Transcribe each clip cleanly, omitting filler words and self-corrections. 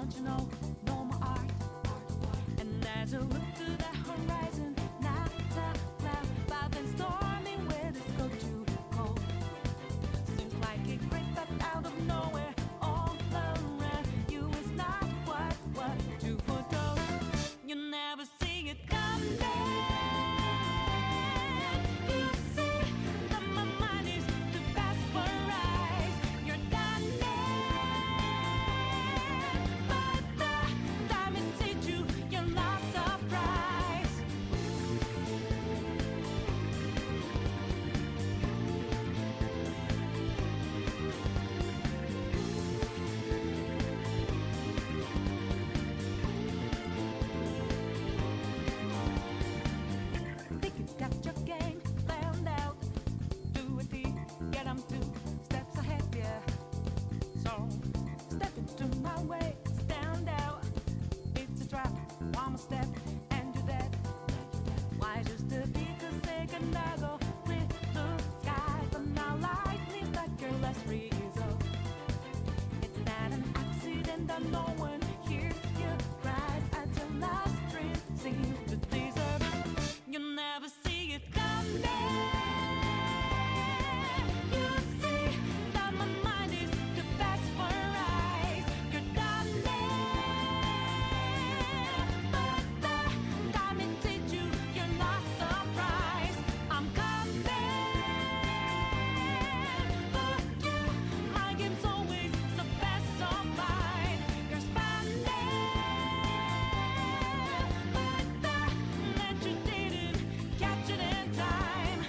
Don't you know, no more art. And as I look to the horizon, not a cloud, but then stormy weather's go too cold. Seems like it crept up out of nowhere, all around you is not what you foretold. You never see it coming. You see that my mind is too fast for eyes. You're done but the time it hit you, you're not surprised. Think you got your game planned out. Do it deep, get 'em 2 steps ahead, yeah. So step into my way, stand out. It's a trap, one more step and you're dead. Why just a little second ago with blue skies, but now lightning like your last resort. It's not an accident that no one hears your cries as your last dream seems to deserve. You never see it coming. You see that my mind is too fast for eyes. You're done but the time it hit you, you're not surprised. I'm coming for you. My game's always so fast, so fine. You're spanning, but the net you didn't catch it in time.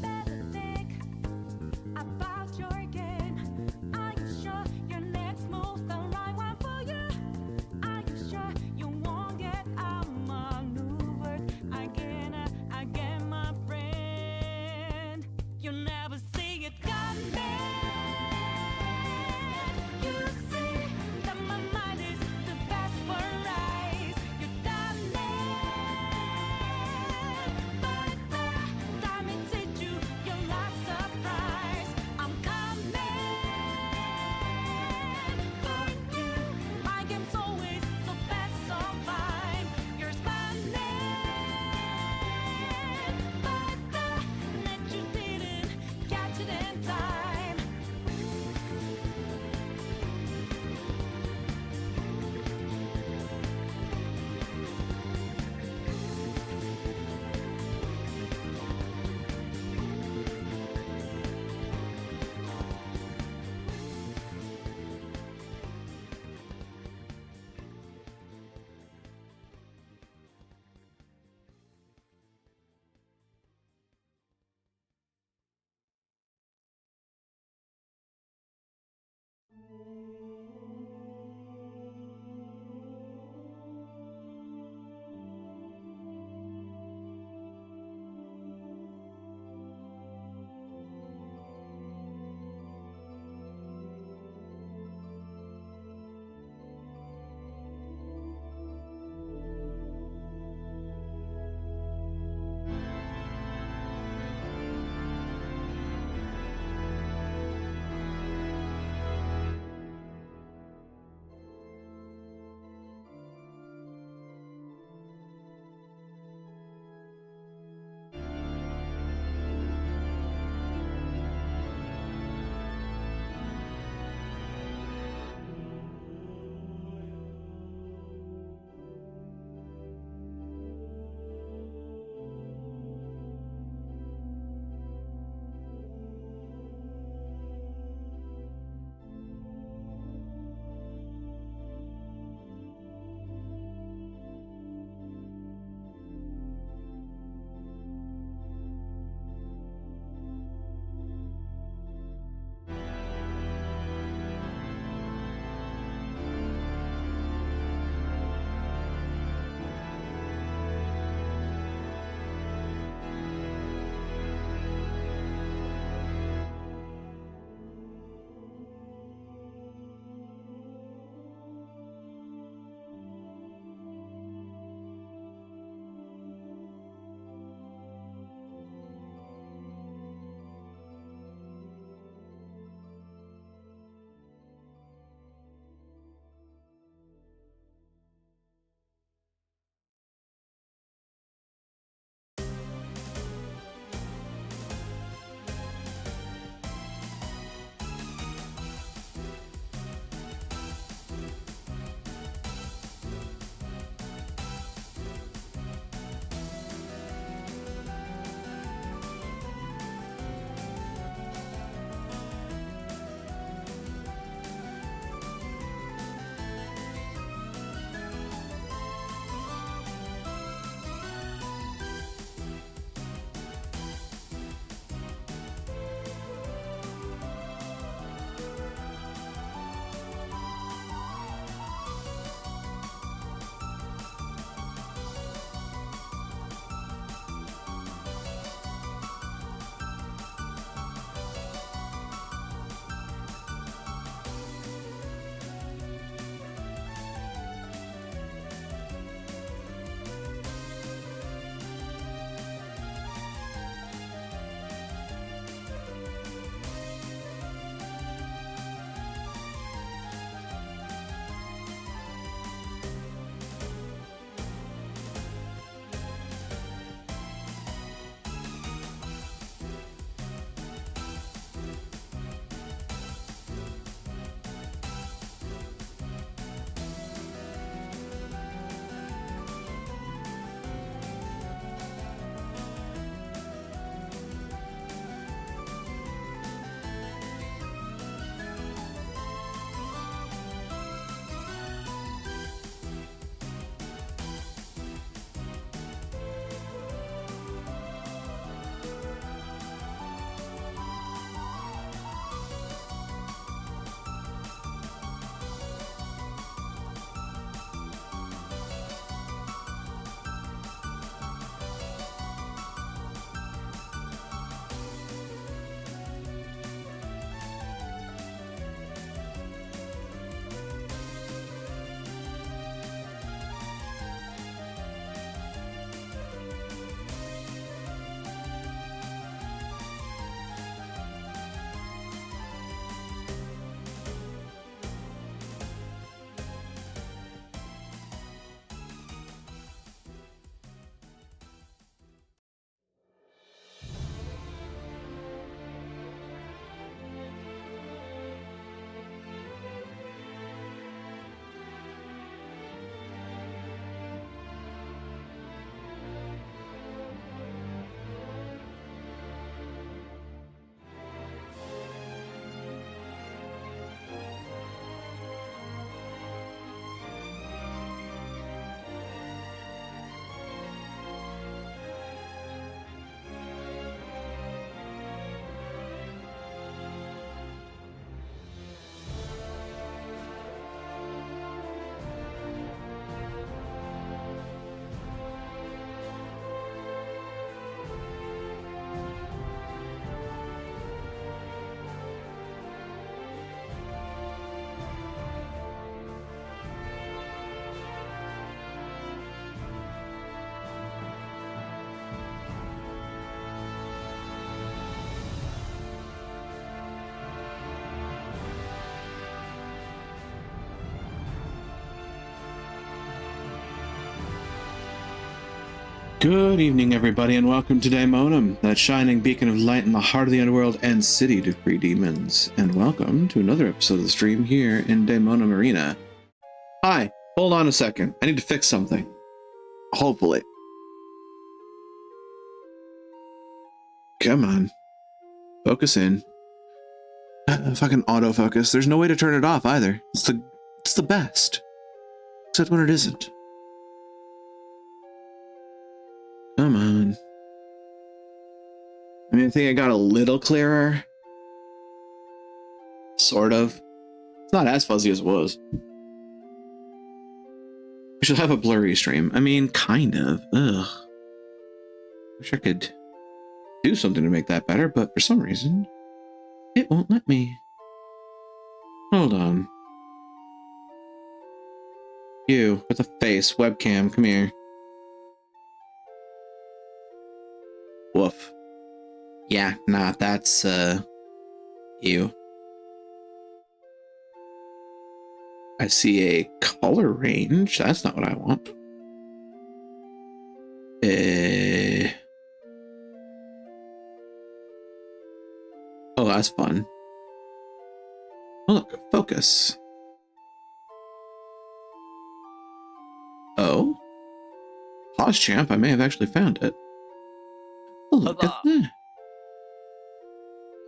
Better think about your game. Are you sure your next move's the right one for you? Are you sure you won't get outmaneuvered again, my friend? You never see it coming. You see that my mind is too fast for eyes. You're done but the time it hit you, you're not surprised. I'm coming for you. My game's always so fast, so fine. You're spanning, but the net you didn't catch it in time. Good evening, everybody, and welcome to Daemonum, that shining beacon of light in the heart of the underworld and city to free demons. And welcome to another episode of the stream here in Daemonum Arena. Hi, hold on a second. I need to fix something. Hopefully. Come on. Focus in. Fucking autofocus. There's no way to turn it off either. It's the best. Except when it isn't. Come on. I mean, I think I got a little clearer. Sort of. It's not as fuzzy as it was. We should have a blurry stream. I mean, kind of. Ugh. Wish I could do something to make that better, but for some reason, it won't let me. Hold on. You, with a face, webcam, come here. Woof. Yeah, nah, that's, you. I see a color range. That's not what I want. Oh, that's fun. Oh, look, focus. Oh. Pause champ, I may have actually found it. Oh, look at that.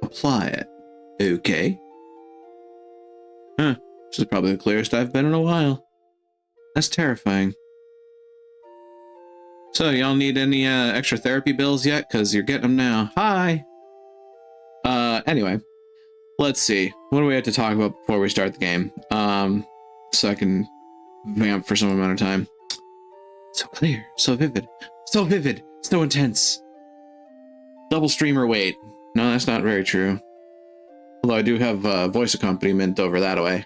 Apply it. Okay. Huh. This is probably the clearest I've been in a while. That's terrifying. So, y'all need any extra therapy bills yet? Because you're getting them now. Hi! Anyway. Let's see. What do we have to talk about before we start the game? So I can vamp for some amount of time. So clear. So vivid. So vivid. So intense. Double streamer wait. No, that's not very true. Although I do have voice accompaniment over that way.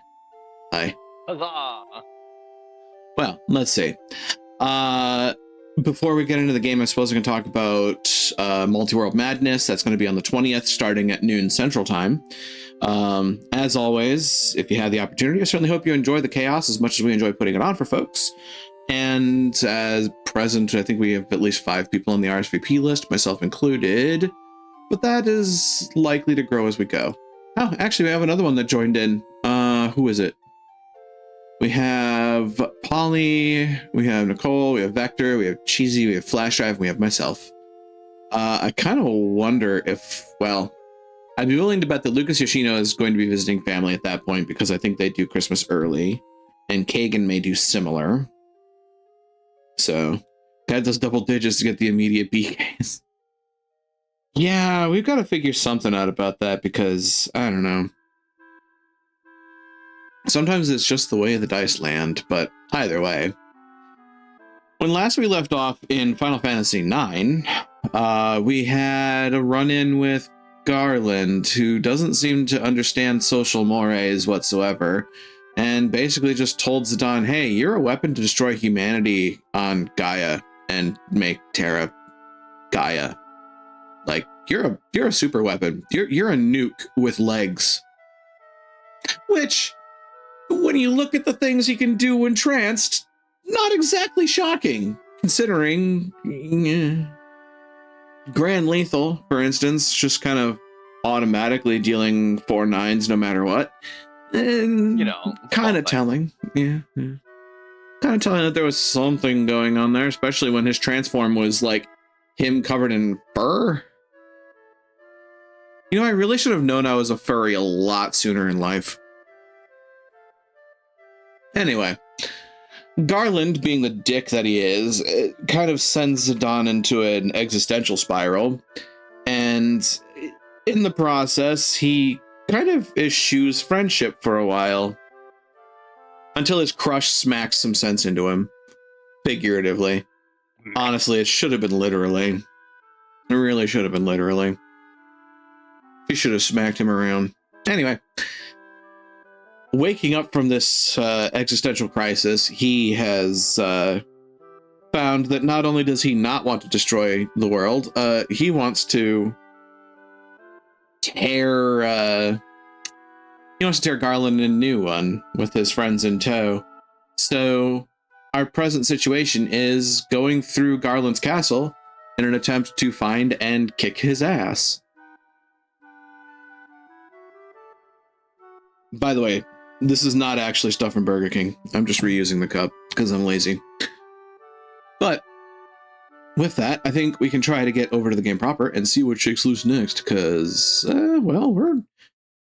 Hi. Huzzah! Well, let's see. Before we get into the game, I suppose we can talk about Multi-World Madness. That's going to be on the 20th, starting at noon Central Time. As always, if you have the opportunity, I certainly hope you enjoy the chaos as much as we enjoy putting it on for folks. And as present, I think we have at least 5 people on the RSVP list, myself included. But that is likely to grow as we go. Oh, actually, we have another one that joined in. Who is it? We have Polly, we have Nicole, we have Vector, we have Cheesy, we have Flash Drive, and we have myself. I kind of wonder if, well, I'd be willing to bet that Lucas Yoshino is going to be visiting family at that point because I think they do Christmas early, and Kagan may do similar. So, add those double digits to get the immediate BKs. Yeah, we've got to figure something out about that because, I don't know. Sometimes it's just the way the dice land, but either way. When last we left off in Final Fantasy IX, we had a run-in with Garland, who doesn't seem to understand social mores whatsoever, and basically just told Zidane, hey, you're a weapon to destroy humanity on Gaia and make Terra Gaia. Like, you're a super weapon. You're a nuke with legs. Which, when you look at the things he can do when tranced, not exactly shocking, considering Grand Lethal, for instance, just kind of automatically dealing 4 9s no matter what. And, you know, kind of telling. Yeah. Kind of telling that there was something going on there, especially when his transform was like him covered in fur. You know, I really should have known I was a furry a lot sooner in life. Anyway, Garland, being the dick that he is, kind of sends Zidane into an existential spiral. And in the process, he kind of eschews friendship for a while. Until his crush smacks some sense into him. Figuratively. Honestly, it should have been literally. It really should have been literally. He should have smacked him around. Anyway. Waking up from this existential crisis, he has found that not only does he not want to destroy the world, he wants to tear Garland a new one with his friends in tow. So our present situation is going through Garland's castle in an attempt to find and kick his ass. By the way, this is not actually stuff from Burger King. I'm just reusing the cup because I'm lazy. But with that, I think we can try to get over to the game proper and see what shakes loose next, because, well, we're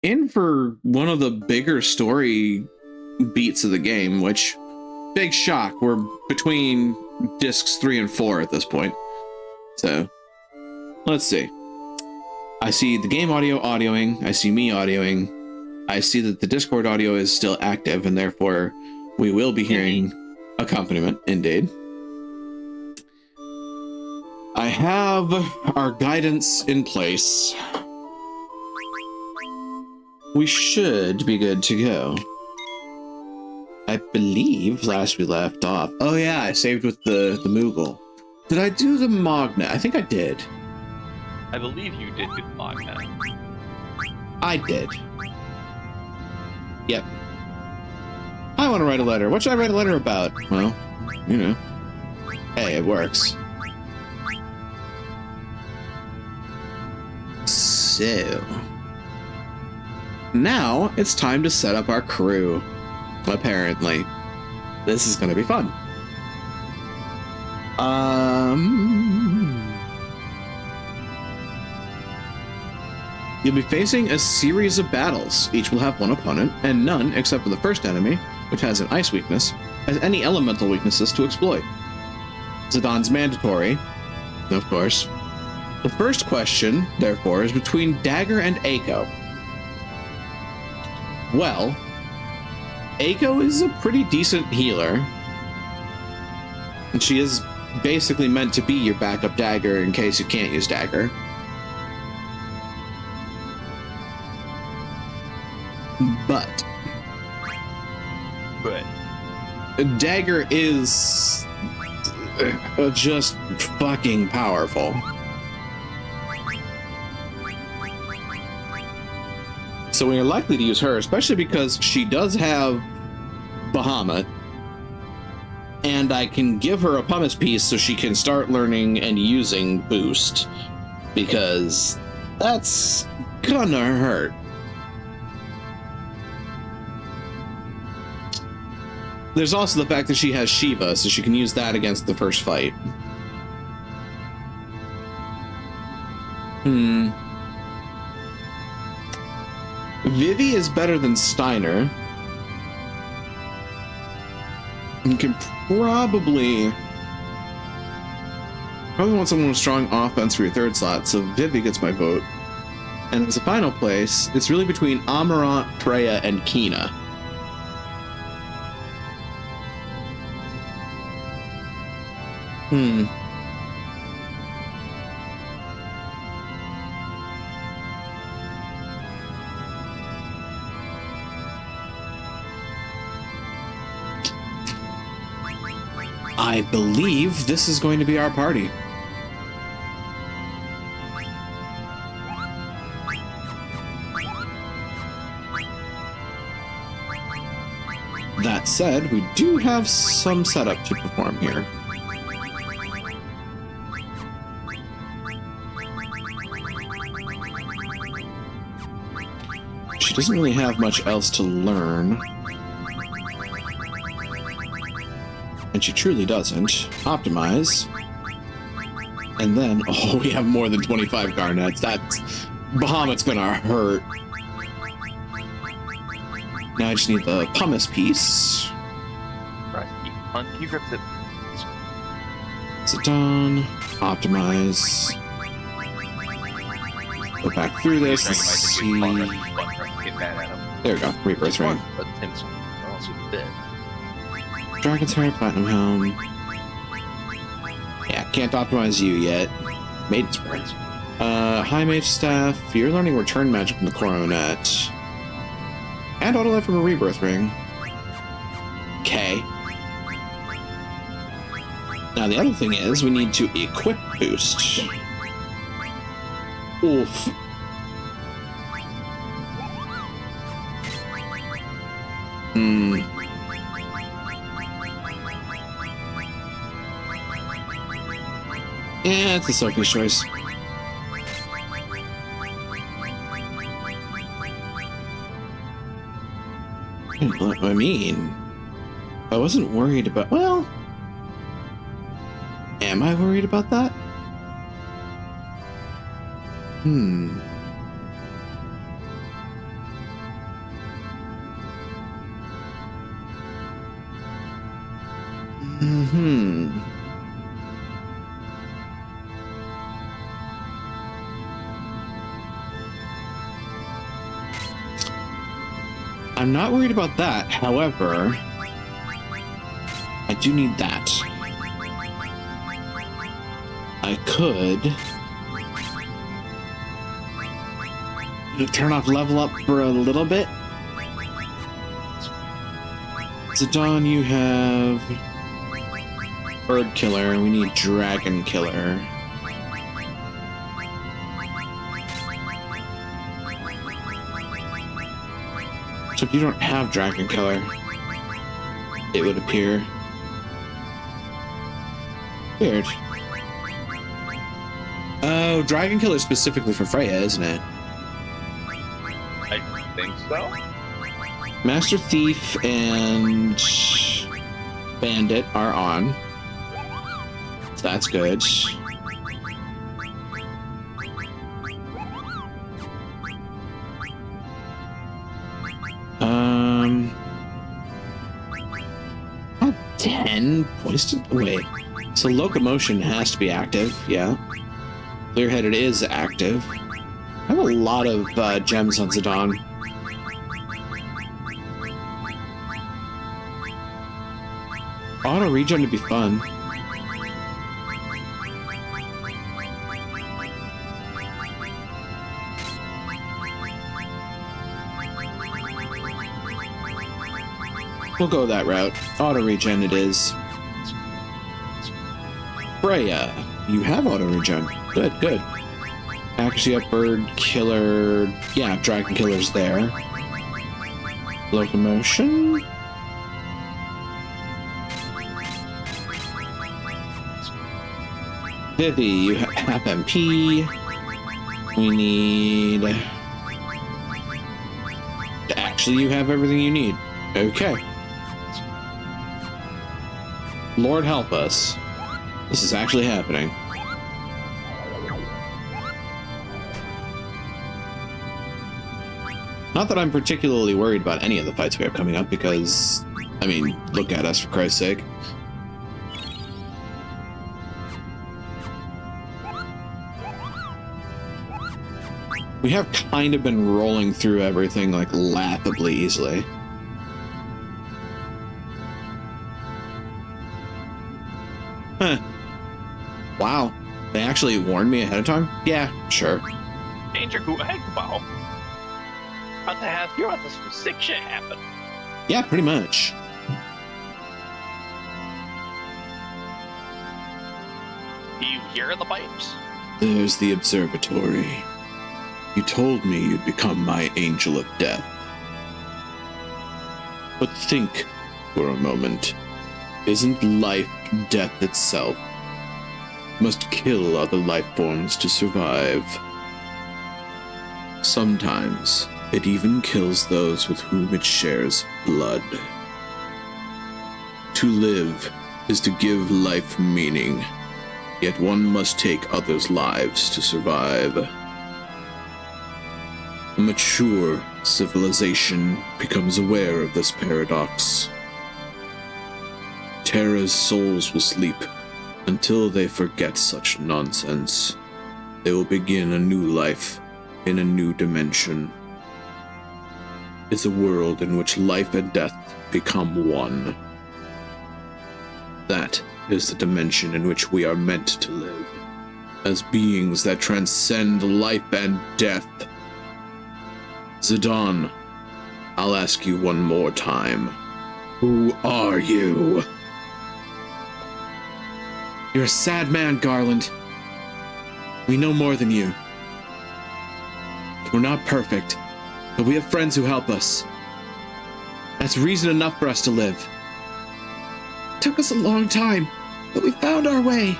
in for one of the bigger story beats of the game, which, big shock, we're between discs 3 and 4 at this point. So, let's see. I see the game audio audioing, I see me audioing, I see that the Discord audio is still active, and therefore we will be hearing accompaniment, indeed. I have our guidance in place. We should be good to go. I believe last we left off. Oh yeah, I saved with the Moogle. Did I do the Magna? I think I did. I believe you did do the Magna. I did. Yep. I want to write a letter. What should I write a letter about? Well, you know. Hey, it works. So, now it's time to set up our crew. Apparently, this is going to be fun. You'll be facing a series of battles. Each will have one opponent, and none, except for the first enemy, which has an ice weakness, has any elemental weaknesses to exploit. Zidon's mandatory, of course. The first question, therefore, is between Dagger and Eiko. Well, Eiko is a pretty decent healer, and she is basically meant to be your backup Dagger in case you can't use Dagger. But Dagger is just fucking powerful. So we are likely to use her, especially because she does have Bahamut, and I can give her a pumice piece so she can start learning and using boost, because that's gonna hurt. There's also the fact that she has Shiva, so she can use that against the first fight. Vivi is better than Steiner. You can probably want someone with strong offense for your third slot, so Vivi gets my vote. And as a final place, it's really between Amarant, Freya, and Kina. I believe this is going to be our party. That said, we do have some setup to perform here. She doesn't really have much else to learn. And she truly doesn't. Optimize. And then, oh, we have more than 25 garnets. That's... Bahamut's gonna hurt. Now I just need the pumice piece. Can you grip it? Sit down. Optimize. Go back through this. Let's see. There we go. Rebirth Ring. Dragon's Hair, Platinum Helm. Yeah, can't optimize you yet. Maiden's Breath. High Mage Staff. You're learning Return Magic from the Coronet. And Auto Life from a Rebirth Ring. Okay. Now the other thing is, we need to equip boost. Oof. Yeah, it's a Sophie's choice. I mean, I wasn't worried about... Well, am I worried about that? Hmm. Hmm. I'm not worried about that. However, I do need that. I could turn off level up for a little bit. Zidane, you have bird killer. We need dragon killer. So if you don't have dragon killer, it would appear. Weird. Oh, dragon killer specifically for Freya, isn't it? I think so. Master Thief and Bandit are on. So that's good. Oh, 10 poisoned. Wait. So locomotion has to be active, yeah. Clear-headed is active. I have a lot of gems on Zidane. Auto regen to be fun. We'll go that route. Auto regen it is. Freya, you have auto regen. Good, good. Accuracy up, bird killer. Yeah, dragon killer's there. Locomotion. Vivi, you have MP. We need... Actually, you have everything you need. Okay. Lord help us. This is actually happening. Not that I'm particularly worried about any of the fights we have coming up, because, I mean, look at us, for Christ's sake. We have kind of been rolling through everything, like, laughably easily. Huh. Wow. They actually warned me ahead of time? Yeah, sure. Danger Kuja. What the hell? You're about some sick shit happen. Yeah, pretty much. Do you hear the pipes? There's the observatory. You told me you'd become my angel of death. But think for a moment. Isn't life death itself? Must kill other life forms to survive. Sometimes it even kills those with whom it shares blood. To live is to give life meaning, yet one must take others' lives to survive. A mature civilization becomes aware of this paradox. Terra's souls will sleep until they forget such nonsense. They will begin a new life in a new dimension. It's a world in which life and death become one. That is the dimension in which we are meant to live, as beings that transcend life and death. Zidane, I'll ask you one more time. Who are you? You're a sad man, Garland. We know more than you. We're not perfect, but we have friends who help us. That's reason enough for us to live. It took us a long time, but we found our way.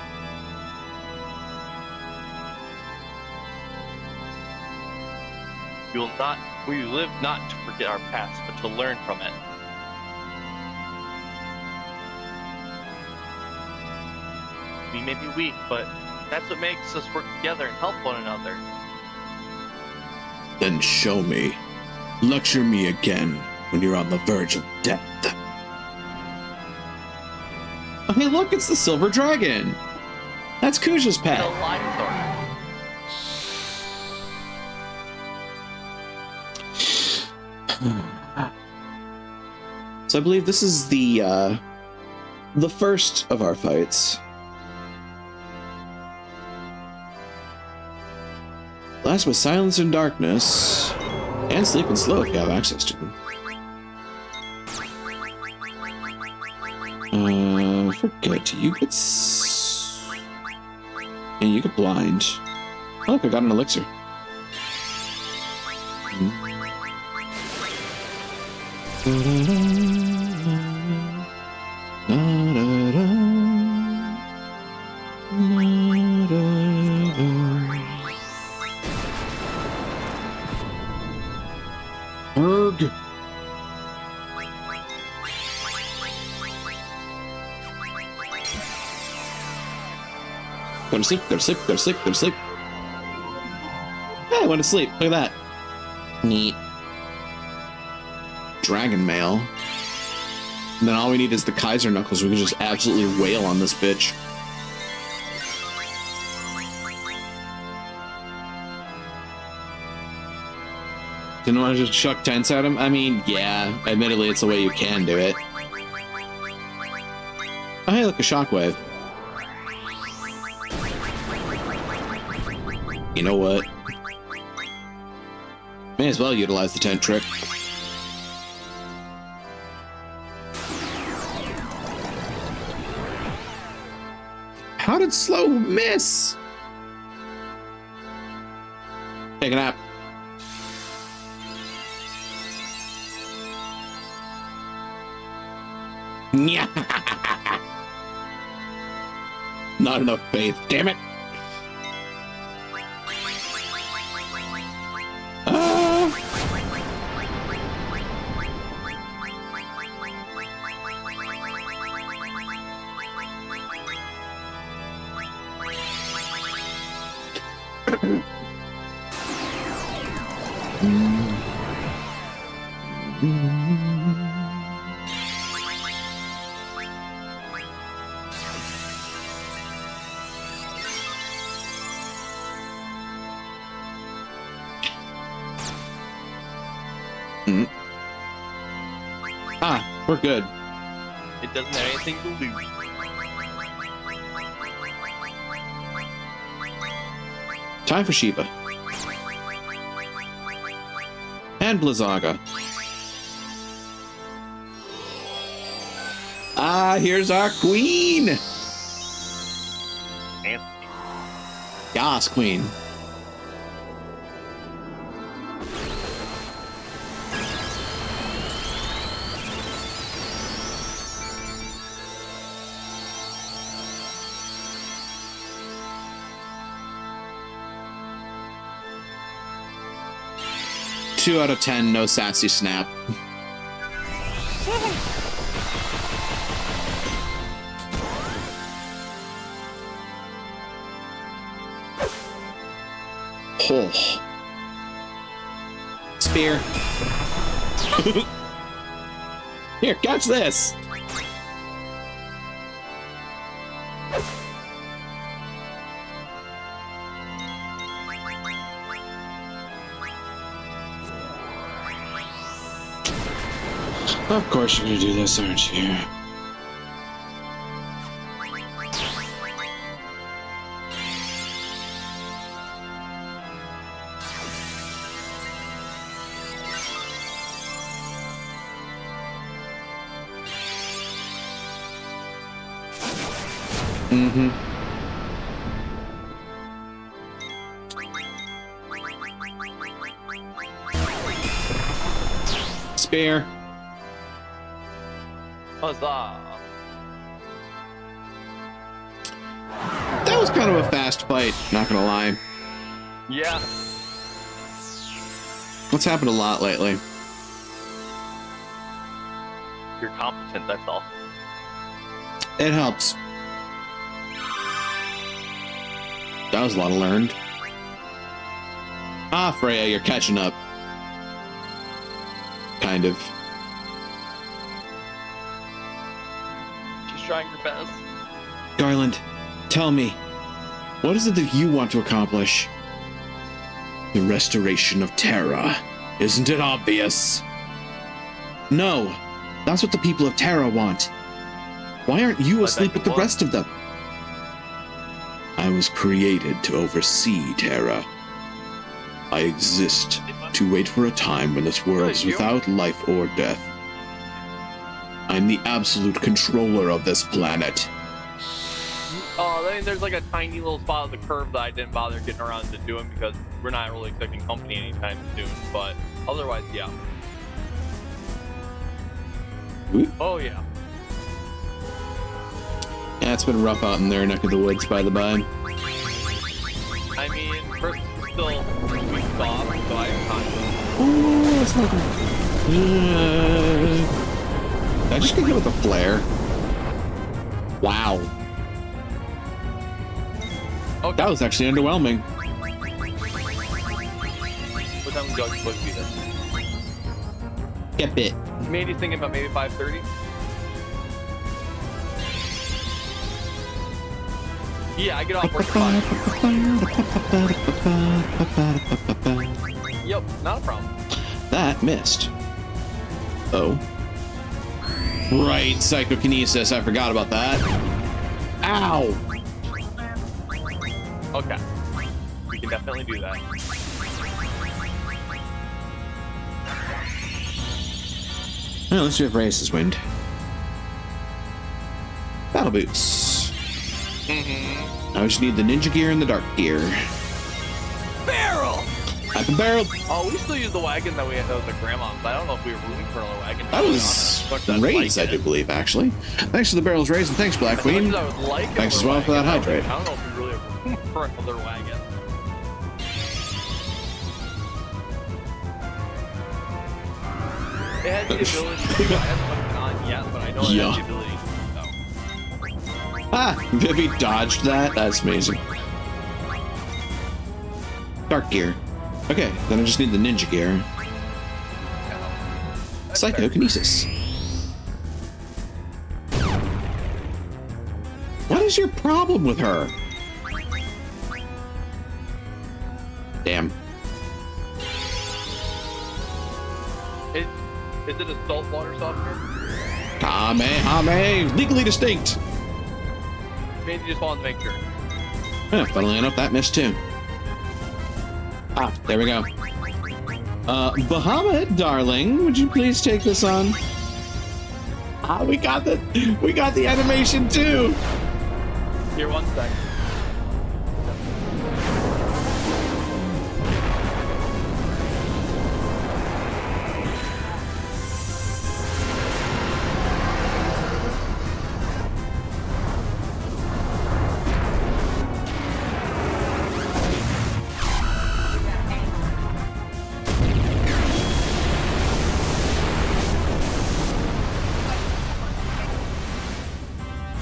We live not to forget our past, but to learn from it. We may be weak, but that's what makes us work together and help one another. Then show me. Lecture me again when you're on the verge of death. Oh, hey, look, it's the silver dragon. That's Kuja's pet. The light sword. So I believe this is the first of our fights. Last was Silence and Darkness, and Sleep and Slow if you have access to them. Forget, you get and you get blind. Oh, look, I got an elixir. Erg. Go to sleep, go to sleep, go to sleep, go to sleep. Hey, I went to sleep. Look at that. Neat. Dragon mail. And then all we need is the Kaiser Knuckles. We can just absolutely wail on this bitch. Didn't want to just chuck tents at him? I mean, yeah. Admittedly, it's the way you can do it. Oh, hey, look, a shockwave. You know what? May as well utilize the tent trick. How did Slow miss? Take a nap. Not enough faith, damn it. We're good. It doesn't have anything to lose. Time for Shiva. And Blizzaga. Ah, here's our queen! Fancy. Yas, queen. Two out of 10, no sassy snap. Oh. Spear. Here, catch this. Of course you're gonna do this, aren't you? Mm-hmm. Spear. Huzzah! That was kind of a fast fight, not gonna lie. Yeah. What's happened a lot lately? You're competent, that's all. It helps. That was a lot of learned. Ah, Freya, you're catching up. Kind of. She's trying her best. Garland, tell me, what is it that you want to accomplish? The restoration of Terra. Isn't it obvious? No, that's what the people of Terra want. Why aren't you asleep with the rest of them? I was created to oversee Terra. I exist to wait for a time when this world is without life or death. I'm the absolute controller of this planet. Oh, I mean, there's like a tiny little spot of the curve that I didn't bother getting around to doing because we're not really expecting company anytime soon, but otherwise, yeah. Oh, yeah. Yeah, it's been rough out in their neck of the woods, by the by. I mean, first, still 2 weeks off, so I have time. Oh, it's not. Did I just get hit with a flare? Wow. Okay. That was actually underwhelming. What time would you supposed to be there? Get bit. Mandy's thinking about maybe 5:30. Yeah, I get off work at 5. Yep, not a problem. That missed. Oh. Right, psychokinesis. I forgot about that. Ow! Okay. We can definitely do that. Well, let's see if Race's wind. Battle boots. Mm-hmm. I just need the ninja gear and the dark gear. Barrel! I can barrel. Oh, we still use the wagon that we had. That was a grandma's. I don't know if we were rooming for another wagon. That was Ray's, I do believe, actually. Thanks for the barrels, Rays, and thanks, Black Queen. Thanks as well for that hydrate. I don't know if we really were rooming for another wagon. It had the ability to. I haven't put it on yet, but I know it has the ability to. So. Ah, Vivi dodged that. That's amazing. Dark gear. Okay, then I just need the ninja gear. Psychokinesis. What is your problem with her? Damn. Is it a saltwater softener? Kame, legally distinct. Maybe just wanted to make sure. Yeah, funnily enough, that missed too. Ah, there we go. Bahamut, darling, would you please take this on? Ah, we got the animation too. Here, 1 sec.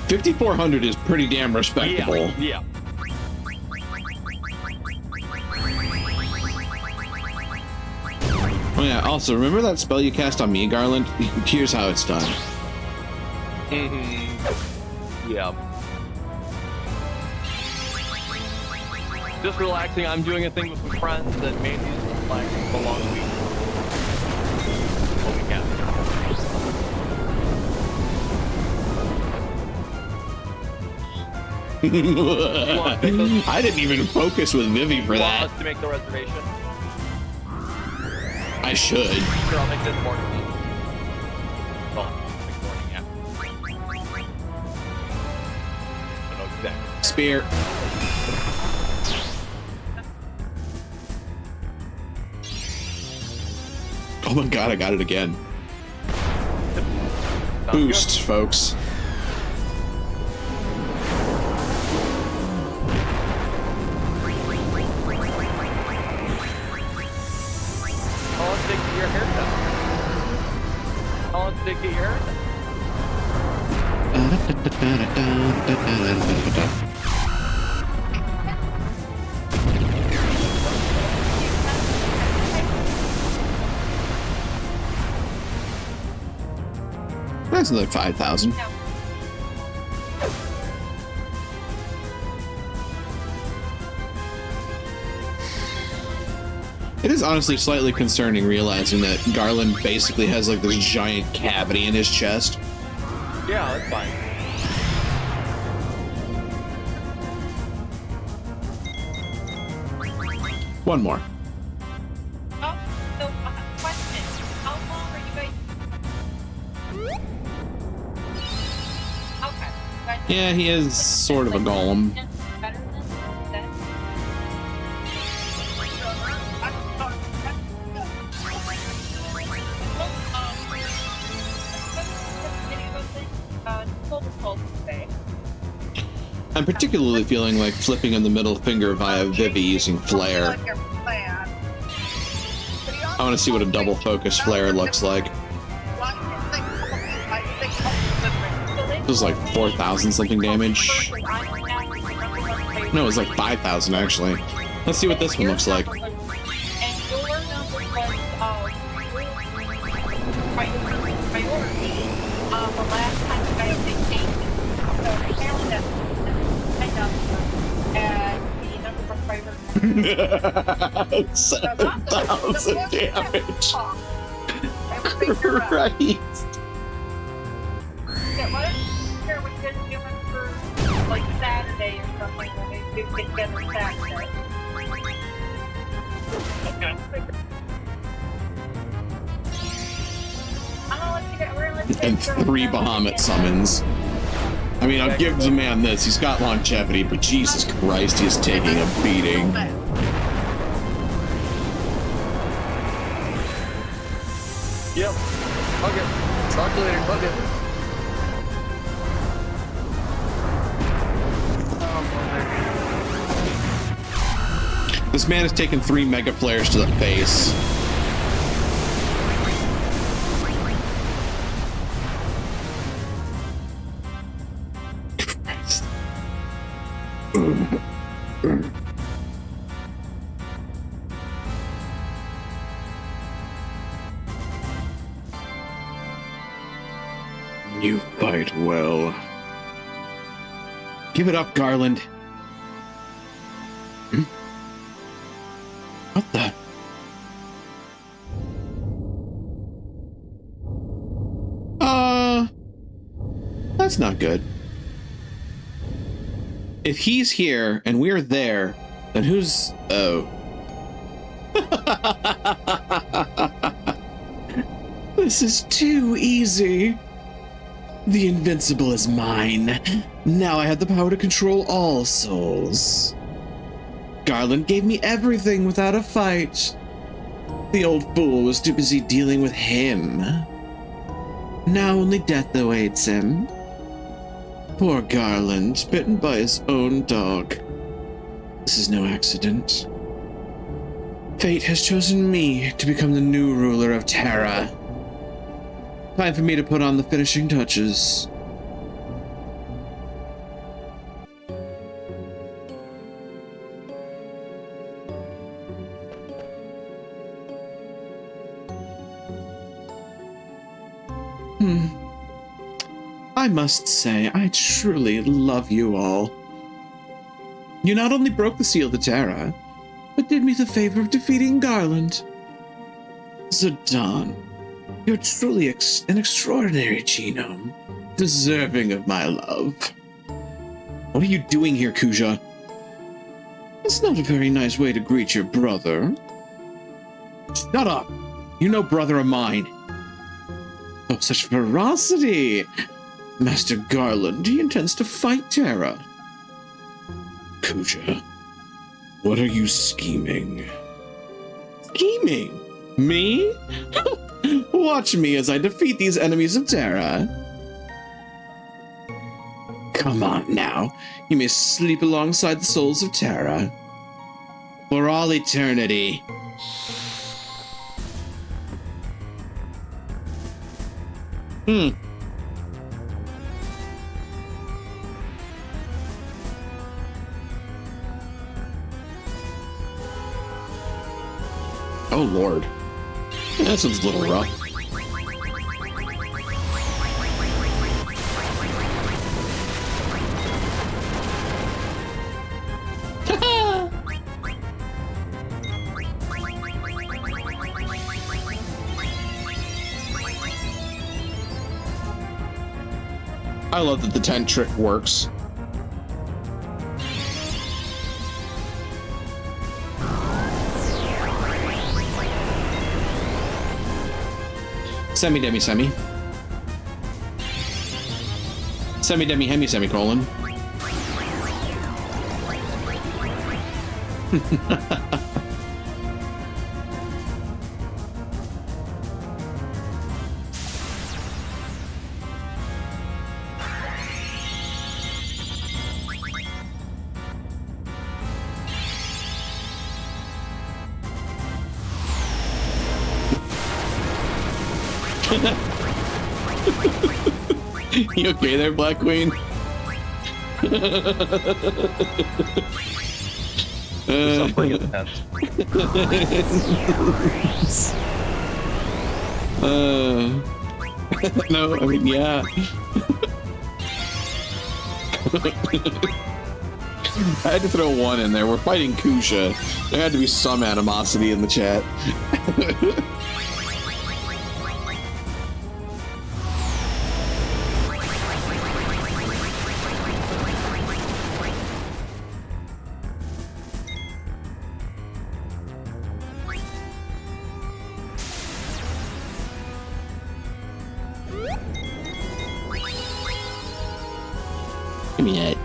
$5,400 is pretty damn respectable. Yeah. Oh yeah, also, remember that spell you cast on me, Garland? Here's how it's done. Mm-hmm. Yeah. Just relaxing. I'm doing a thing with some friends, and Mandy's relaxing for a long week. Oh, we can. I didn't even focus with Vivi for that. Want us to make the reservation? I should. Sure, I'll make this morning. Well, next morning, yeah. I know exactly. Spear. Oh my god, I got it again. Boost, folks. to get yours? That's another 5,000. It is honestly slightly concerning realizing that Garland basically has like this giant cavity in his chest. Yeah, that's fine. One more. Oh, so question. How long are you guys? Okay. But Yeah, he is sort of a golem. better than that. I'm particularly feeling like flipping in the middle finger via Vivi using flare. I want to see what a double focus flare looks like. It was like 4,000 something damage. No, it was like 5,000 actually. Let's see what this one looks like. And your number was priority. The last time you guys did change, so apparently that's my number, and the number for priority. 7,000 damage. Right. Yeah, why don't you share what you guys doing for like Saturday or something when we get together Saturday? Okay. And 3 Bahamut summons. I mean, I'll give the man this. He's got longevity, but Jesus Christ, he's taking a beating. Yep. Okay. Talk to you later. Okay. This man has taken 3 mega flares to the face. You fight well. Give it up, Garland. What the? That's not good. If he's here and we're there, then who's... Oh. This is too easy. The invincible is mine. Now I have the power to control all souls. Garland gave me everything without a fight. The old fool was too busy dealing with him. Now only death awaits him. Poor Garland, bitten by his own dog. This is no accident. Fate has chosen me to become the new ruler of Terra. Time for me to put on the finishing touches. I must say, I truly love you all. You not only broke the seal to Terra, but did me the favor of defeating Garland. Zidane, you're truly an extraordinary genome, deserving of my love. What are you doing here, Kuja? That's not a very nice way to greet your brother. Shut up! You're no brother of mine. Oh, such ferocity! Master Garland, he intends to fight Terra. Kuja, what are you scheming? Scheming? Me? Watch me as I defeat these enemies of Terra. Come on now, you may sleep alongside the souls of Terra. For all eternity. Hmm. Oh, Lord. Yeah, that sounds a little rough. I love that the tent trick works. Semi demi semi. Semi demi hemi semicolon. You okay there, Black Queen? Something intense. No, I mean, yeah. I had to throw one in there. We're fighting Kuja. There had to be some animosity in the chat. Give me it.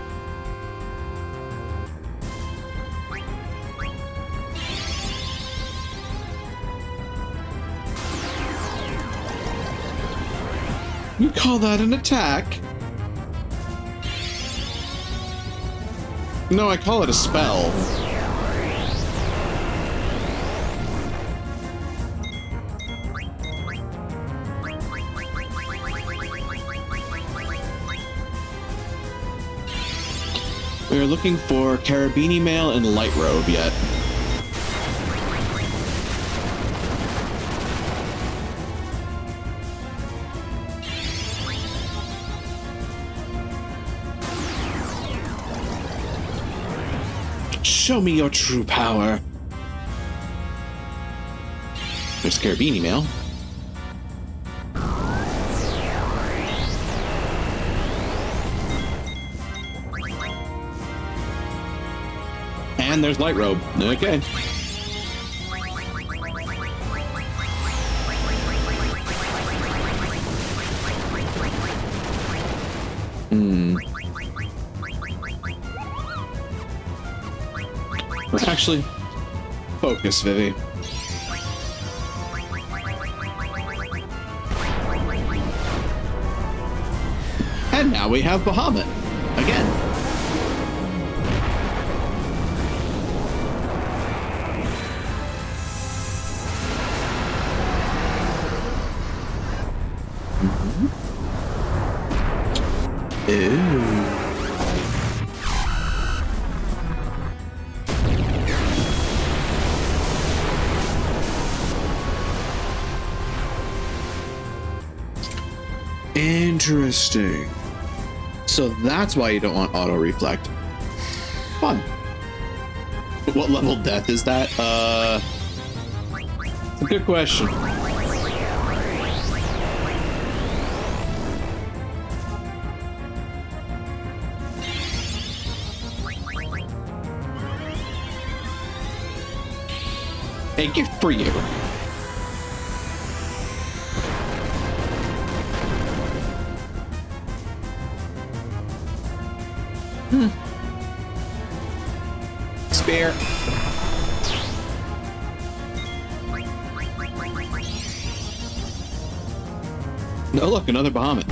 You call that an attack? No, I call it a spell. We are looking for Carabini Mail and Light Robe yet. Show me your true power. There's Carabini Mail. And there's Light Robe. Okay. Actually, focus, Vivi. And now we have Bahamut again. Ooh. Interesting. So that's why you don't want auto reflect. Fun. What level death is that? It's a good question. A gift for you. Spare. Oh, look, another Bahamut.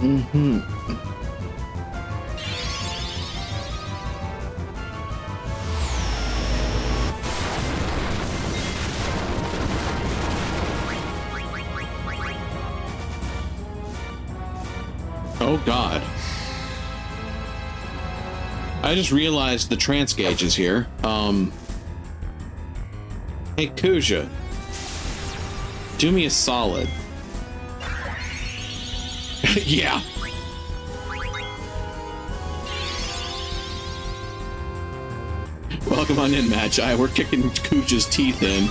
Mm-hmm. Oh God. I just realized the trance gauge is here. Hey Kuja. Do me a solid. Yeah. Welcome on in, Magi. We're kicking Kuja's teeth in.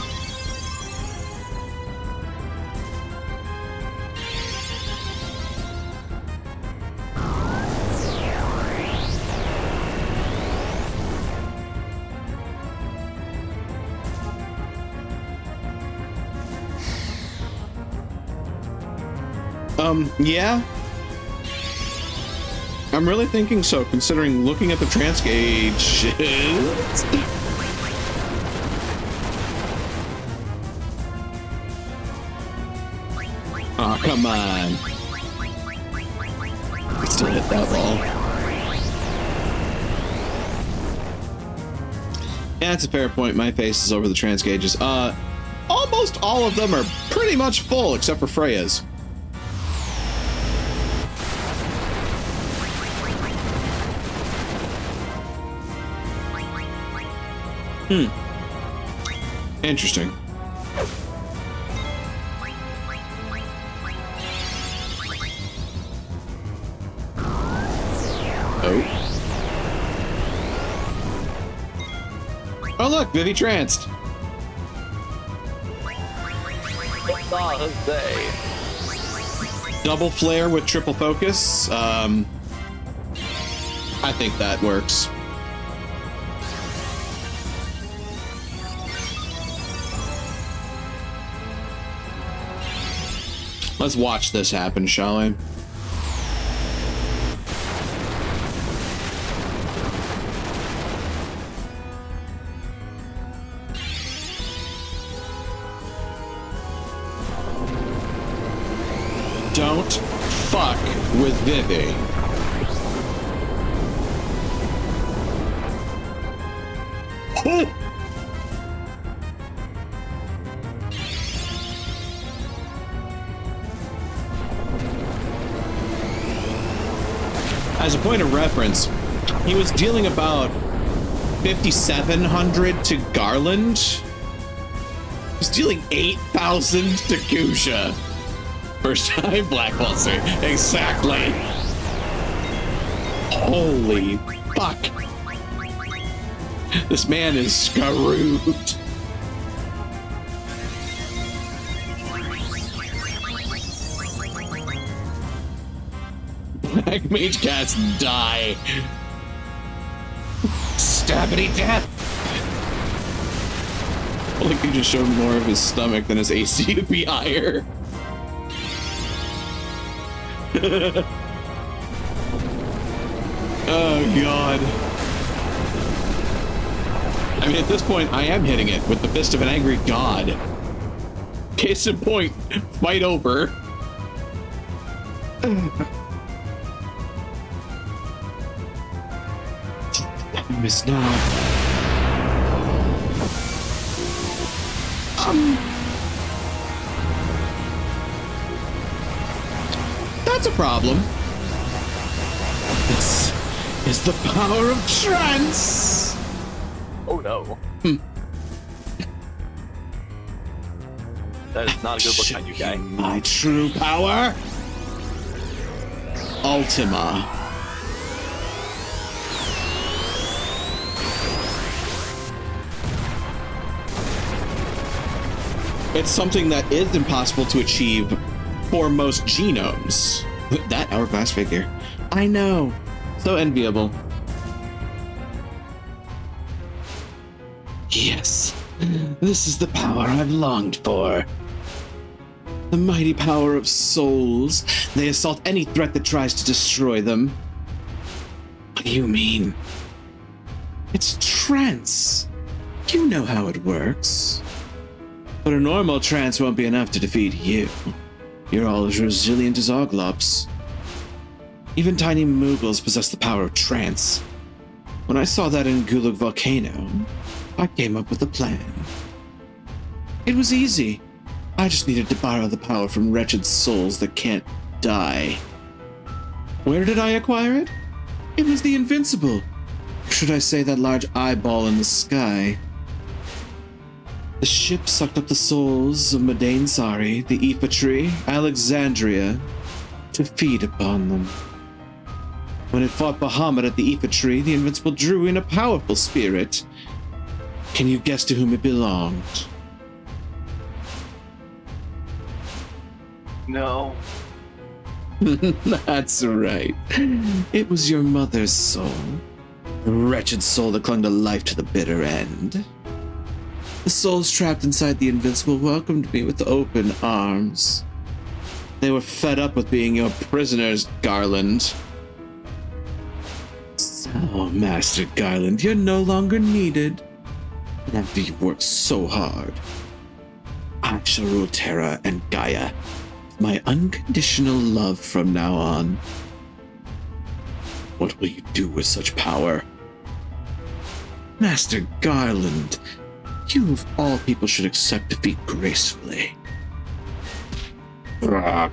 Yeah. I'm really thinking so, considering looking at the trance gauge. Oh, come on. Still hit that ball. Yeah, that's a fair point. My face is over the trance gauges. Almost all of them are pretty much full, except for Freya's. Interesting. Oh look, Vivi tranced. Double flare with triple focus. I think that works. Let's watch this happen, shall we? Don't fuck with Vivi. Oh! As a point of reference, he was dealing about 5,700 to Garland. He's dealing 8,000 to Kuja. First time Black Pulsar. Exactly. Holy fuck. This man is screwed. Black Mage Cats die. Stabbity death. I think he just showed more of his stomach than his AC to be higher. Oh god. I mean, at this point, I am hitting it with the fist of an angry god. Case in point, fight over. Miss now. That's a problem. This is the power of trance. Oh no. That is not a good look on you, guy. My true power. Ultima. It's something that is impossible to achieve for most genomes. That hourglass figure. I know. So enviable. Yes. This is the power I've longed for. The mighty power of souls. They assault any threat that tries to destroy them. What do you mean? It's trance. You know how it works. But a normal trance won't be enough to defeat you. You're all as resilient as Oglops. Even tiny Moogles possess the power of trance. When I saw that in Gulag Volcano, I came up with a plan. It was easy. I just needed to borrow the power from wretched souls that can't die. Where did I acquire it? It was the Invincible. Or should I say that large eyeball in the sky? The ship sucked up the souls of Madain Sari, the Ifa Tree, Alexandria, to feed upon them. When it fought Bahamut at the Ifa Tree, the Invincible drew in a powerful spirit. Can you guess to whom it belonged? No. That's right. It was your mother's soul. The wretched soul that clung to life to the bitter end. The souls trapped inside the Invincible welcomed me with open arms. They were fed up with being your prisoners, Garland. So, Master Garland, you're no longer needed. And after you've worked so hard, I shall rule Terra and Gaia with my unconditional love from now on. What will you do with such power? Master Garland, you of all people should accept defeat gracefully. How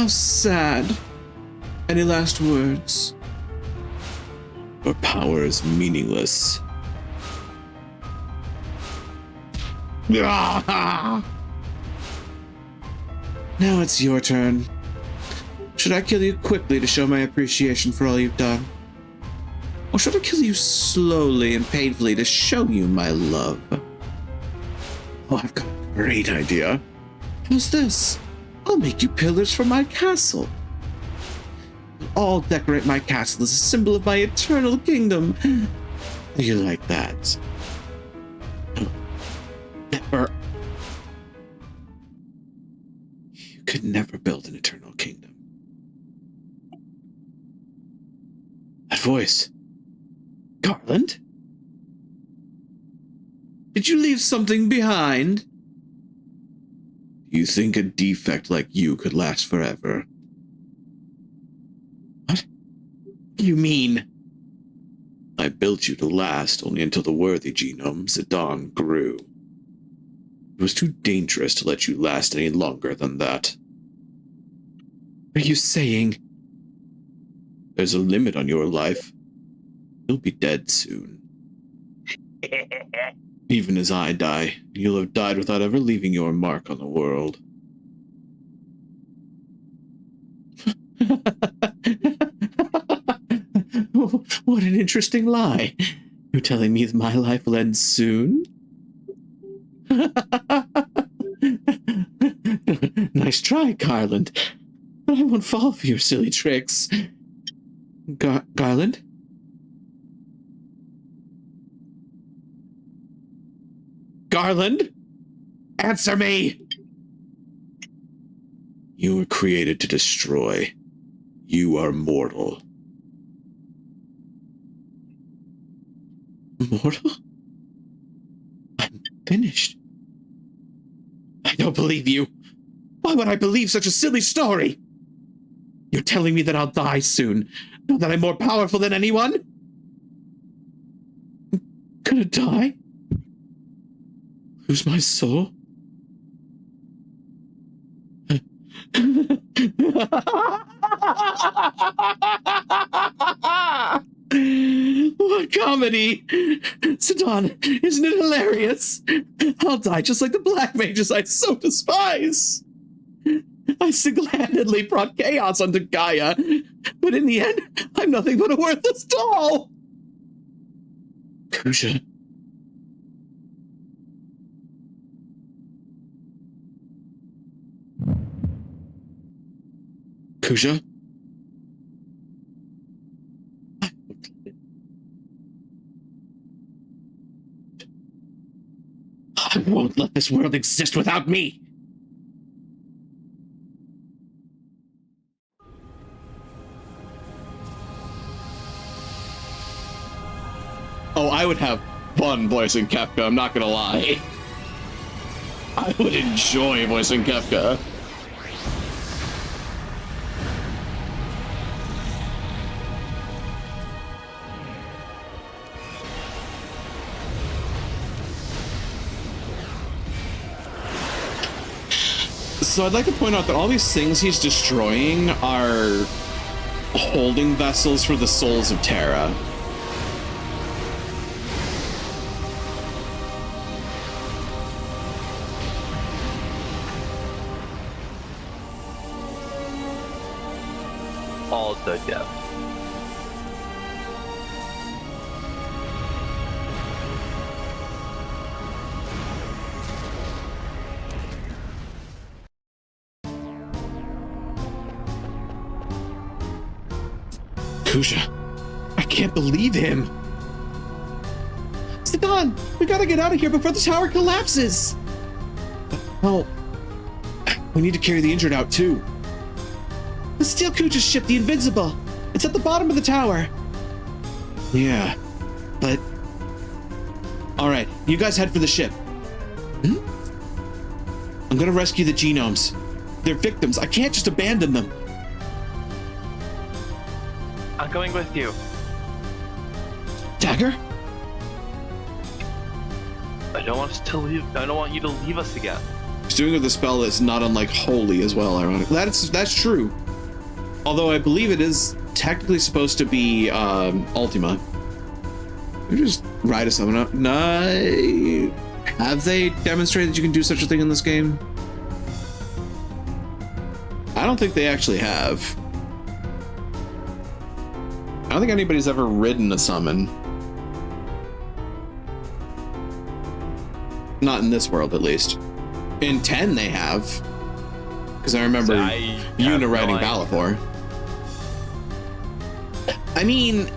sad. Any last words? Your power is meaningless. Now it's your turn. Should I kill you quickly to show my appreciation for all you've done? Or should I kill you slowly and painfully to show you my love? Oh, I've got a great idea. How's this? I'll make you pillars for my castle. You'll all decorate my castle as a symbol of my eternal kingdom. Do you like that? No. Never. You could never build an eternal kingdom. That voice. Garland? Did you leave something behind? You think a defect like you could last forever? What do you mean? I built you to last only until the worthy genome, Zidane, grew. It was too dangerous to let you last any longer than that. Are you saying? There's a limit on your life. You'll be dead soon. Even as I die, you'll have died without ever leaving your mark on the world. What an interesting lie. You're telling me that my life will end soon? Nice try, Garland. But I won't fall for your silly tricks. Garland? Garland? Answer me! You were created to destroy. You are mortal. Mortal? I'm finished. I don't believe you. Why would I believe such a silly story? You're telling me that I'll die soon, now that I'm more powerful than anyone? I'm gonna die? Lose my soul? What comedy! Zidane, isn't it hilarious? I'll die just like the black mages I so despise. I single-handedly brought chaos onto Gaia, but in the end, I'm nothing but a worthless doll. Kuja. Kuja? I won't let this world exist without me! Oh, I would have fun voicing Kefka, I'm not gonna lie. I would enjoy voicing Kefka. So I'd like to point out that all these things he's destroying are holding vessels for the souls of Terra. All the depth. Kuja, I can't believe him. Zidane, we gotta get out of here before the tower collapses. Oh, we need to carry the injured out too. Let's steal Kuja's ship, the Invincible. It's at the bottom of the tower. Yeah, but... All right, you guys head for the ship. I'm gonna rescue the genomes. They're victims. I can't just abandon them. I'm going with you. Dagger? I don't want us to leave. I don't want you to leave us again. He's doing it with a spell that's not unlike holy as well, ironically. That's true. Although I believe it is technically supposed to be Ultima. You just ride a summon up. No. Have they demonstrated that you can do such a thing in this game? I don't think they actually have. I don't think anybody's ever ridden a summon. Not in this world, at least. In 10, they have. Because I remember Yuna riding Balafor. I mean,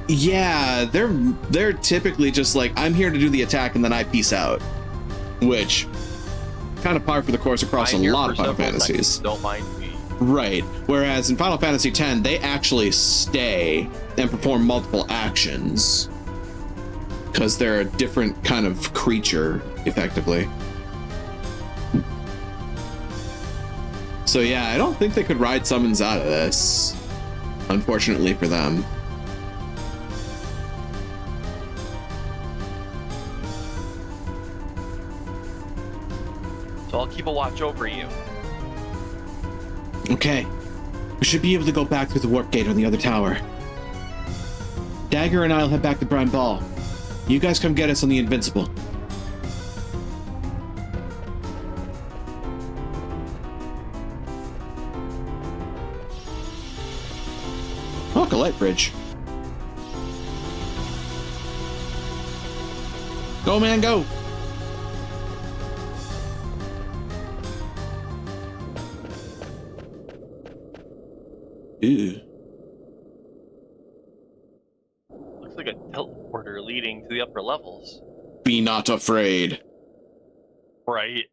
yeah, they're typically just like, I'm here to do the attack and then I peace out. Which, kind of par for the course across a lot of Final Fantasies. Don't mind me. Right. Whereas in Final Fantasy X, they actually stay and perform multiple actions. Because they're a different kind of creature, effectively. So yeah, I don't think they could ride summons out of this. Unfortunately for them. So I'll keep a watch over you. Okay. We should be able to go back through the warp gate on the other tower. Dagger and I'll head back to Brian Ball. You guys come get us on the Invincible. Oh, a light bridge. Go, man, go. Ew. Looks like a teleporter leading to the upper levels. Be not afraid. Right.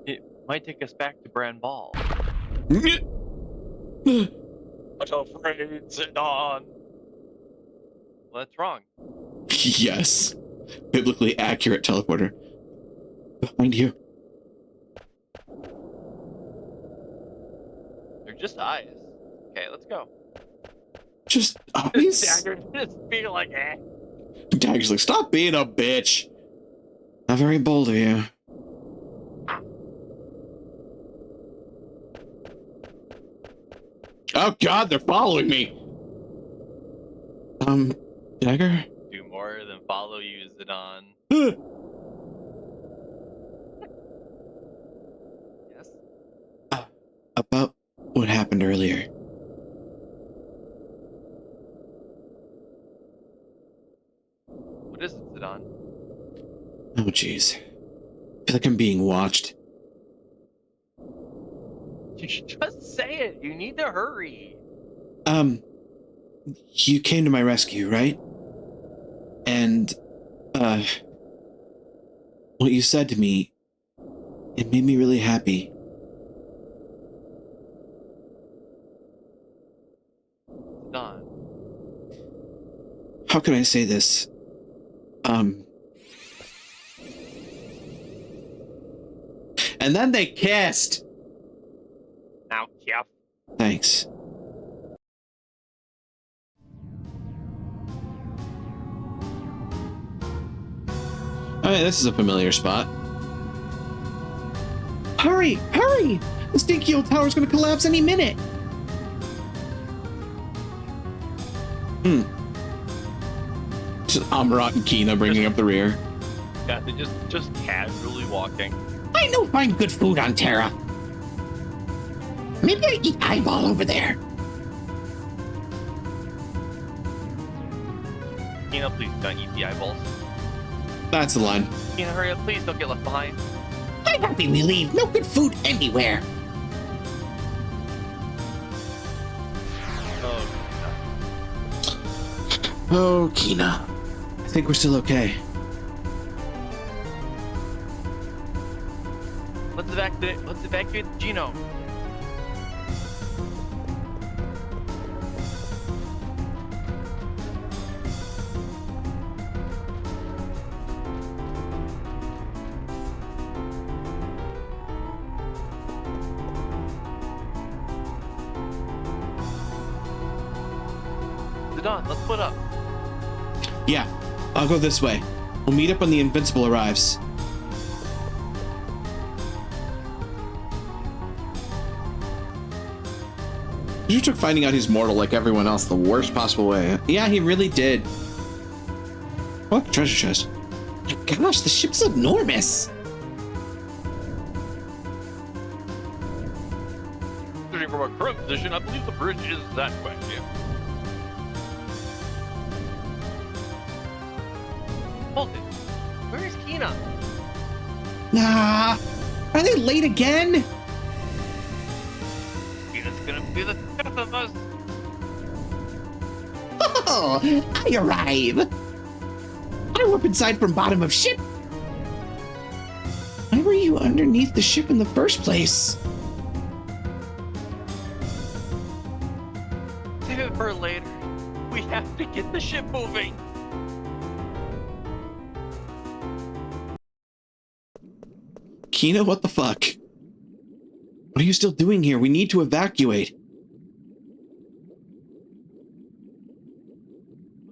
It might take us back to Bran Ball. Not afraid, Zidane. Well, that's wrong. Yes. Biblically accurate teleporter. Behind you. They're just eyes. Okay, let's go. Just eyes? Dagger just being like, eh. Dagger's like, stop being a bitch. Not very bold of you. Oh god, they're following me. Dagger? Do more than follow you, Zidane. Yes? About what happened earlier. What is it, Zidane? Oh jeez. I feel like I'm being watched. You should just say it. You need to hurry. You came to my rescue, right? And, what you said to me, it made me really happy. Zidane. How can I say this? And then they kissed! Now, Jeff. Thanks. Alright, this is a familiar spot. Hurry! Hurry! The stinky old tower's gonna collapse any minute! Amarat and Kina bringing up the rear. Yeah, they just casually walking. I know find good food on Terra. Maybe I eat eyeball over there. Kina, please don't eat the eyeballs. That's the line. Kina, hurry up, please don't get left behind. I'm happy we leave. No good food anywhere. Oh, Oh, Kina. I think we're still okay. let's evacuate the genome. Zidane, let's split up. Yeah, I'll go this way. We'll meet up when the Invincible arrives. You took finding out he's mortal like everyone else the worst possible way. Yeah, he really did. Oh, treasure chest. My gosh, the ship's enormous. Judging from our current position, I believe the bridge is that way. Yeah. Hold it. Where is Kina? Nah. Are they late again? Kina's gonna be the death of us. Oh, I arrive. I warp inside from bottom of ship. Why were you underneath the ship in the first place? Save it for later. We have to get the ship moving. Kina, what the fuck? What are you still doing here? We need to evacuate.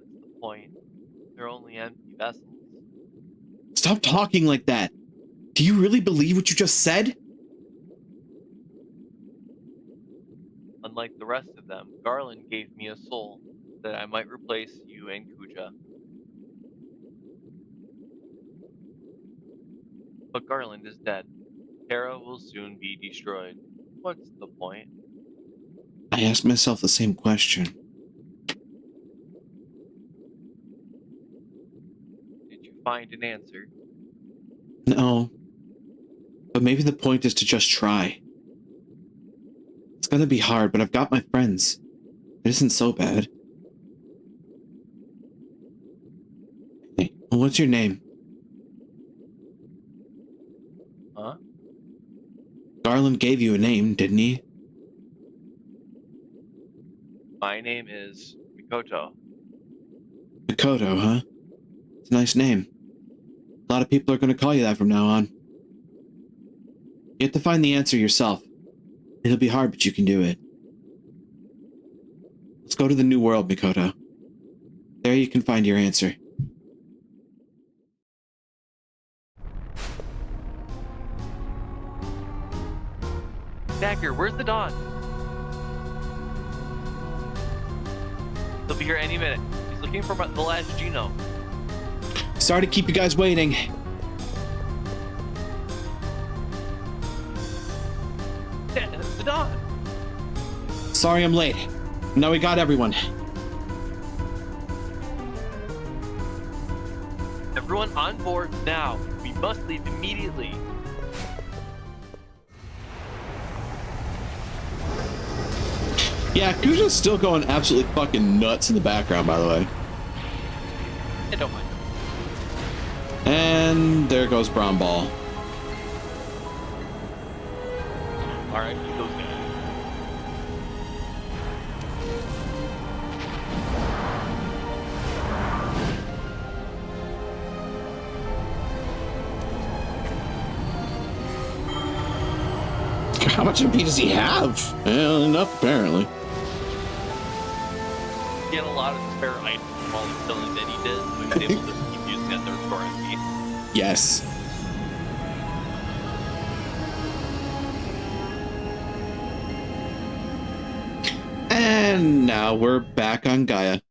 What's the point? They're only empty vessels. Stop talking like that. Do you really believe what you just said? Unlike the rest of them, Garland gave me a soul that I might replace you and Kuja. But Garland is dead. Terra will soon be destroyed. What's the point? I asked myself the same question. Did you find an answer? No. But maybe the point is to just try. It's gonna be hard, but I've got my friends. It isn't so bad. Hey, what's your name? Huh? Garland gave you a name, didn't he? My name is Mikoto. Makoto, huh? It's a nice name. A lot of people are gonna call you that from now on. You have to find the answer yourself. It'll be hard, but you can do it. Let's go to the new world, Mikoto. There you can find your answer. Dagger, where's the Dawn? They'll be here any minute. He's looking for the last genome. Sorry to keep you guys waiting. It's the Dawn. Sorry I'm late. Now we got everyone. Everyone on board now. We must leave immediately. Yeah, Kuja's still going absolutely fucking nuts in the background, by the way. I don't mind. And there goes Brown Ball. Alright, those guys. How much MP does he have? Well, enough, apparently. He had a lot of spare items from all the killing that he did, so he was able to keep using that to restore MP. Yes. And now we're back on Gaia.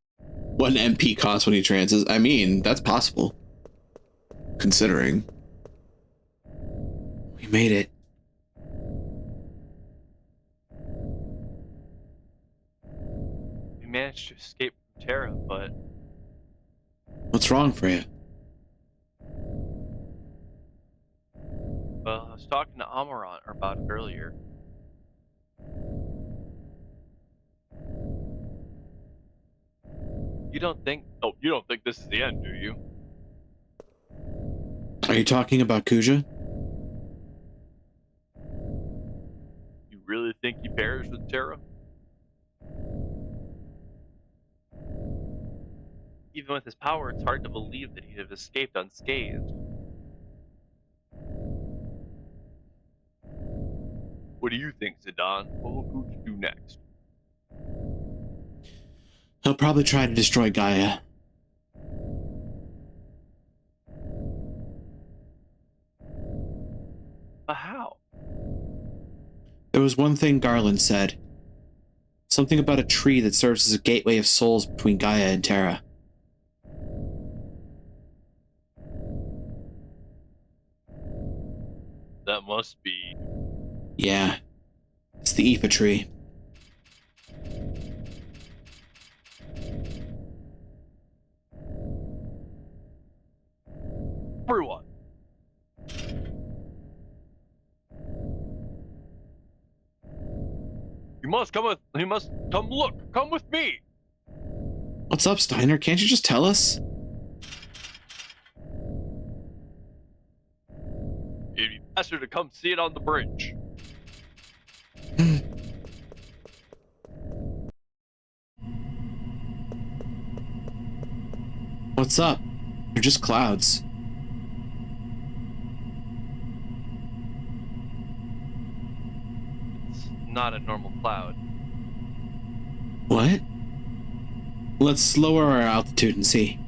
What an MP costs when he transes. I mean, that's possible. Considering. We made it. We managed to escape from Terra, but What's wrong, Freya? well, I was talking to Amarant about it earlier. You don't think this is the end, do you? Are you talking about Kuja? You really think he perished with Terra? Even with his power, it's hard to believe that he'd have escaped unscathed. What do you think, Zidane? What will Kuja do next? He'll probably try to destroy Gaia. But how? There was one thing Garland said. Something about a tree that serves as a gateway of souls between Gaia and Terra. That must be... Yeah. It's the Aoife tree. Everyone! You must come look! Come with me! What's up, Steiner? Can't you just tell us? It'd be faster to come see it on the bridge. What's up? They're just clouds. It's not a normal cloud. What? Let's lower our altitude and see.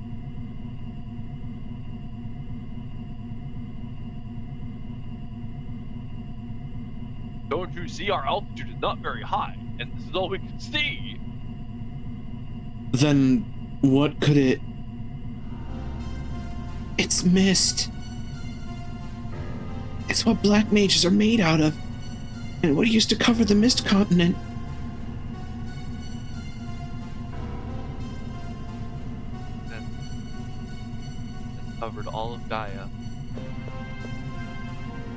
Don't you see our altitude is not very high, and this is all we can see? Then what could it... It's mist. It's what black mages are made out of. And what used to cover the mist continent. That covered all of Gaia.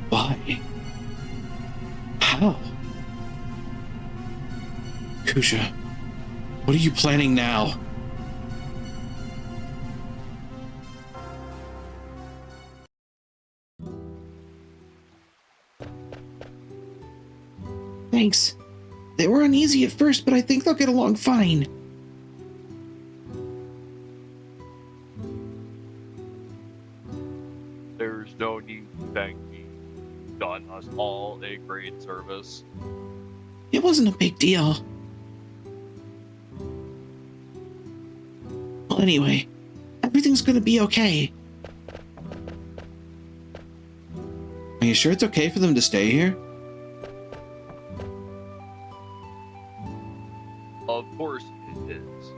Why? How? Kuja, what are you planning now? Thanks. They were uneasy at first, but I think they'll get along fine. There's no need to thank me. You've done us all a great service. It wasn't a big deal. Well, anyway, everything's gonna be okay. Are you sure it's okay for them to stay here? Of course it is.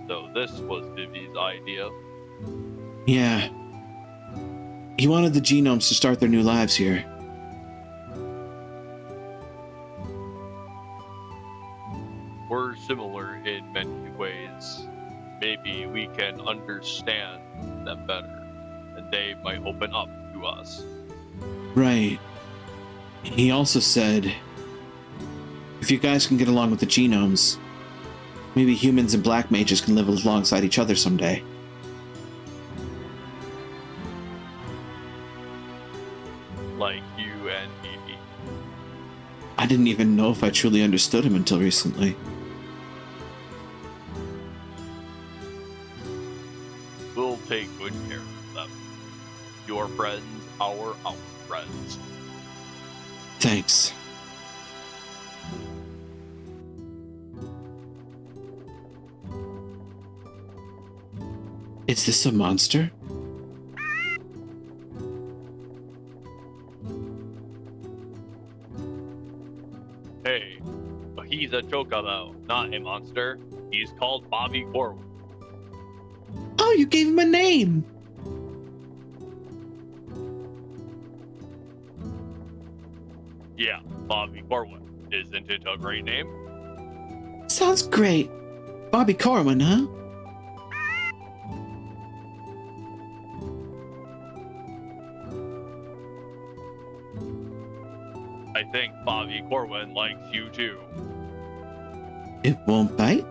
Though this was Vivi's idea. Yeah. He wanted the genomes to start their new lives here. We're similar in many ways. Maybe we can understand them better, and they might open up to us. Right. He also said, if you guys can get along with the genomes, maybe humans and black mages can live alongside each other someday. Like you and Vivi. I didn't even know if I truly understood him until recently. We'll take good care of them. Your friends, our friends. Thanks. Is this a monster? he's a chocobo, not a monster. He's called Bobby Corwin. Oh, you gave him a name. Yeah, Bobby Corwin. Isn't it a great name? Sounds great. Bobby Corwin, huh? I think Bobby Corwin likes you too. It won't bite?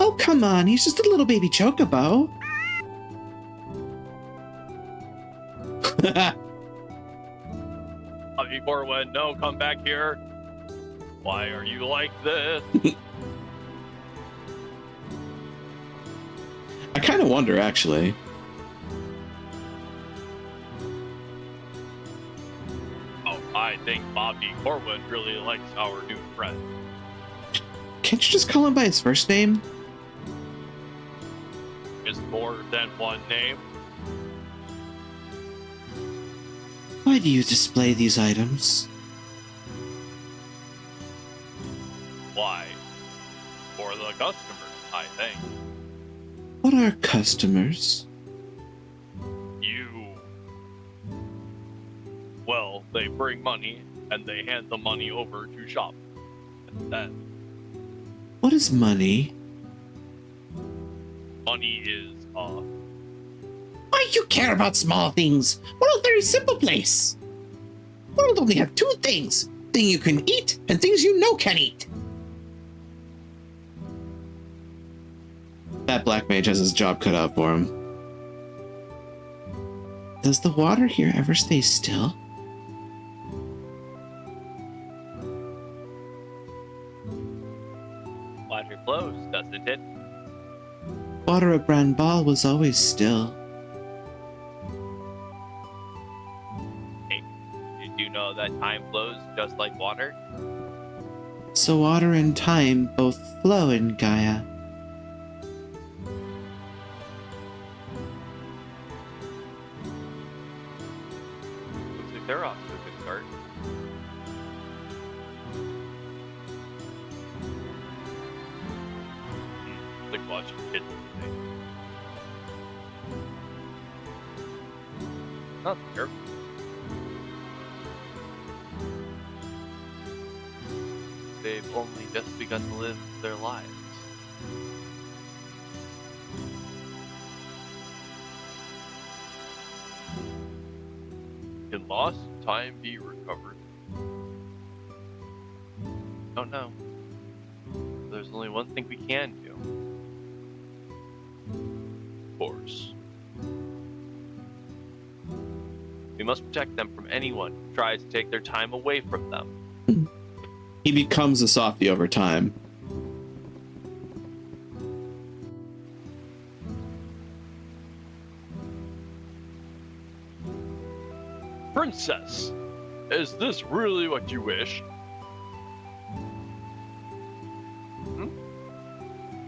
Oh, come on. He's just a little baby chocobo. Bobby Corwin, no, come back here. Why are you like this? I kind of wonder, actually. Oh, I think Bobby Corwin really likes our new friend. Can't you just call him by his first name? Is more than one name? Why do you display these items? Why? For the customers, I think. What are customers? You. Well, they bring money and they hand the money over to shop. And then What is money? money is, Why you care about small things? We're a very simple place. World only have two things. Thing you can eat and things you know can eat. That black mage has his job cut out for him. Does the water here ever stay still? water flows, doesn't it? Water at Branbal was always still. Did you know that time flows just like water? So water and time both flow in Gaia. Looks like they're off to a good start. Like watching kids today. Not terrible. They've only just begun to live their lives. Can lost time be recovered? Don't know. There's only one thing we can do. Of course. We must protect them from anyone who tries to take their time away from them. He becomes a softie over time. Princess, is this really what you wish?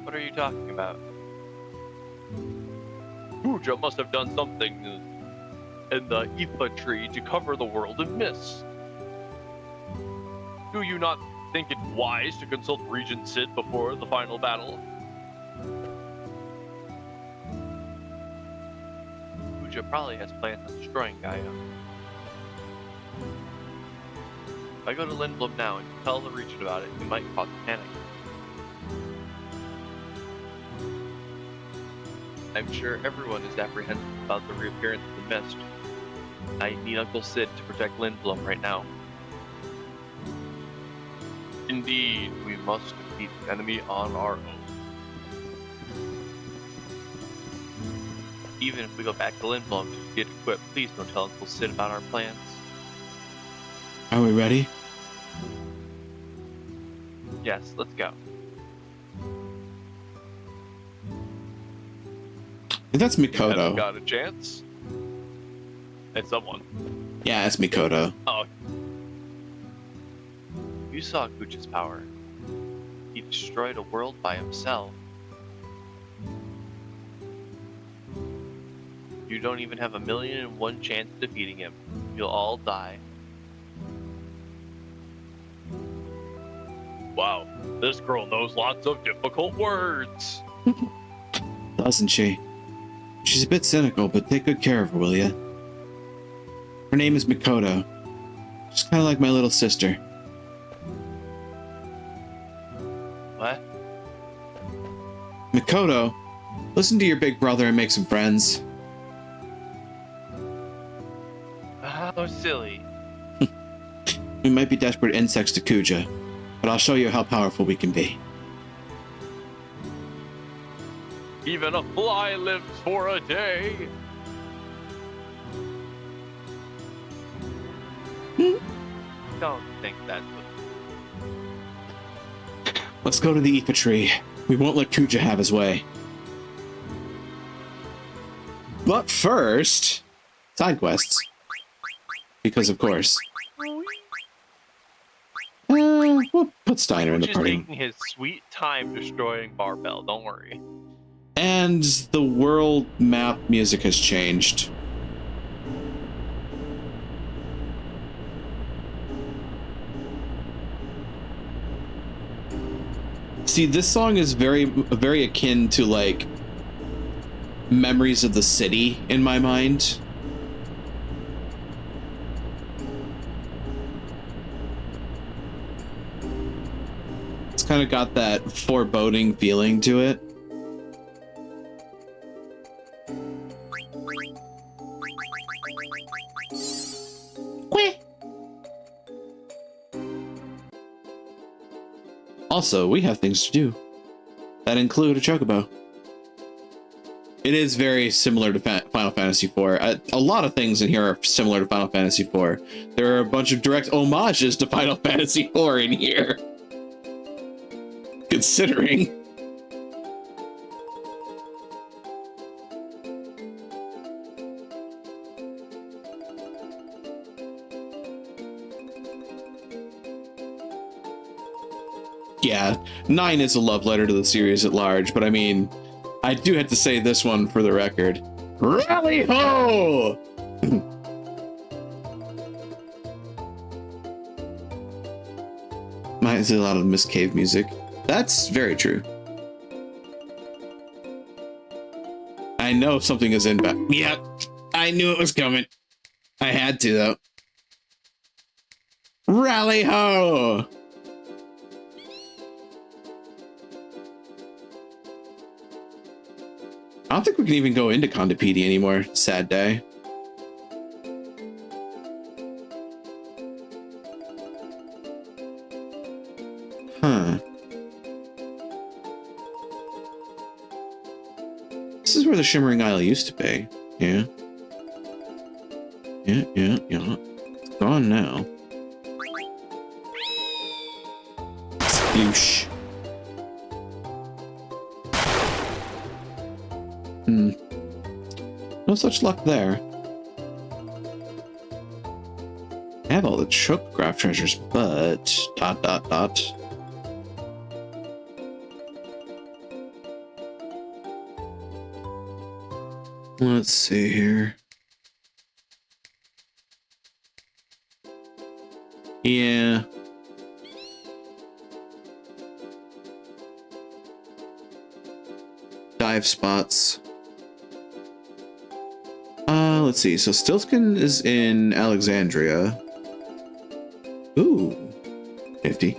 What are you talking about? Kuja must have done something in the Ifa tree to cover the world in mist. Do you not think it wise to consult Regent Sid before the final battle? Kuja probably has plans on destroying Gaia. If I go to Lindblom now and tell the Regent about it, it might cause panic. I'm sure everyone is apprehensive about the reappearance of the mist. I need Uncle Sid to protect Lindblom right now. Indeed, we must defeat the enemy on our own. Even if we go back to Lindblom to get equipped, please don't tell Uncle Sid about our plans. Are we ready? Yes, let's go. That's Haven't Mikoto. got a chance? And someone. Yeah, it's Mikoto. Oh. You saw Kuja's power. He destroyed a world by himself. You don't even have 1,000,001 chance of defeating him. You'll all die. Wow, this girl knows lots of difficult words. Doesn't she? She's a bit cynical, but take good care of her, will ya? Her name is Mikoto. She's kind of like my little sister. What? Mikoto, listen to your big brother and make some friends. How silly. We might be desperate insects to Kuja, but I'll show you how powerful we can be. Even a fly lives for a day. Don't think that's Let's go to the Ifa tree. We won't let Kuja have his way. But first, side quests. Because of course. We'll put Steiner in the Just party. taking his sweet time destroying Barbell. Don't worry. And the world map music has changed. See, this song is very akin to like Memories of the City in my mind. It's kind of got that foreboding feeling to it. Also, we have things to do that include a chocobo. It is very similar to Final Fantasy IV. A lot of things in here are similar to Final Fantasy IV. There are a bunch of direct homages to Final Fantasy IV in here. Considering. Yeah, 9 is a love letter to the series at large, but I mean, I do have to say this one for the record. Rally ho! Might see a lot of Miss Cave music. That's very true. I know something is in back. Yep, I knew it was coming. I had to, though. Rally ho! I don't think we can even go into Kondapedi anymore. Sad day. Huh. This is where the Shimmering Isle used to be. Yeah. Yeah. It's gone now. Sploosh. No such luck there. I have all the Chocograph treasures, but... ... Let's see here. Yeah. Dive spots. Let's see. So Stiltskin is in Alexandria. Ooh. 50.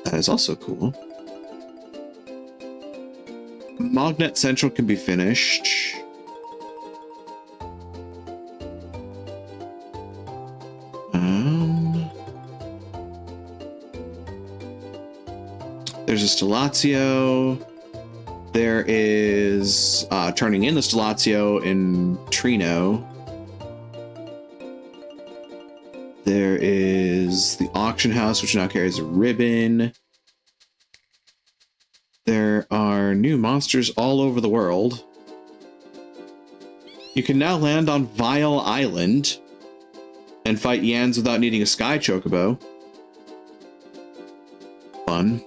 That is also cool. Mognet Central can be finished. There's a Stellatio. There is turning in the Stellatio in Trino. There is the auction house, which now carries a ribbon. There are new monsters all over the world. You can now land on Vile Island and fight Yans without needing a Sky Chocobo. Fun.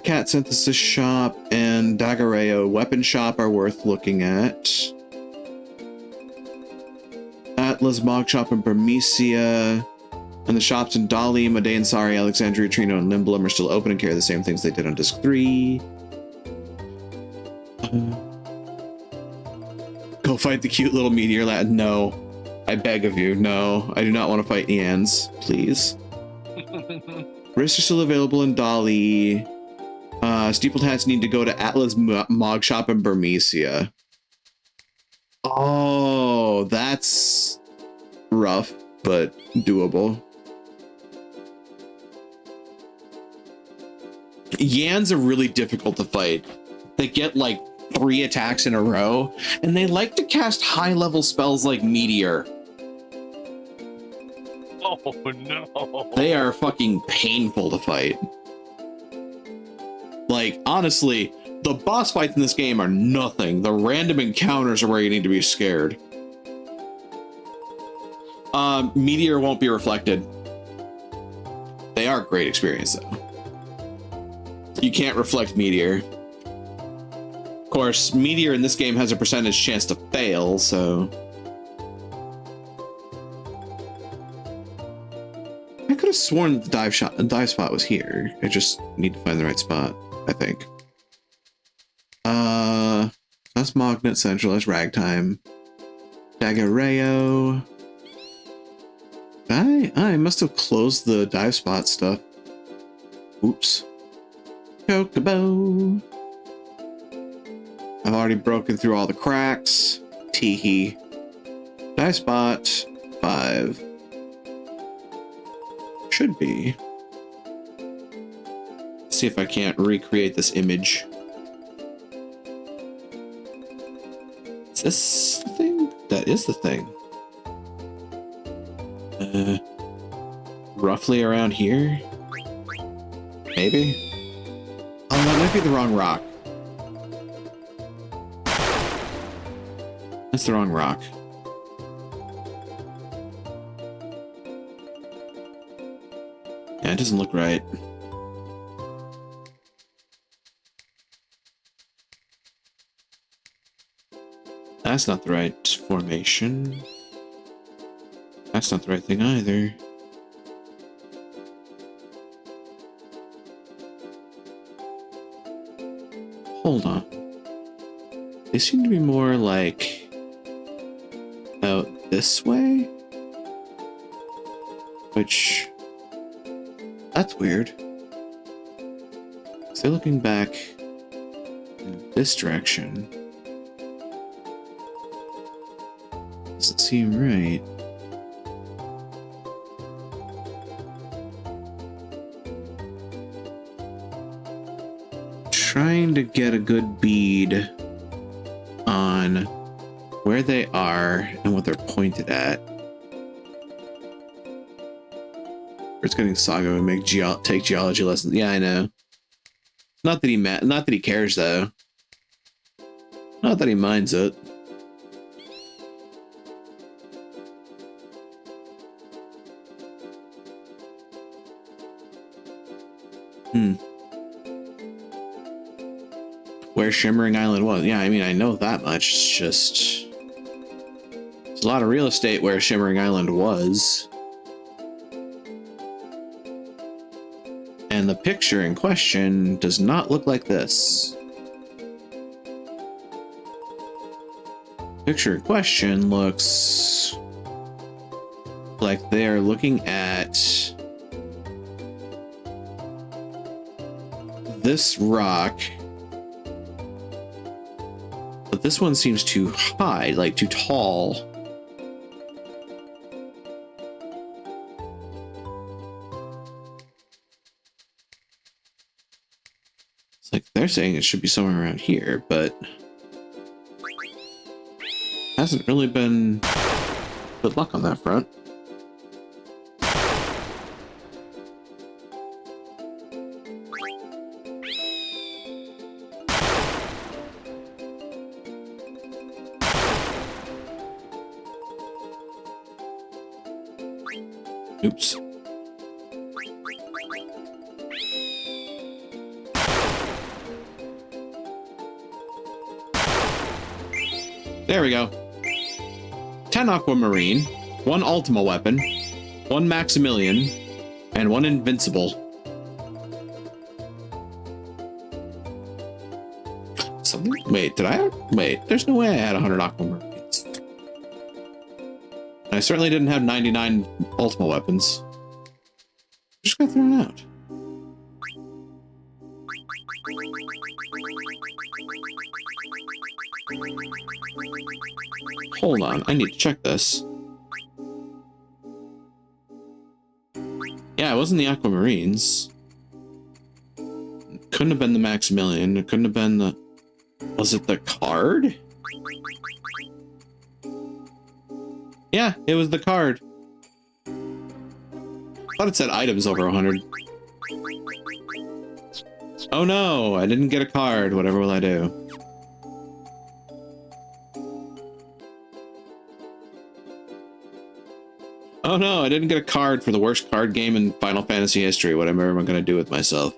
Black Cat Synthesis Shop and Dagareo Weapon Shop are worth looking at. Atlas Mog Shop in Bermesia. And the shops in Dali, Modane, Sari, Alexandria, Trino, and Limblum are still open and carry the same things they did on disc 3. Go fight the cute little meteor lad. No. I beg of you. No. I do not want to fight Eans. Please. Wrists are still available in Dali. Steepled hats need to go to Atlas Mog Shop in Bermesia. Oh, that's rough, but doable. Yans are really difficult to fight. They get like 3 attacks in a row, and they like to cast high-level spells like Meteor. Oh no. They are fucking painful to fight. Like, honestly, the boss fights in this game are nothing. The random encounters are where you need to be scared. Meteor won't be reflected. They are a great experience, though. You can't reflect Meteor. Of course, Meteor in this game has a percentage chance to fail, so... I could have sworn that the dive spot was here. I just need to find the right spot, I think. That's Magnet Central, that's Ragtime. Dagareo. I must have closed the dive spot stuff. Oops. Chocobo. I've already broken through all the cracks. Teehee. Dive spot 5. Should be. See if I can't recreate this image. Is this the thing? That is the thing. Roughly around here? Maybe? Oh, that might be the wrong rock. That's the wrong rock. Yeah, it doesn't look right. That's not the right formation. That's not the right thing either. Hold on. They seem to be more like out this way? Which... that's weird. So they're looking back in this direction. Doesn't seem right. Trying to get a good bead on where they are and what they're pointed at. It's getting Saga would make take geology lessons. Yeah, I know. Not that he cares though. Not that he minds it. Where Shimmering Island was. Yeah, I mean, I know that much. It's just... there's a lot of real estate where Shimmering Island was. And the picture in question does not look like this. Picture in question looks like they're looking at this rock. But this one seems too high, like too tall. It's like they're saying it should be somewhere around here, but hasn't really been good luck on that front. Oops. There we go. 10 aquamarine, 1 ultima weapon, 1 maximilian, and 1 invincible. Something? Wait, did I? Wait, there's no way I had 100 aquamarines. I certainly didn't have 99 ultima weapons. Just got thrown out. Hold on, I need to check this. Yeah, it wasn't the aquamarines. It couldn't have been the Maximilian. It couldn't have been the... Was it the card? Yeah, it was the card. I thought it said items over 100. Oh no, I didn't get a card. Whatever will I do? Oh no, I didn't get a card for the worst card game in Final Fantasy history. Whatever am I going to do with myself?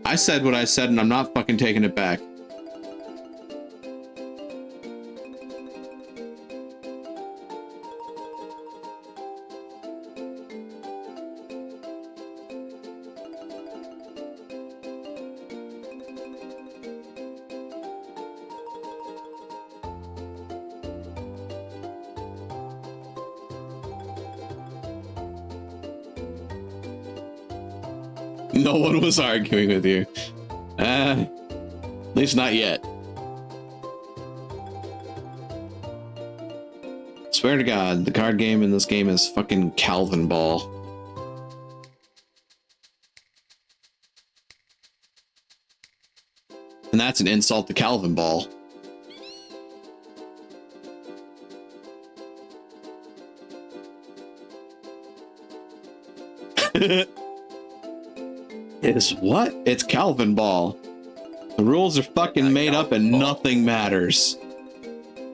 I said what I said and I'm not fucking taking it back. No one was arguing with you. At least not yet. Swear to God, the card game in this game is fucking Calvin Ball. And that's an insult to Calvin Ball. Is what? It's Calvin Ball. The rules are fucking made up and nothing matters.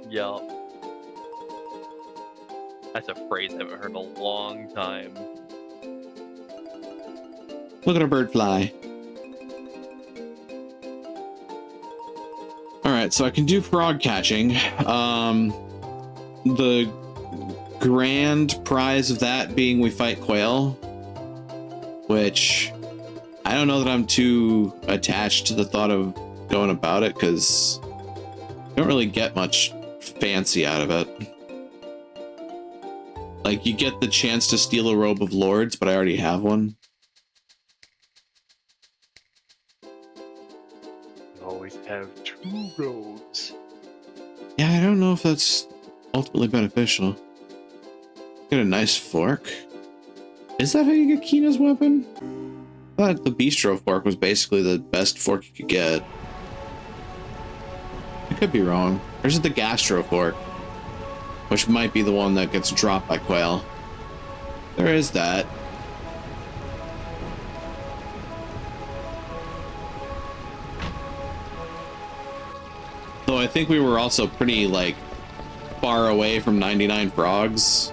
Yup. That's a phrase I haven't heard in a long time. Look at a bird fly. Alright, so I can do frog catching. The grand prize of that being we fight quail. Which... I don't know that I'm too attached to the thought of going about it, because I don't really get much fancy out of it. Like, you get the chance to steal a robe of lords, but I already have one. You always have 2 robes. Yeah, I don't know if that's ultimately beneficial. Get a nice fork. Is that how you get Kina's weapon? I thought the bistro fork was basically the best fork you could get. I could be wrong. Or is it the gastro fork? Which might be the one that gets dropped by quail. There is that. Though I think we were also pretty, like, far away from 99 frogs.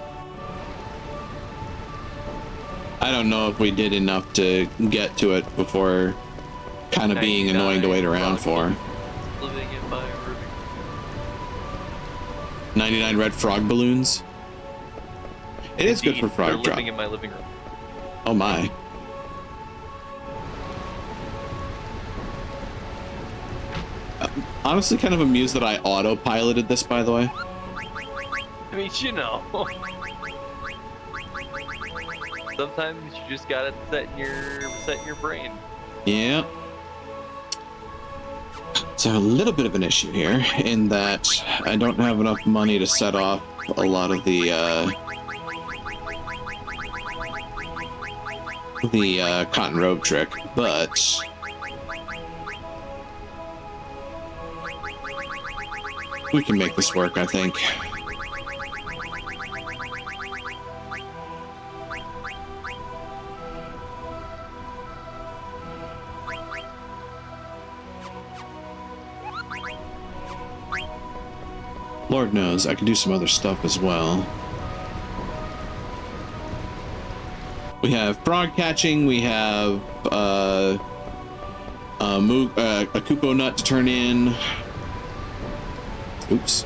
I don't know if we did enough to get to it before kind of being annoying to wait around for. Living in my room. 99 red frog balloons. It is good for frog They're drop. living in my living room. Oh my. Honestly, kind of amused that I autopiloted this, by the way. I mean, you know. Sometimes you just gotta set your brain. Yeah. So a little bit of an issue here in that I don't have enough money to set off a lot of the cotton robe trick, but we can make this work, I think. Lord knows, I can do some other stuff as well. We have frog catching, we have a Kupo nut to turn in. Oops.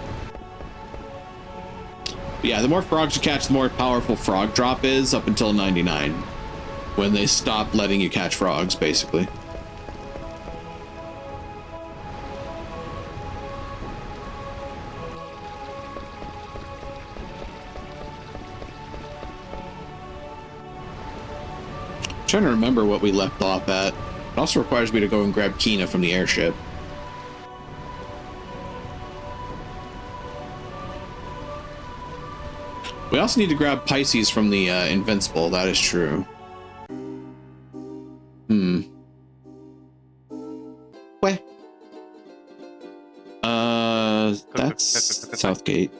Yeah, the more frogs you catch, the more powerful frog drop is up until 99. When they stop letting you catch frogs, basically. I'm trying to remember what we left off at. It also requires me to go and grab Kina from the airship. We also need to grab Pisces from the Invincible. That is true. Where? That's Southgate.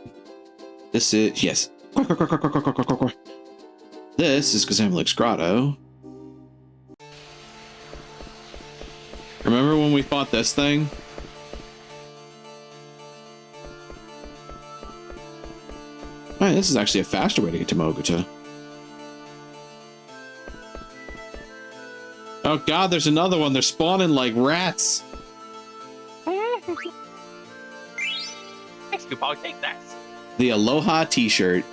This is, yes. This is Gazamlik's Grotto. Remember when we fought this thing? Alright, this is actually a faster way to get to Moguta. Oh god, there's another one. They're spawning like rats. Thanks, Coupon. Take that. The Aloha t-shirt.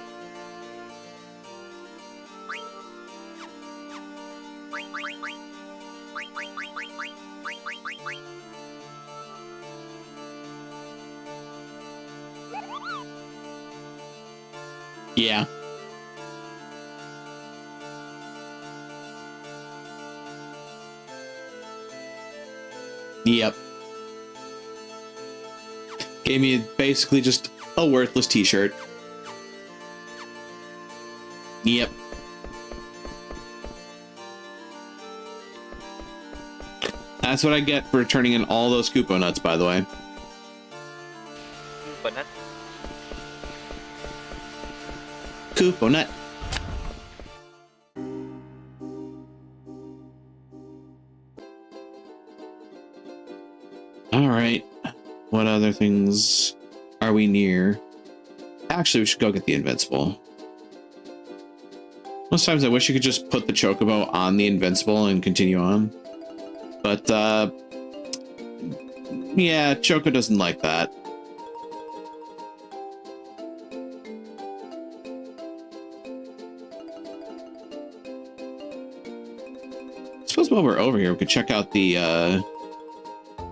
Yeah. Yep. Gave me basically just a worthless t-shirt. Yep. That's what I get for turning in all those Kupo nuts, by the way. But not. Kupo nut. All right. What other things are we near? Actually, we should go get the Invincible. Most times I wish you could just put the Chocobo on the Invincible and continue on. But, yeah, Choco doesn't like that. I suppose while we're over here, we could check out the,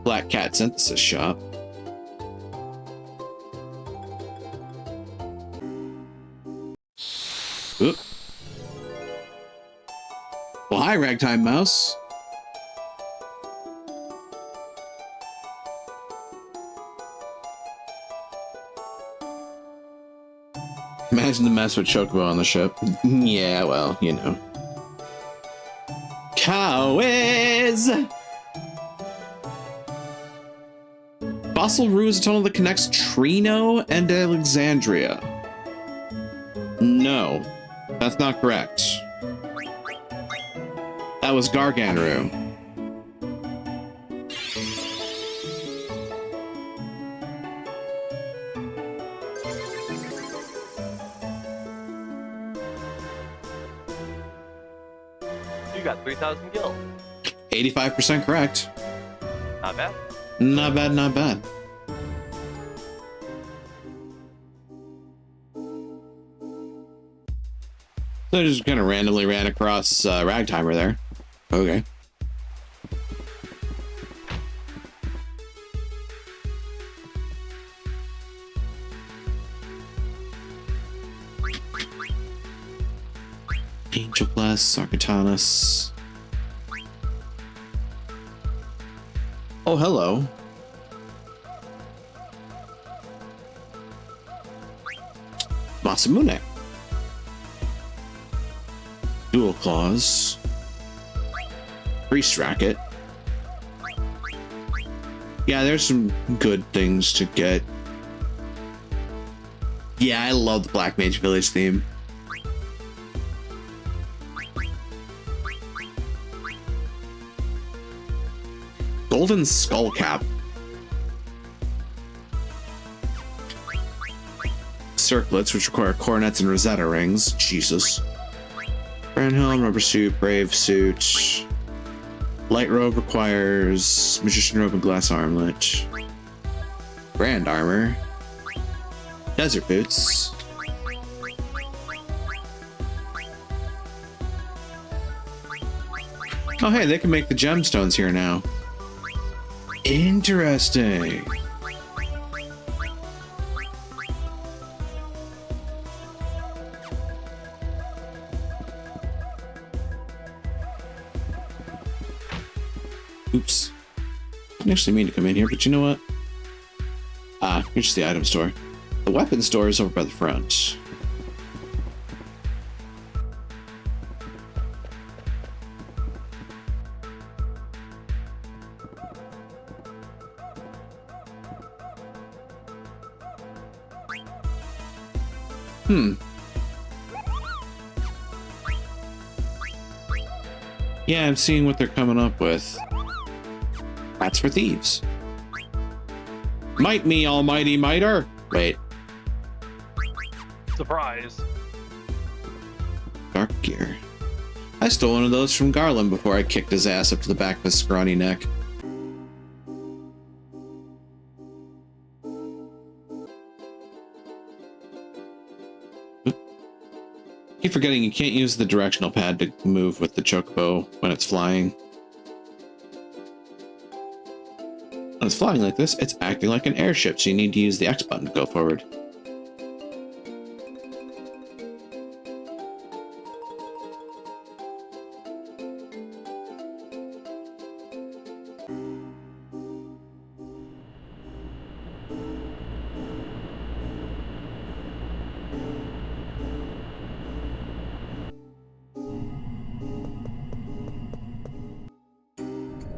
Black Cat Synthesis Shop. Oop. Well, hi, Ragtime Mouse. Imagine the mess with Chocobo on the ship. Yeah, well, you know. Cowiz! Fossil Rue is a tunnel that connects Trino and Alexandria. No, that's not correct. That was Garganru. You got 3,000 gil. 85% correct. Not bad. Not bad, not bad. So I just kind of randomly ran across Ragtimer there. Okay. Angel Bless, Sarkatanus. Oh, hello. Masamune. Dual Claws. Priest Racket. Yeah, there's some good things to get. Yeah, I love the Black Mage Village theme. Golden Skull Cap. Circlets, which require coronets and Rosetta rings. Jesus. Brand Helm, Rubber Suit, Brave Suit. Light robe requires magician robe and glass armlet. Grand armor. Desert boots. Oh hey, they can make the gemstones here now. Interesting. Oops. Didn't actually mean to come in here, but you know what? Ah, here's just the item store. The weapon store is over by the front. Yeah, I'm seeing what they're coming up with. That's for thieves. Might me, almighty miter. Wait. Surprise. Dark gear. I stole one of those from Garland before I kicked his ass up to the back of his scrawny neck. Keep forgetting you can't use the directional pad to move with the chocobo when it's flying. When it's flying like this, it's acting like an airship, so you need to use the X button to go forward.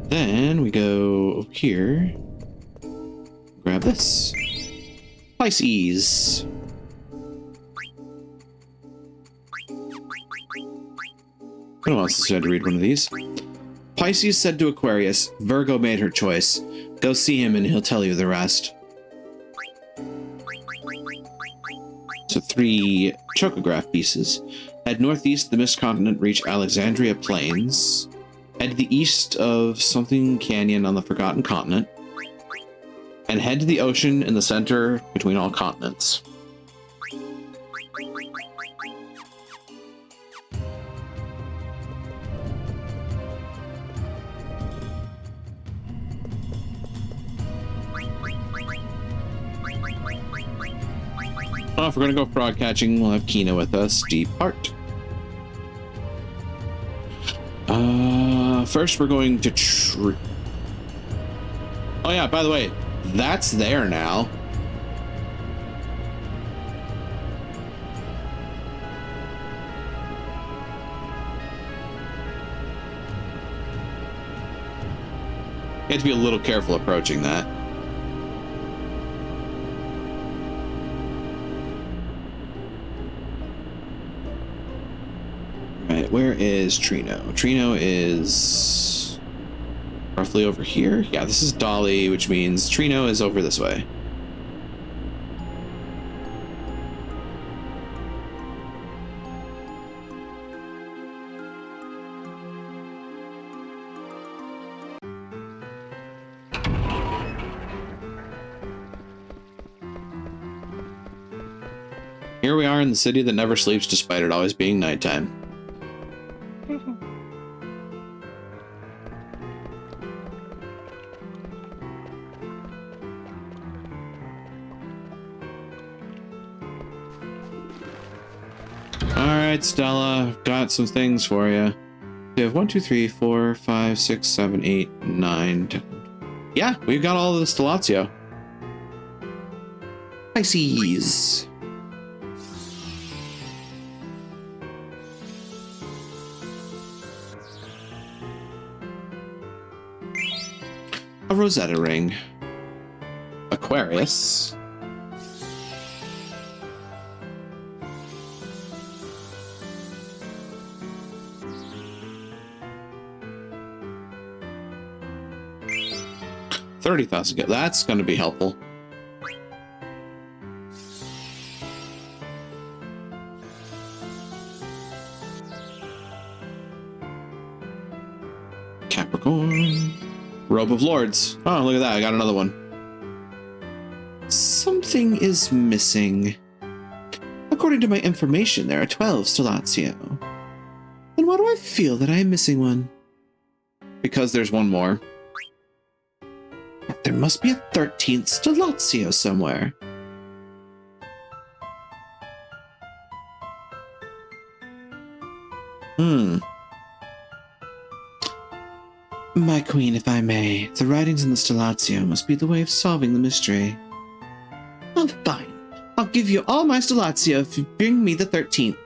Then we go over here. Grab this. Pisces. Who else has had to read one of these? Pisces said to Aquarius, Virgo made her choice. Go see him and he'll tell you the rest. So 3 chocograph pieces. Head northeast of the Mist Continent, reach Alexandria Plains. Head to the east of something canyon on the Forgotten Continent. And head to the ocean in the center between all continents. Well, if we're gonna go frog catching, we'll have Kina with us. Deep Heart. First we're going to oh yeah, by the way, that's there now. You have to be a little careful approaching that. Right, where is Trino? Trino is roughly over here. Yeah, this is Dolly, which means Trino is over this way. Here we are in the city that never sleeps despite it always being nighttime. Alright, Stella, got some things for you. We have 1, 2, 3, 4, 5, 6, 7, 8, 9, 10. Yeah, we've got all of the Stellatio. Pisces. A Rosetta ring. Aquarius. $30,000. That's going to be helpful. Capricorn. Robe of Lords. Oh, look at that. I got another one. Something is missing. According to my information, there are 12 Stellatio. Then why do I feel that I am missing one? Because there's one more. There must be a 13th Stellatio somewhere. My queen, if I may, the writings in the Stellatio must be the way of solving the mystery. Well, fine. I'll give you all my Stellatio if you bring me the 13th.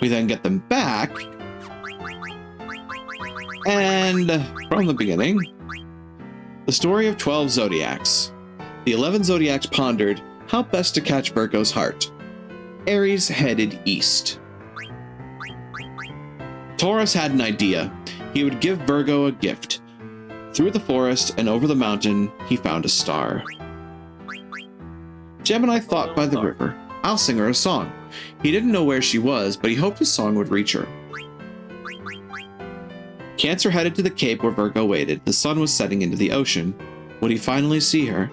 We then get them back. And from the beginning, the story of 12 Zodiacs. The 11 Zodiacs pondered how best to catch Virgo's heart. Aries headed east. Taurus had an idea. He would give Virgo a gift. Through the forest and over the mountain, he found a star. Gemini thought by the river. I'll sing her a song. He didn't know where she was, but he hoped his song would reach her. Cancer headed to the cape where Virgo waited. The sun was setting into the ocean. Would he finally see her?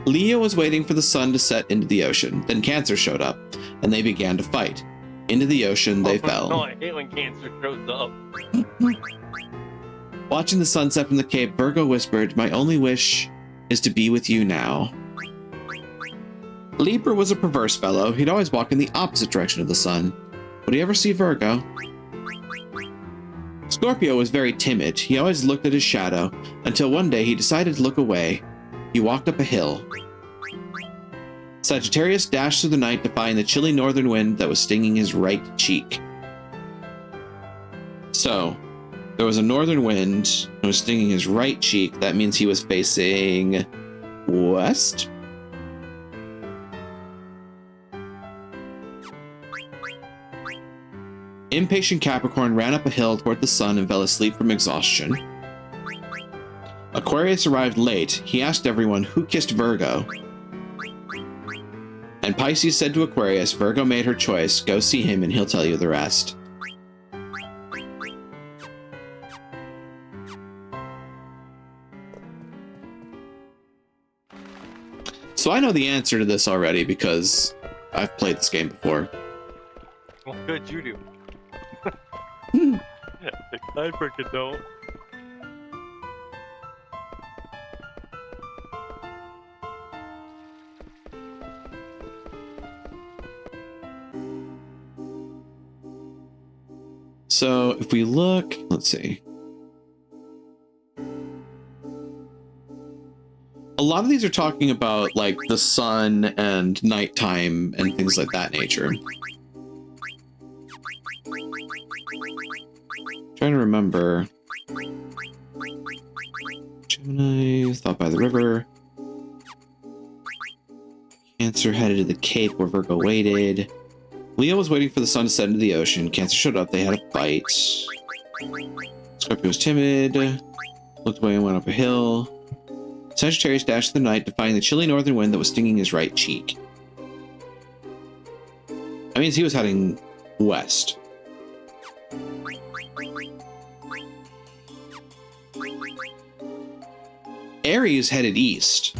Leo was waiting for the sun to set into the ocean. Then Cancer showed up, and they began to fight. Into the ocean they fell. No, I hate when Cancer shows up. Watching the sunset from the cape, Virgo whispered, "My only wish is to be with you now." Libra was a perverse fellow. He'd always walk in the opposite direction of the sun. Would he ever see Virgo? Scorpio was very timid. He always looked at his shadow, until one day he decided to look away. He walked up a hill. Sagittarius dashed through the night to find the chilly northern wind that was stinging his right cheek. So, there was a northern wind that was stinging his right cheek. That means he was facing west? Impatient Capricorn ran up a hill toward the sun and fell asleep from exhaustion. Aquarius arrived late. He asked everyone who kissed Virgo. And Pisces said to Aquarius, Virgo made her choice. Go see him and he'll tell you the rest. So I know the answer to this already because I've played this game before. Well, good, you do. I freaking don't. So if we look, let's see. A lot of these are talking about like the sun and nighttime and things like that nature. Trying to remember. Gemini, thought by the river. Cancer headed to the cape where Virgo waited. Leo was waiting for the sun to set into the ocean. Cancer showed up. They had a fight. Scorpio was timid. Looked away and went up a hill. Sagittarius dashed through the night to find the chilly northern wind that was stinging his right cheek. That means he was heading west. Aries headed east.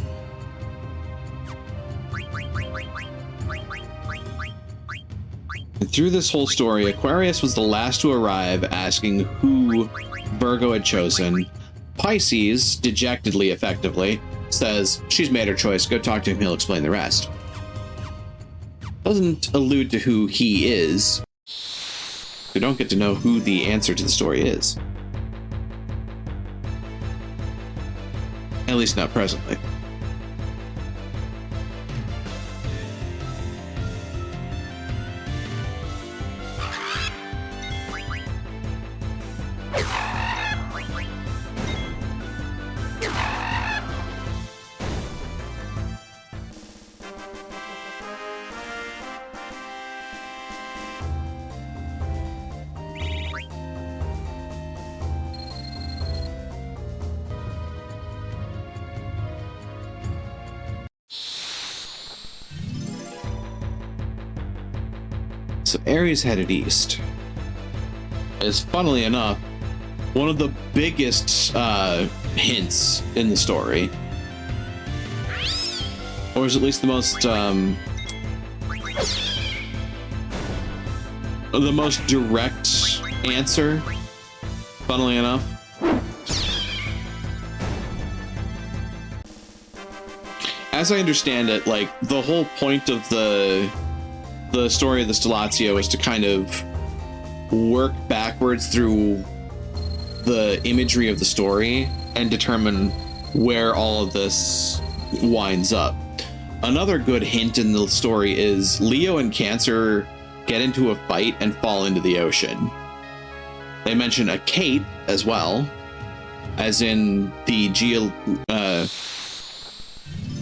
And through this whole story, Aquarius was the last to arrive, asking who Virgo had chosen. Pisces, dejectedly effectively, says, she's made her choice, go talk to him, he'll explain the rest. Doesn't allude to who he is. We don't get to know who the answer to the story is. At least not presently. So Ares headed east. Is funnily enough one of the biggest hints in the story, or is at least the most direct answer. Funnily enough. As I understand it, like, the whole point of the story of the Stellatio is to kind of work backwards through the imagery of the story and determine where all of this winds up. Another good hint in the story is Leo and Cancer get into a fight and fall into the ocean. They mention a cape as well, as in the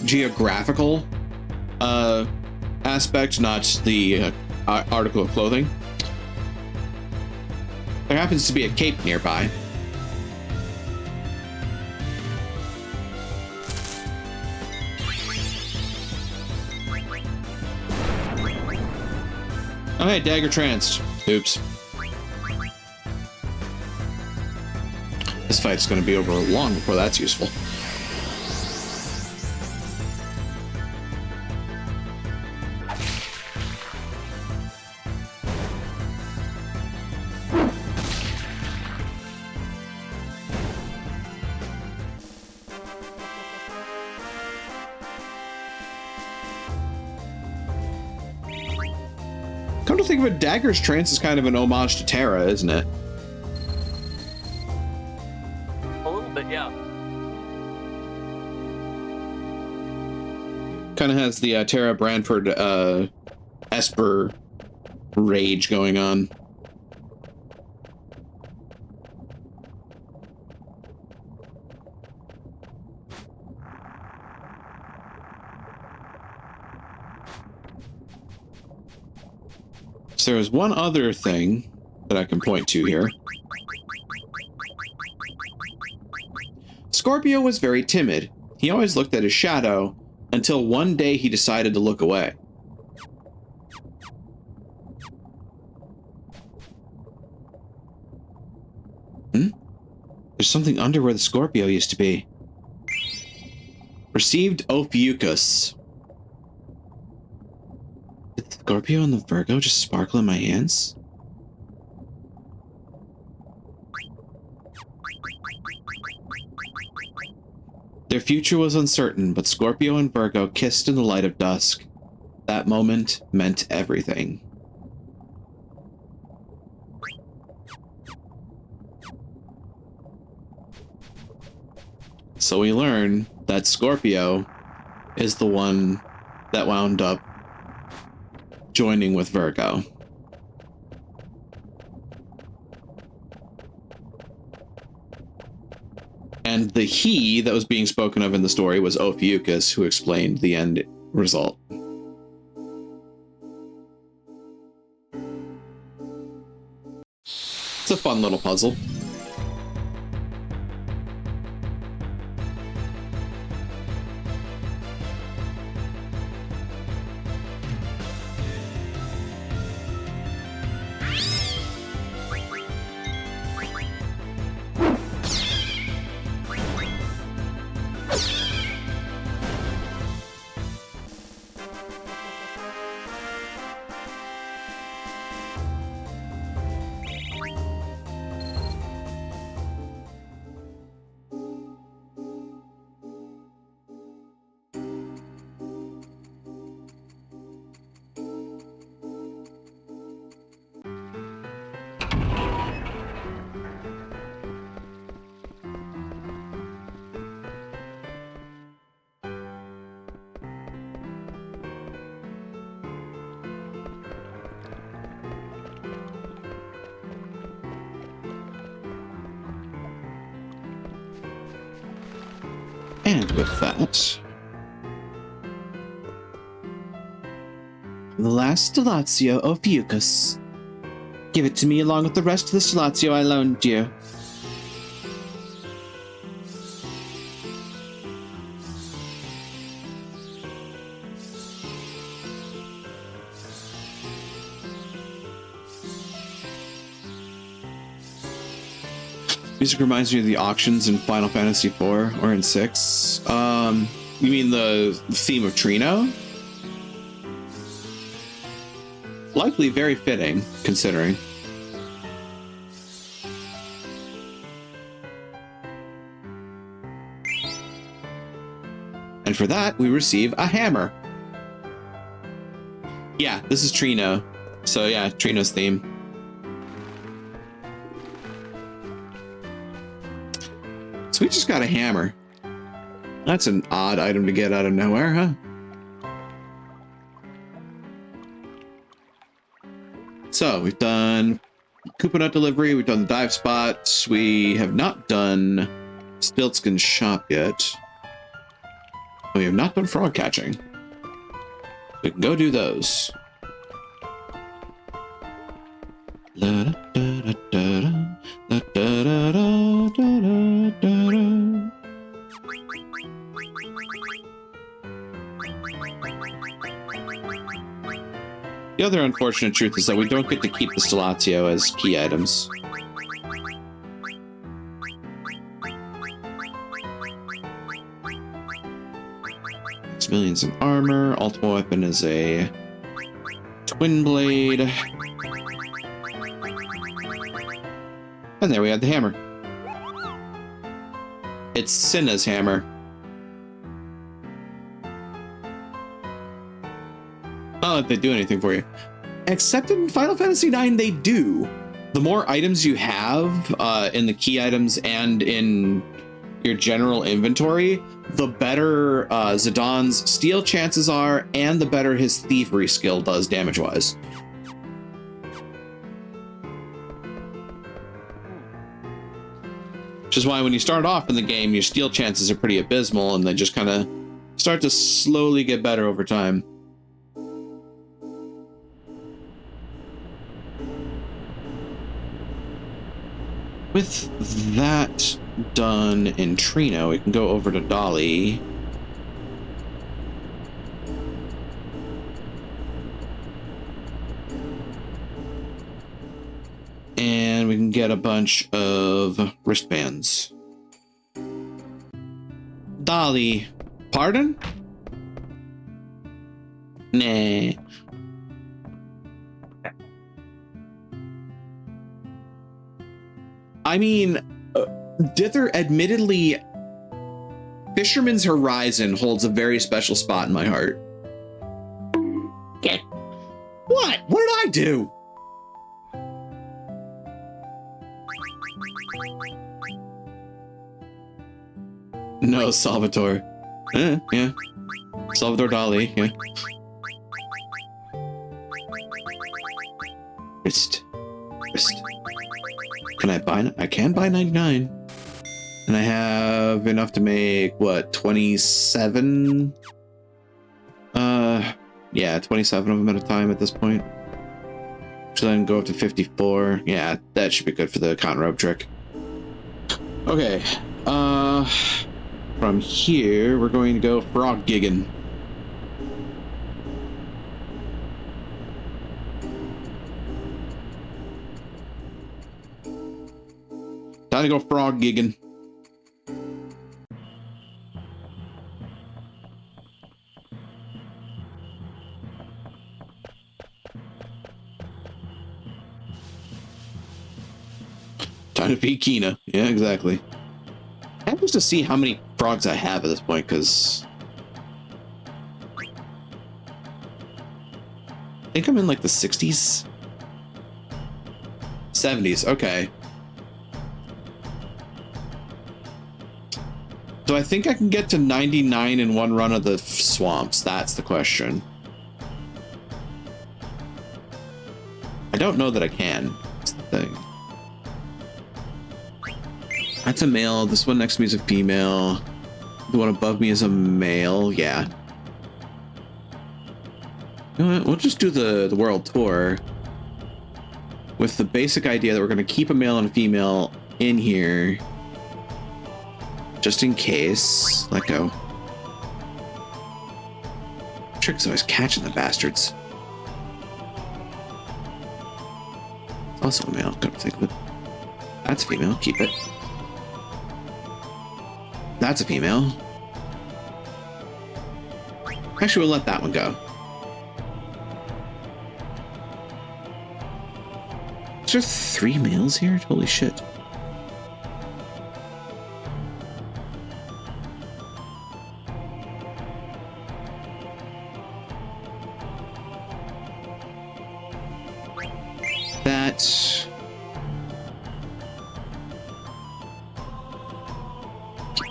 geographical aspect, not the article of clothing. There happens to be a cape nearby. Oh, hey, dagger tranced. Oops. This fight's going to be over long before that's useful. Come to think of it, Dagger's Trance is kind of an homage to Terra, isn't it? A little bit, yeah. Kind of has the Terra Branford Esper rage going on. So there's one other thing that I can point to here. Scorpio was very timid. He always looked at his shadow until one day he decided to look away. There's something under where the Scorpio used to be. Received Ophiuchus. Did the Scorpio and the Virgo just sparkle in my hands? Their future was uncertain, but Scorpio and Virgo kissed in the light of dusk. That moment meant everything. So we learn that Scorpio is the one that wound up joining with Virgo. And the he that was being spoken of in the story was Ophiuchus, who explained the end result. It's a fun little puzzle. And with that, the last Stellatio Ophiuchus. Give it to me along with the rest of the Stellatio I loaned you. Music reminds me of the auctions in Final Fantasy IV or in 6. You mean the theme of Trino? Likely very fitting, considering. And for that, we receive a hammer. Yeah, this is Trino. So yeah, Trino's theme. So we just got a hammer. That's an odd item to get out of nowhere, huh? So we've done coupon nut delivery, we've done the dive spots, we have not done Stiltskin's shop yet. We have not done frog catching. We can go do those. The other unfortunate truth is that we don't get to keep the Stellatio as key items. It's millions in armor. Ultimate weapon is a twin blade. And there we have the hammer. It's Cinna's hammer. Not that they do anything for you. Except in Final Fantasy IX, they do. The more items you have in the key items and in your general inventory, the better Zidon's steal chances are, and the better his thievery skill does damage-wise. Which is why when you start off in the game, your steal chances are pretty abysmal, and they just kind of start to slowly get better over time. With that done in Trino, we can go over to Dolly. And we can get a bunch of wristbands. Dolly, pardon? Nah. I mean, Dither, admittedly, Fisherman's Horizon holds a very special spot in my heart. Get What? What did I do? No, Salvatore. Yeah. Salvatore Dali, yeah. Wrist. Can I buy? I can buy 99. And I have enough to make, what, 27? Yeah, 27 of them at a time at this point. So then go up to 54. Yeah, that should be good for the con rope trick. Okay. From here, we're going to go frog gigging. Time to go frog gigging. Time to be Kina. Yeah, exactly. I'm supposed to see how many frogs I have at this point, because I think I'm in like the 60s. 70s, okay. So I think I can get to 99 in one run of the swamps. That's the question. I don't know that I can. That's the thing. That's a male. This one next to me is a female. The one above me is a male. Yeah. You know what? We'll just do the world tour with the basic idea that we're going to keep a male and a female in here. Just in case. Let go. Trick's always catching the bastards. Also a male, come to think of it. That's female, keep it. That's a female. Actually, we'll let that one go. Is there 3 males here? Holy shit.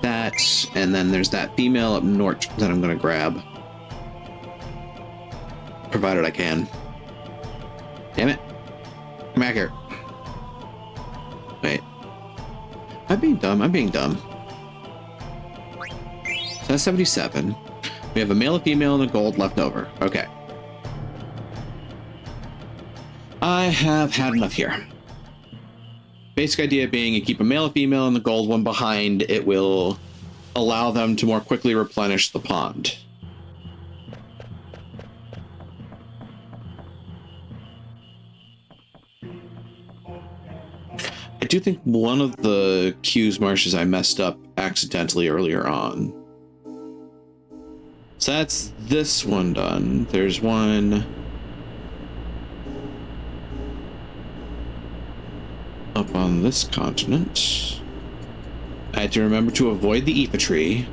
That, and then there's that female up north that I'm gonna grab. Provided I can. Damn it. Come back here. Wait. I'm being dumb. I'm being dumb. So that's 77. We have a male, a female, and a gold left over. Okay. I have had enough here. Basic idea being you keep a male, a female, and the gold one behind. It will allow them to more quickly replenish the pond. I do think one of the Q's marshes I messed up accidentally earlier on. So that's this one done. There's one up on this continent. I had to remember to avoid the Aoife tree.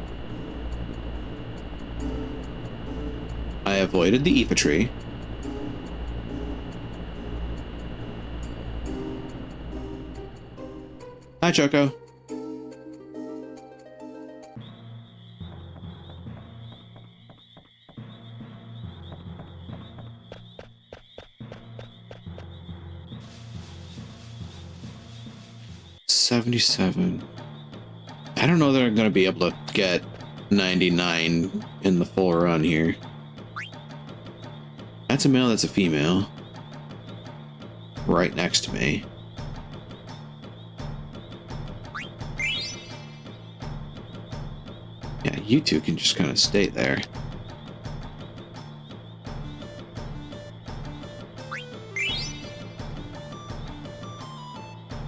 I avoided the Aoife tree. Hi, Choco. $77. I don't know that I'm going to be able to get 99 in the full run here. That's a male, that's a female. Right next to me. Yeah, you two can just kind of stay there.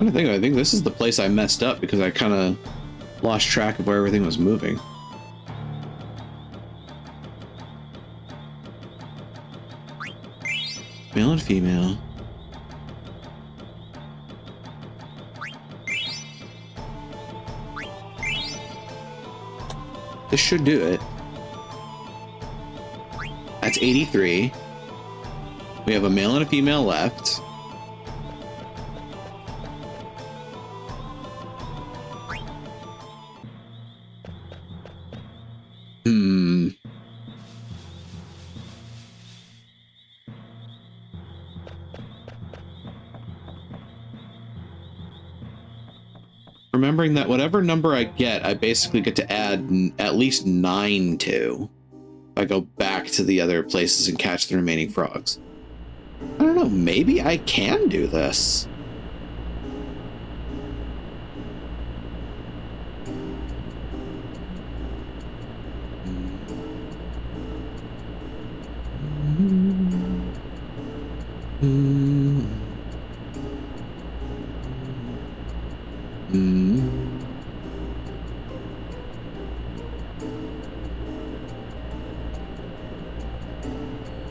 I think this is the place I messed up because I kind of lost track of where everything was moving. Male and female. This should do it. That's 83. We have a male and a female left. Remembering that whatever number I get, I basically get to add at least 9 to. If I go back to the other places and catch the remaining frogs. I don't know, maybe I can do this.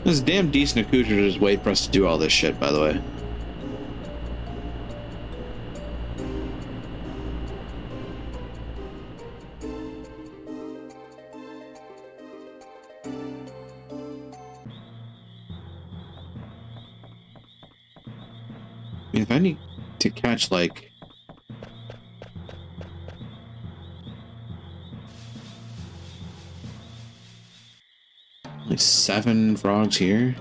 This damn decent Kuja to just wait for us to do all this shit, by the way. I mean, if I need to catch, like... only 7 frogs here?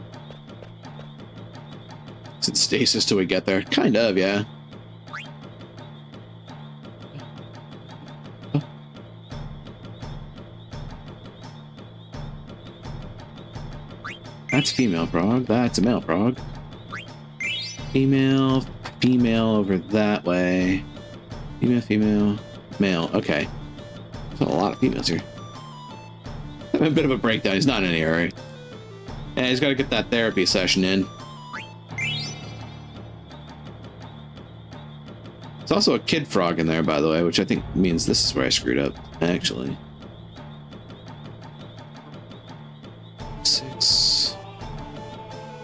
Is it stasis till we get there? Kind of, yeah. Oh. That's a female frog. That's a male frog. Female, female over that way. Female, female, male. Okay. There's a lot of females here. A bit of a breakdown. He's not in any hurry. Yeah, he's got to get that therapy session in. There's also a kid frog in there, by the way, which I think means this is where I screwed up. actually. 6,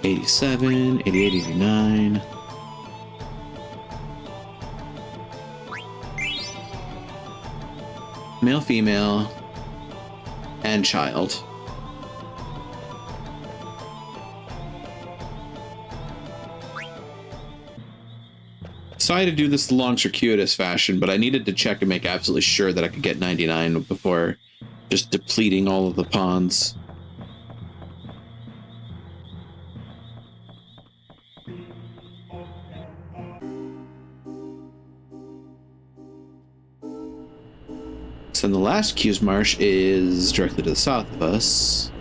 87, 88, 89. Male, female, and child. So I had to do this the long circuitous fashion, but I needed to check and make absolutely sure that I could get 99 before just depleting all of the pawns. So the last Q's Marsh is directly to the south of us.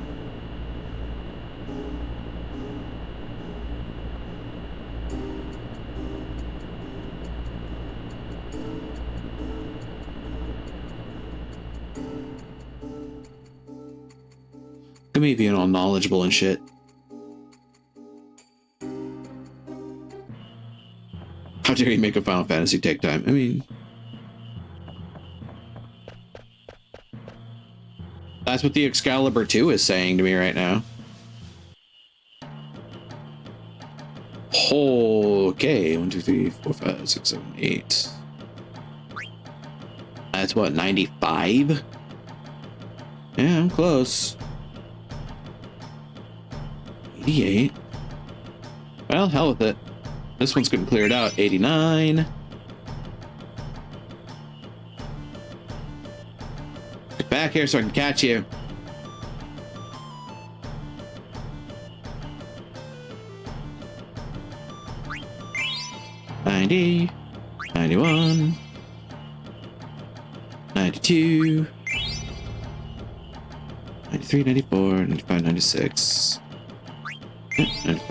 Look at me being all knowledgeable and shit. How dare you make a Final Fantasy take time? I mean... That's what the Excalibur 2 is saying to me right now. Okay, 1, 2, 3, 4, 5, 6, 7, 8. That's what, 95? Yeah, I'm close. 88. Well, hell with it. This one's getting cleared out. 89. Get back here so I can catch you. $90, $91, $92, $93, $94, $95, $96, $95,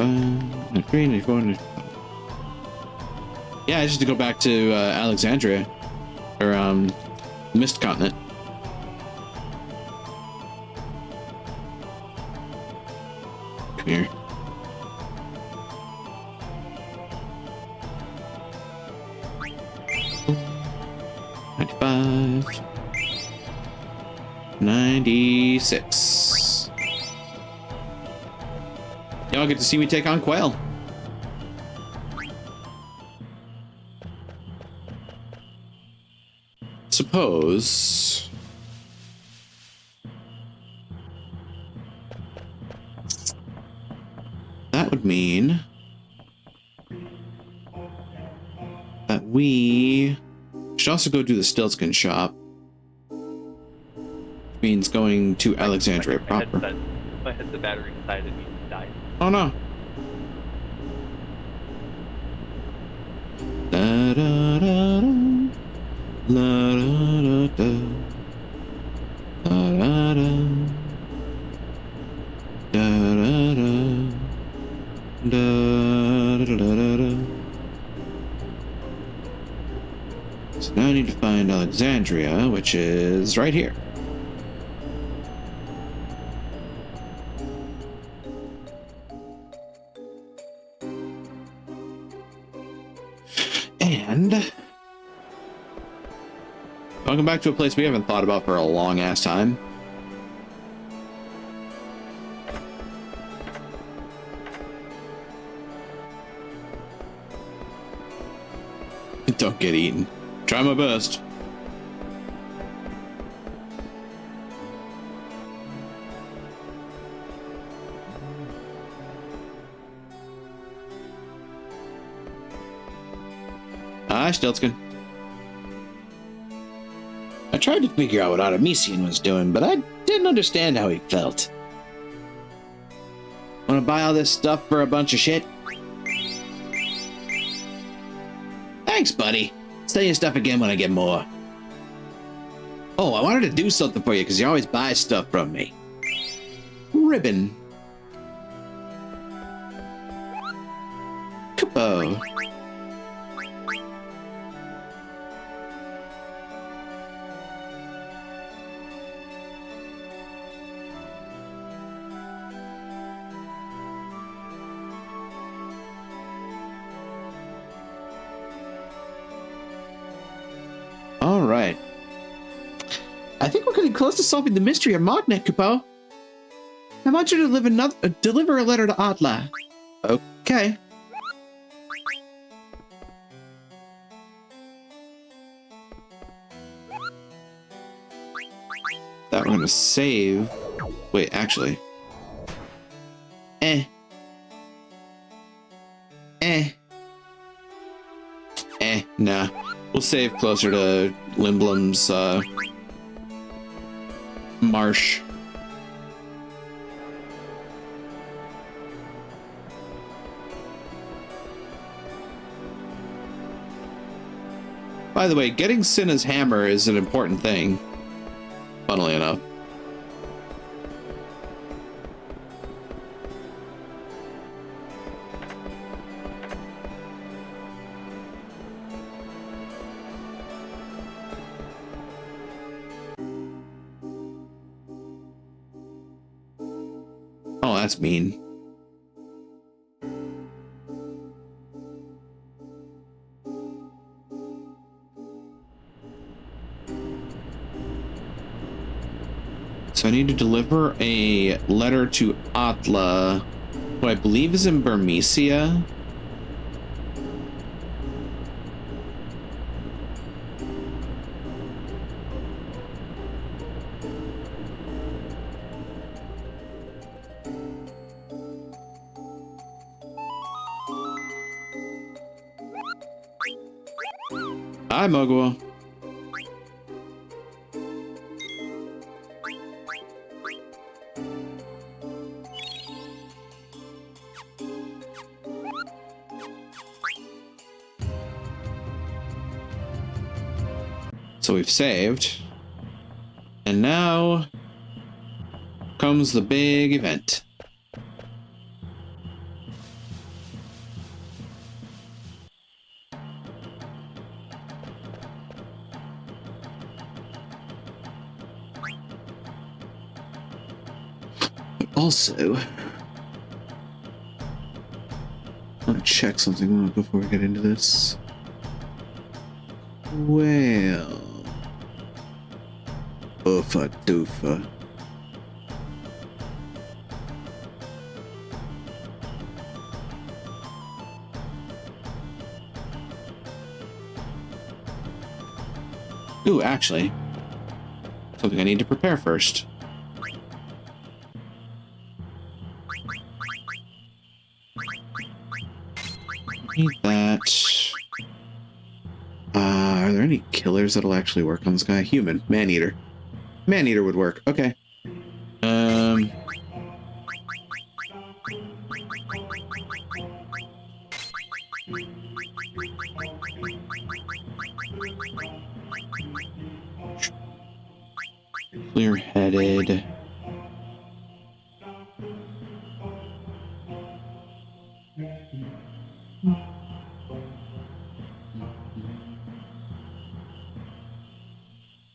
$93, $94, $95. Yeah, just to go back to Alexandria, or Mist Continent. Come here. $95, $96. Y'all get to see me take on Quail. Suppose that would mean that we should also go do the Stiltskin shop. Which means going to Alexandria proper. My headset battery decided to die. Oh no. Da, da, da, da. La, da, da, da. Da, da, da. Da, da, da. Da, da, da, da, da. So now I need to find Alexandria, which is right here. And welcome back to a place we haven't thought about for a long ass time. Don't get eaten. Try my best. Hi, Stiltskin. I tried to figure out what Artemisian was doing, but I didn't understand how he felt. Want to buy all this stuff for a bunch of shit? Thanks, buddy. Sell your stuff again when I get more. Oh, I wanted to do something for you because you always buy stuff from me. Ribbon. Kupo. All right. I think we're getting close to solving the mystery of Magnet, Kupo. I want you to deliver a letter to Atla. Okay. That we're gonna save. Wait, actually. Nah. We'll save closer to Limblom's, marsh. By the way, getting Cinna's hammer is an important thing. Funnily enough. Oh, that's mean. So I need to deliver a letter to Atla, who I believe is in Burmecia. Hi, Mogua. So we've saved. And now comes the big event. Also, I want to check something before we get into this. Well, oofa doofa. Ooh, actually, something I need to prepare first. Need that. Are there any killers that'll actually work on this guy? Human. Man-eater. Man-eater would work. Okay. Clear-headed.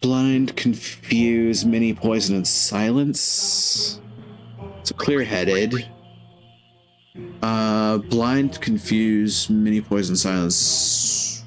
Blind, confuse, mini poison, and silence. So clear-headed. Blind, confuse, mini poison, silence.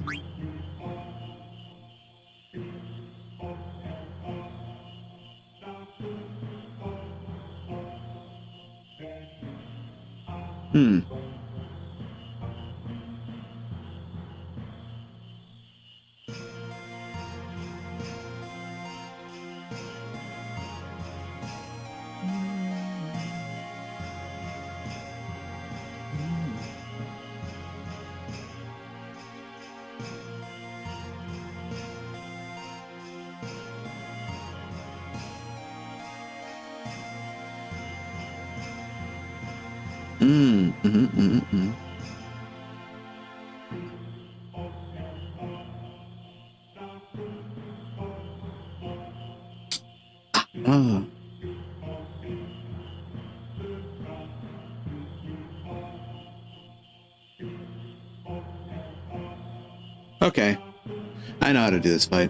Okay. I know how to do this fight.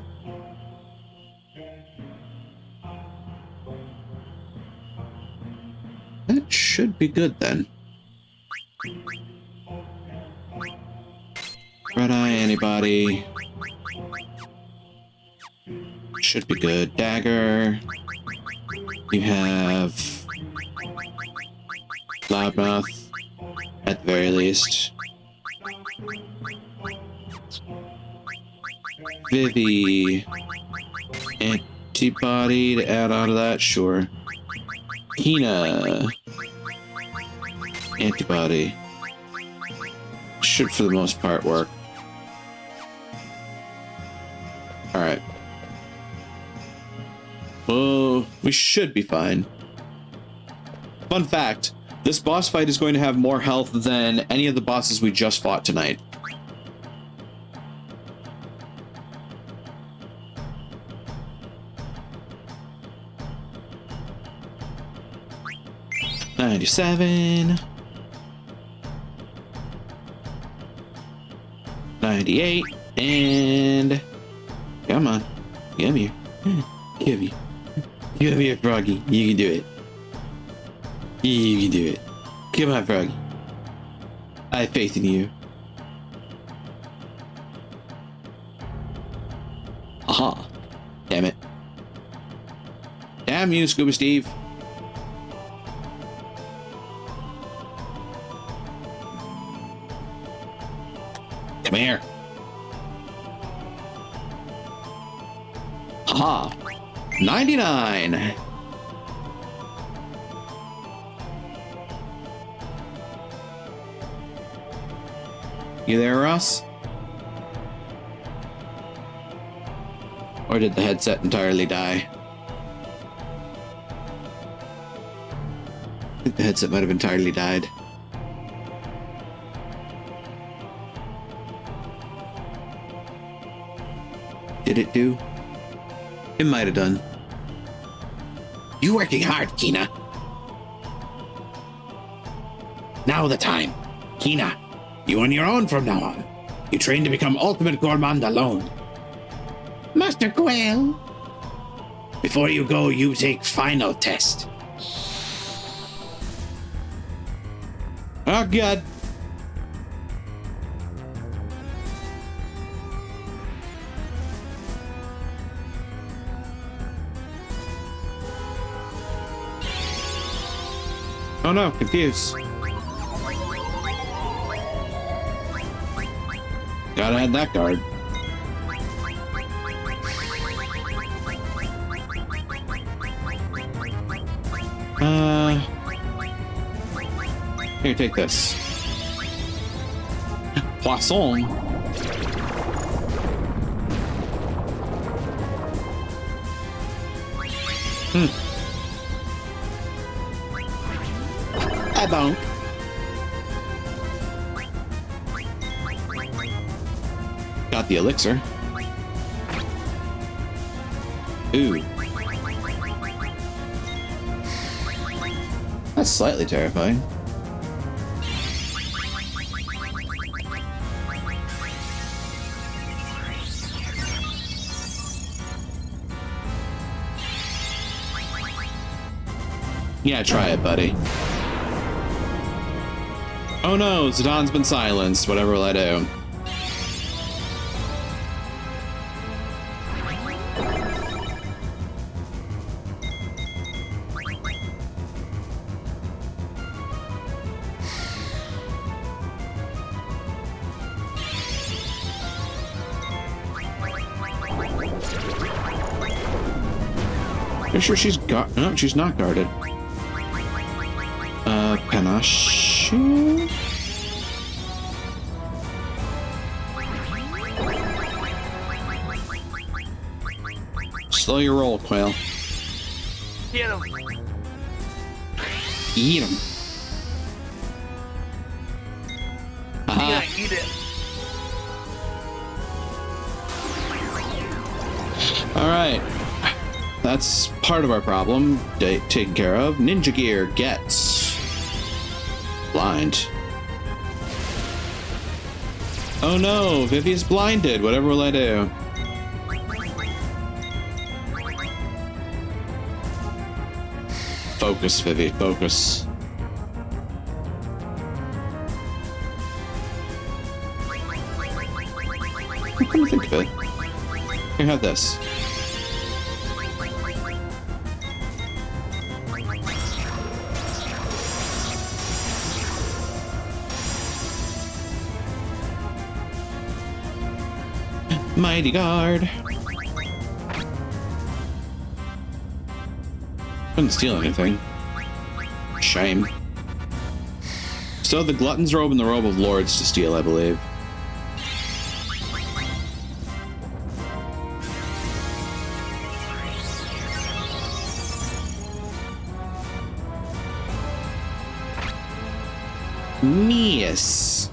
That should be good then. Red eye, anybody? Should be good. Dagger. You have Loudmouth, at the very least. Vivi. Antibody to add on to that, sure. Hina. Antibody. Should, for the most part, work. Alright. Well, we should be fine. Fun fact, this boss fight is going to have more health than any of the bosses we just fought tonight. $97. 98. And... Come on. Come here. Come here. Come here, Froggy. You can do it. You can do it. Come on, Froggy. I have faith in you. Aha. Damn it. Damn you, Scuba Steve. Come here. Aha. 99. You there, Ross? Or did the headset entirely die? I think the headset might have entirely died. Did it do? It might have done. You working hard, Kina. Now the time. Kina, you on your own from now on. You train to become ultimate gourmand alone. Master Quail. Before you go, you take final test. Oh, God. Oh no, confused. Gotta add that card. Here, take this. Poisson. A bonk. Got the elixir. Ooh. That's slightly terrifying. Yeah, try it, buddy. Oh no, Zidon's been silenced. Whatever will I do? You're sure she's got? No, she's not guarded. Panache. Slow your roll, Quail. Get him. Eat him. Yeah, eat it. All right. That's part of our problem. Taken care of. Ninja Gear gets blind. Oh no, Vivi's blinded. Whatever will I do? Focus, Vivi, focus. Come to think of it. Here, have this. Mighty Guard. Couldn't steal anything. Shame. So the Glutton's Robe and the Robe of Lords to steal, I believe. Yes.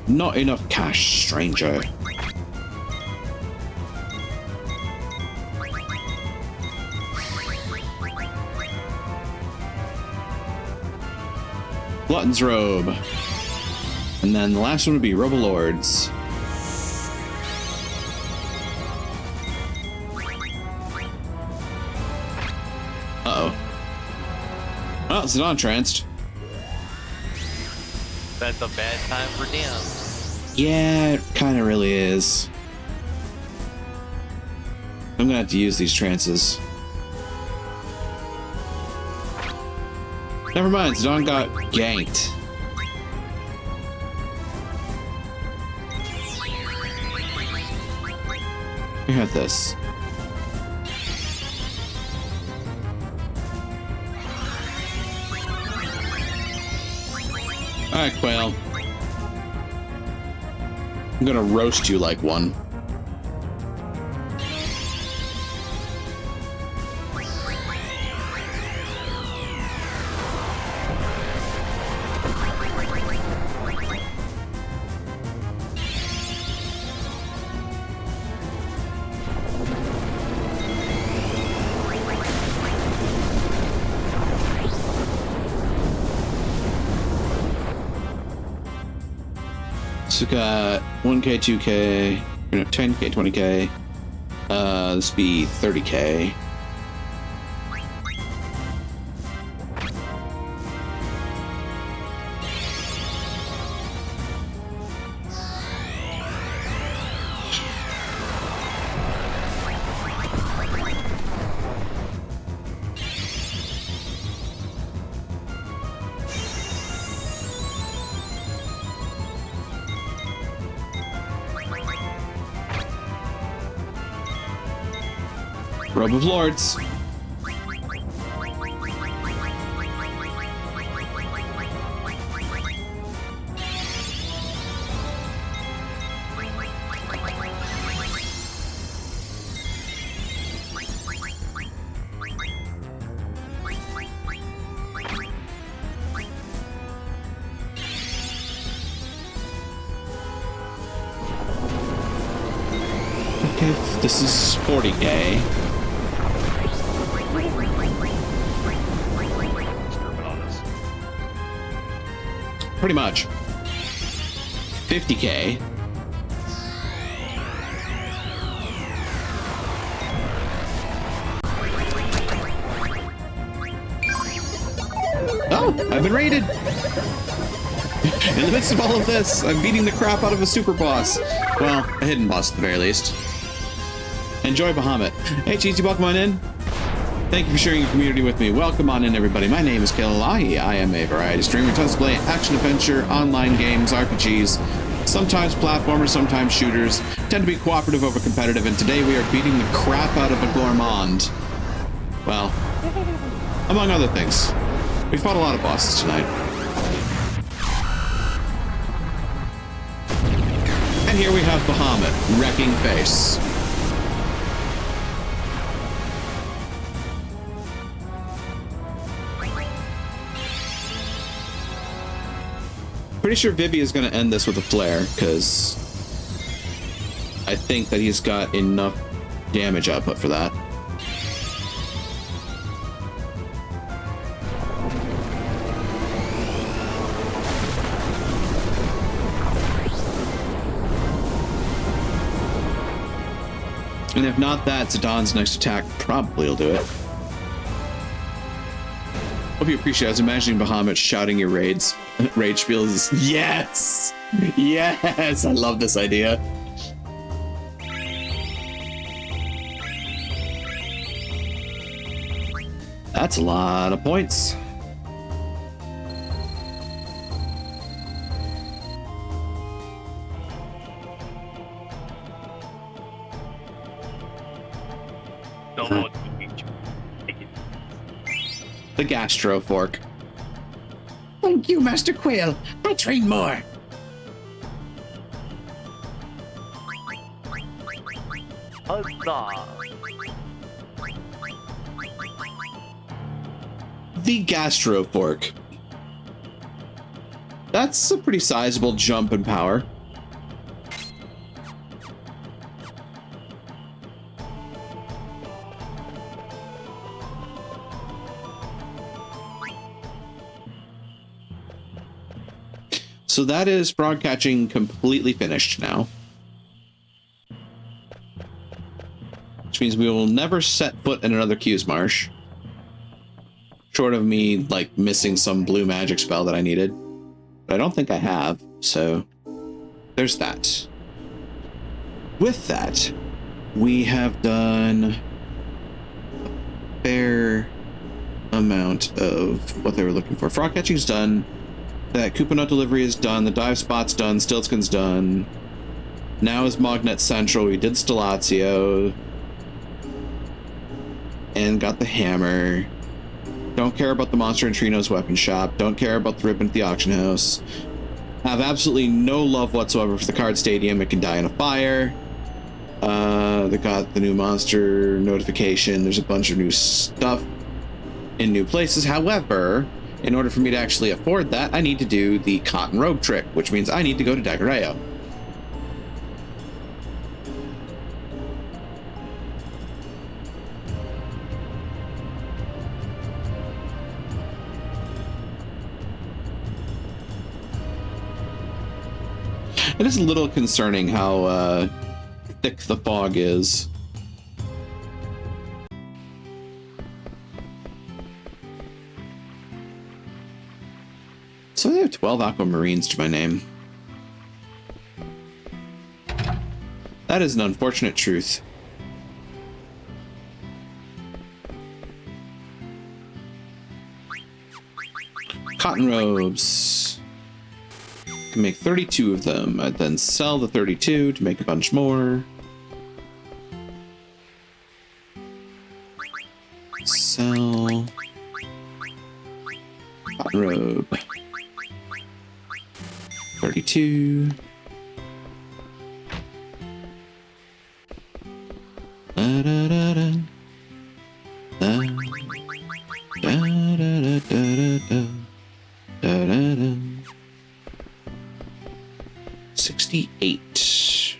Not enough cash, stranger. Glutton's Robe. And then the last one would be Robe of Lords. Uh-oh. Well, it's not tranced. That's a bad time for them. Yeah, it kind of really is. I'm gonna have to use these trances. Never mind, Zidane got ganked. Here, have this. Alright, Quail. I'm gonna roast you like one. So we got 1K, 2K, 10K, 20K. This be 30K. Robe of Lords. Okay, this is 40K. Pretty much. 50K. Oh, I've been raided. In the midst of all of this, I'm beating the crap out of a super boss. Well, a hidden boss at the very least. Enjoy Bahamut. Hey, Cheesy, welcome on in. Thank you for sharing your community with me. Welcome on in, everybody. My name is Kilalahi. I am a variety streamer, tends to play action-adventure, online games, RPGs, sometimes platformers, sometimes shooters, tend to be cooperative over competitive, and today we are beating the crap out of a gourmand. Well, among other things. We fought a lot of bosses tonight. And here we have Bahamut, wrecking face. Pretty sure Vivi is going to end this with a flare, because I think that he's got enough damage output for that. And if not that, Zidane's next attack probably will do it. Hope you appreciate it. I was imagining Bahamut shouting your rage spiels. Yes! Yes! I love this idea. That's a lot of points. The gastro fork. Thank you, Master Quail. I train more. Huzzah! The gastro fork. That's a pretty sizable jump in power. So that is frog catching completely finished now. Which means we will never set foot in another Q's Marsh. Short of me, like, missing some blue magic spell that I needed. But I don't think I have, so there's that. With that, we have done a fair amount of what they were looking for. Frog catching's done. That Koopa Nut delivery is done. The dive spot's done. Stiltskin's done. Now is Mognet Central. We did Stilazio. And got the hammer. Don't care about the Monster and Trino's weapon shop. Don't care about the ribbon at the auction house. Have absolutely no love whatsoever for the card stadium. It can die in a fire. They got the new monster notification. There's a bunch of new stuff in new places. However, in order for me to actually afford that, I need to do the cotton robe trick, which means I need to go to Dagareo. It is a little concerning how thick the fog is. So I have 12 aquamarines to my name. That is an unfortunate truth. Cotton robes. Can make 32 of them. I'd then sell the 32 to make a bunch more. Sell. Cotton robe. 32. Da, da, da, da. Da, da, da, da, da, da, da, da. 68.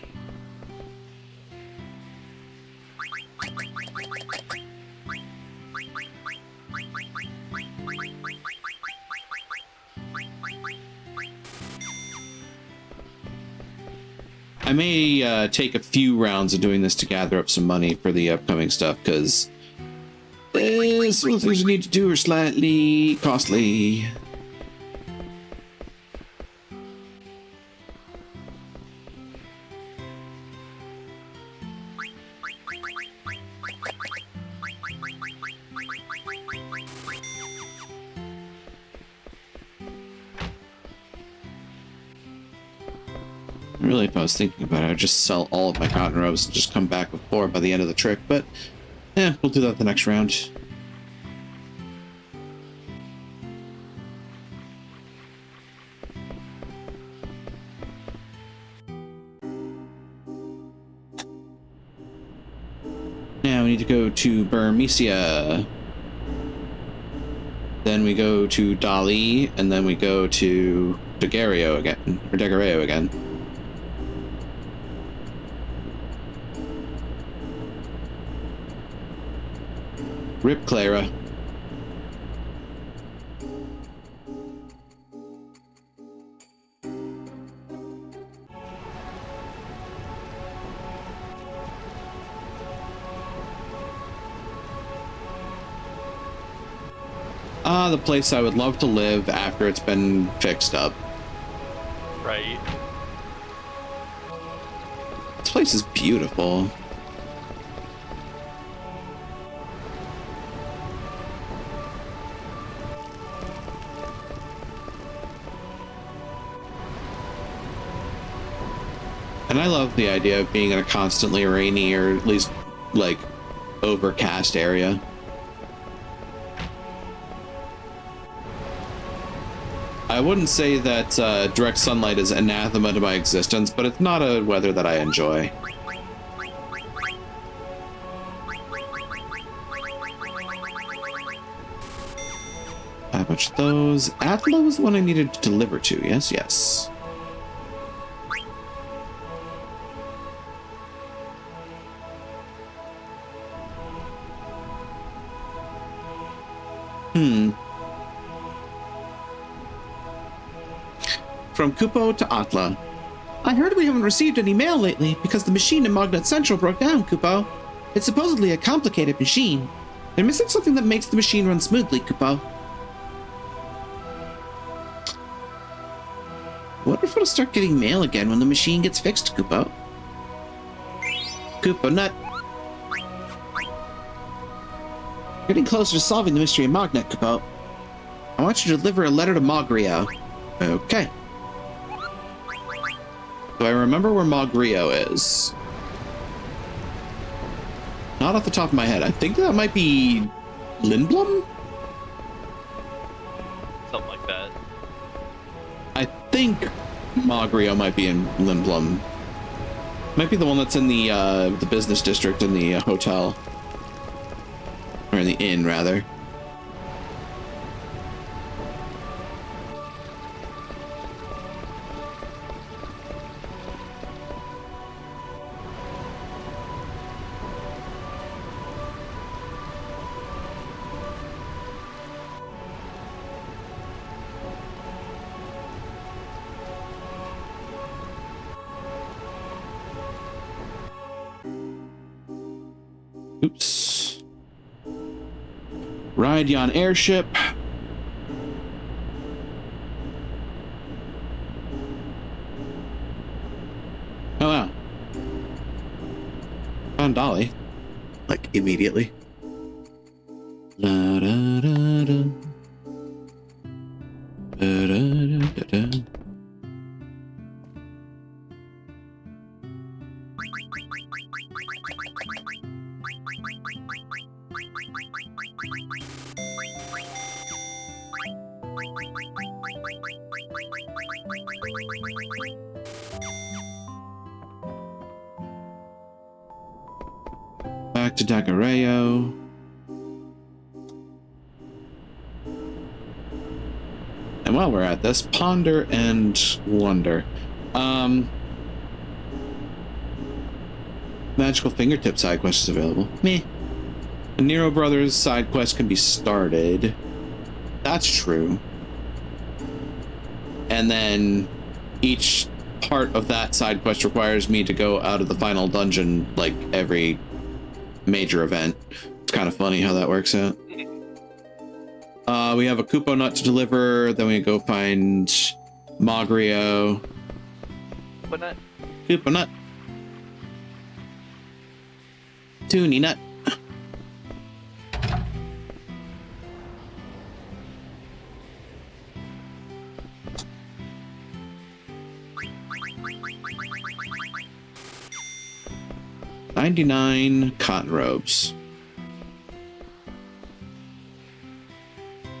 I may take a few rounds of doing this to gather up some money for the upcoming stuff, because some of the things we need to do are slightly costly. Really, if I was thinking about it, I'd just sell all of my cotton robes and just come back with 4 by the end of the trick, but yeah, we'll do that the next round. Now we need to go to Burmecia. Then we go to Dali, and then we go to Dagareo again, or Dagareo again. Rip Clara. Ah, the place I would love to live after it's been fixed up. Right. This place is beautiful. And I love the idea of being in a constantly rainy or at least, like, overcast area. I wouldn't say that direct sunlight is anathema to my existence, but it's not a weather that I enjoy. How much of those? Atla was the one I needed to deliver to. Yes, yes. From Kupo to Atla. I heard we haven't received any mail lately because the machine in Magnet Central broke down, Kupo. It's supposedly a complicated machine. They're missing something that makes the machine run smoothly, Kupo. Wonder if it'll start getting mail again when the machine gets fixed, Kupo. Kupo Nut. Getting closer to solving the mystery of Magnet, Kupo. I want you to deliver a letter to Magrio. Okay. Do I remember where Magrio is? Not off the top of my head. I think that might be Lindblom? Something like that. I think Magrio might be in Lindblom. Might be the one that's in the business district in the hotel. Or in the inn, rather. Oops. Ride yon airship. Oh wow. Found Dolly. Like immediately. La da da da. Da da da da da. Back to Dagareo. And while we're at this, ponder and wonder. Magical fingertip side quest is available. Meh. The Nero Brothers side quest can be started. That's true. And then each part of that side quest requires me to go out of the final dungeon like every major event. It's kind of funny how that works out. We have a Kupo Nut to deliver, then we go find Magrio. But not. Kupo Nut. Toonie Nut. $99 cotton robes.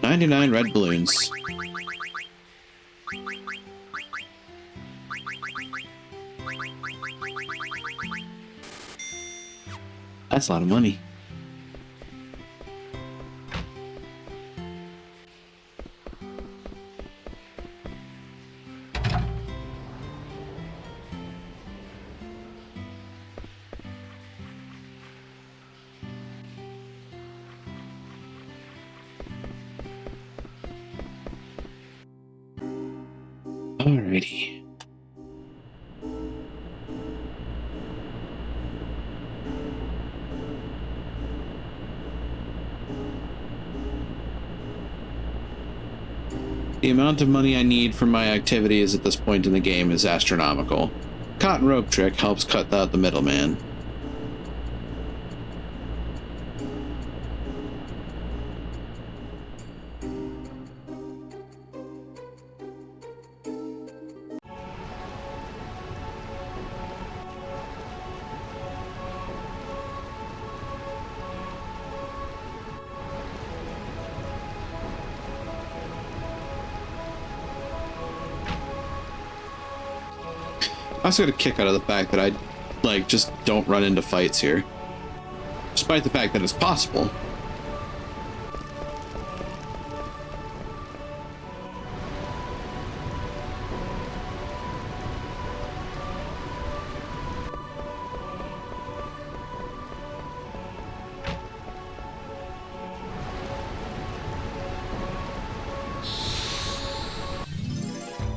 99 red balloons. That's a lot of money. Alrighty. The amount of money I need for my activities at this point in the game is astronomical. Cotton rope trick helps cut out the middleman. I also got a kick out of the fact that I, like, just don't run into fights here. Despite the fact that it's possible.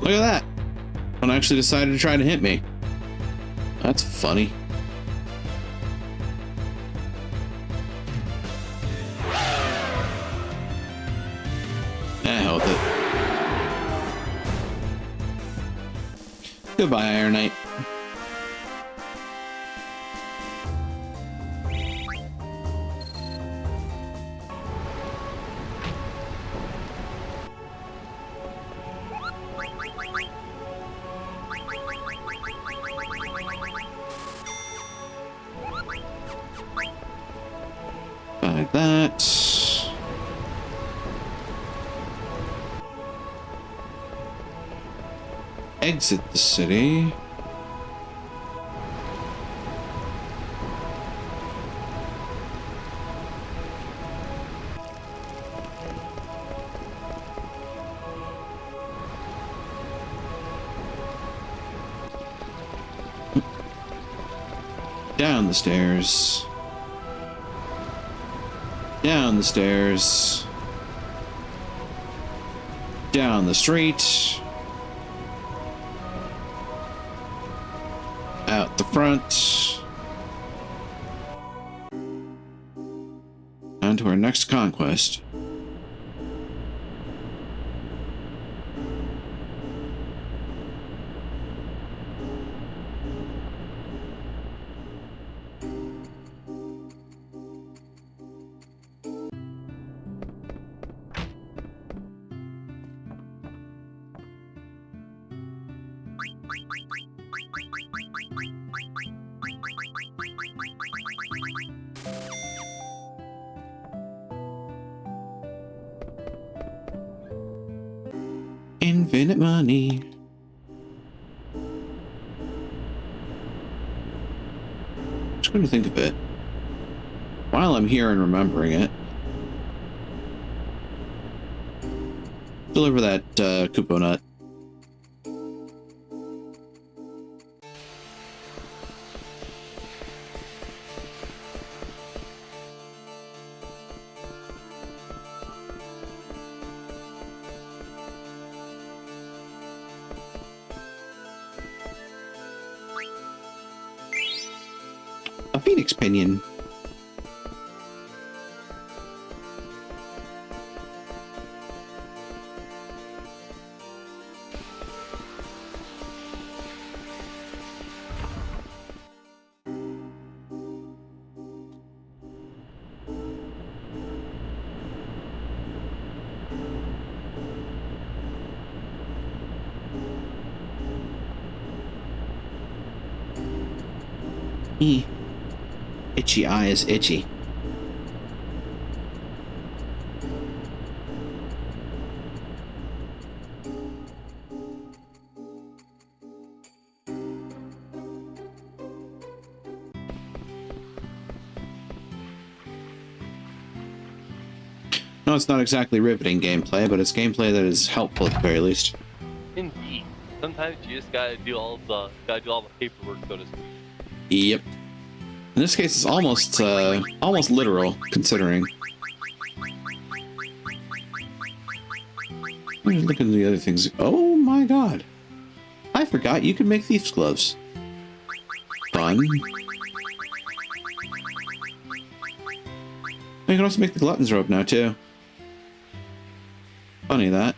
Look at that. One actually decided to try to hit me. That's funny. Hell with it. Goodbye, Iron Knight. Like that. Exit the city. Down the stairs. Down the stairs. Down the street. Out the front. On to our next conquest. Infinite money. Just going to think of it. While I'm here and remembering it. Deliver that Kupo nut. A phoenix pinion. Itchy eye is itchy. No, it's not exactly riveting gameplay, but it's gameplay that is helpful at the very least. Indeed. Sometimes you just gotta do all the paperwork, so to speak. Yep. In this case, it's almost literal, considering. Look at the other things. Oh my god! I forgot you can make thieves' gloves. Fun. You can also make the glutton's robe now too. Funny that.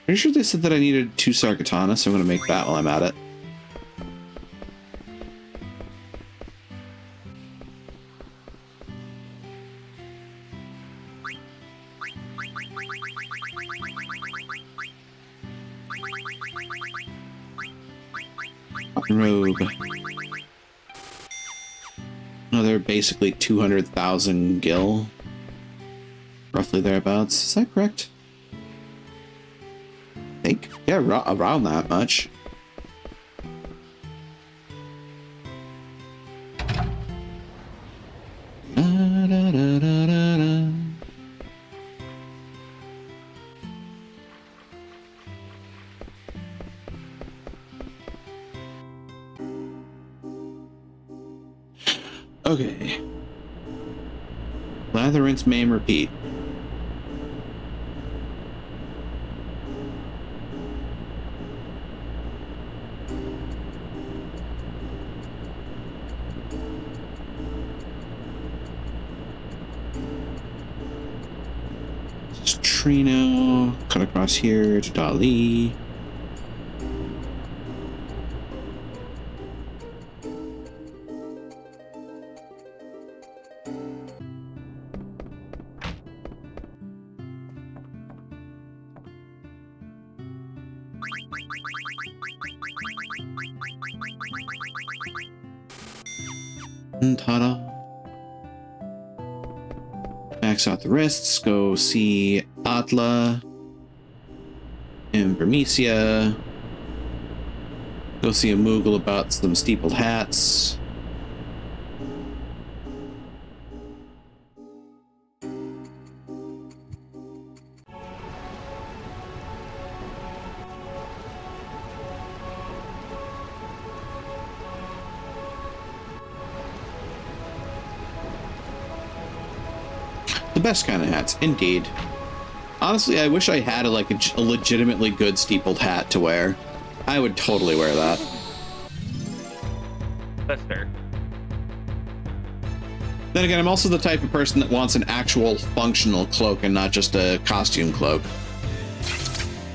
Pretty sure they said that I needed 2 Sarkatana, so I'm gonna make that while I'm at it. Robe. No, they're basically 200,000 gil. Roughly thereabouts. Is that correct? think. Yeah, around that much. Okay. Lather, rinse, maim, repeat. Trino, cut across here to Dali. Ta-da. Max out the wrists, go see Atla and Bermesia. Go see a Moogle about some steepled hats. The best kind of hats, indeed. Honestly, I wish I had a legitimately good steepled hat to wear. I would totally wear that. That's fair. Then again, I'm also the type of person that wants an actual functional cloak and not just a costume cloak.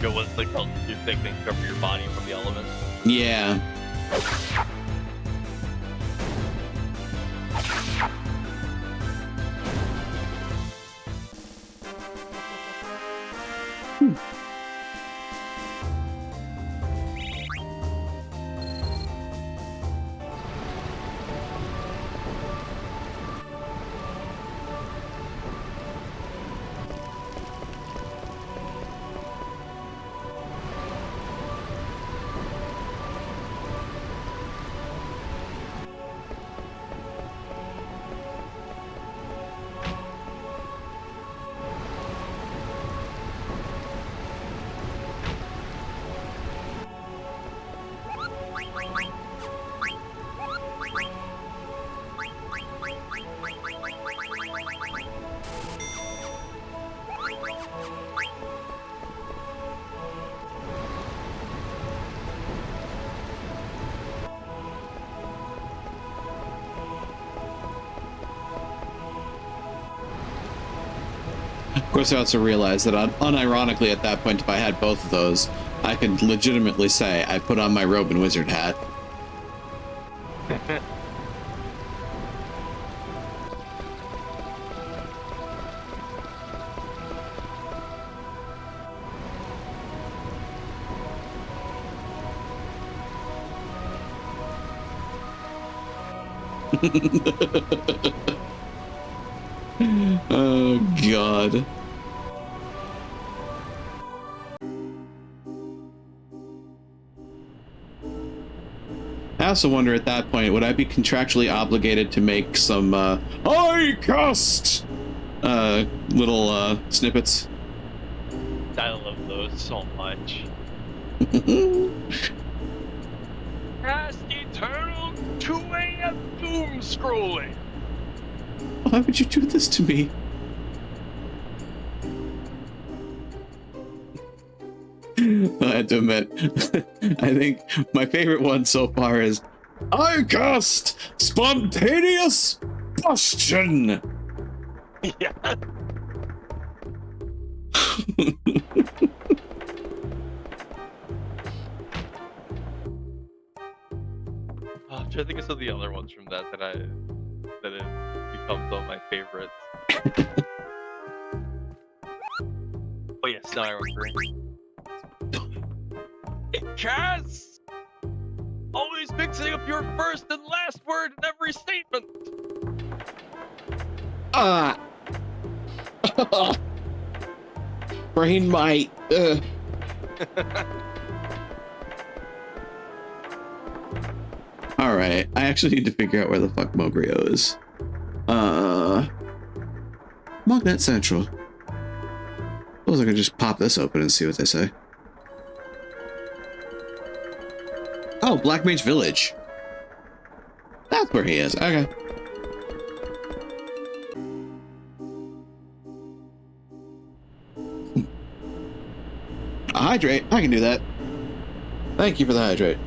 Go with like your thick thing cover your body from the elements. Yeah. Of course, I also realized that unironically at that point, if I had both of those, I could legitimately say I put on my robe and wizard hat. Oh, God. I also wonder at that point, would I be contractually obligated to make some, I cast, little, snippets? I love those so much. Cast eternal 2 AM doom scrolling. Why would you do this to me? I have to admit, I think my favorite one so far is I cast Spontaneous Bastion. Yeah. I'm trying to think of some of the other ones from that it becomes one of my favorites. Oh yes, now I remember. It casts! Always mixing up your first and last word in every statement! Brain might. All right, I actually need to figure out where the fuck Mogrio is. Mognet Central. Suppose I could just pop this open and see what they say. Oh, Black Mage Village. That's where he is. Okay. A hydrate. I can do that. Thank you for the hydrate.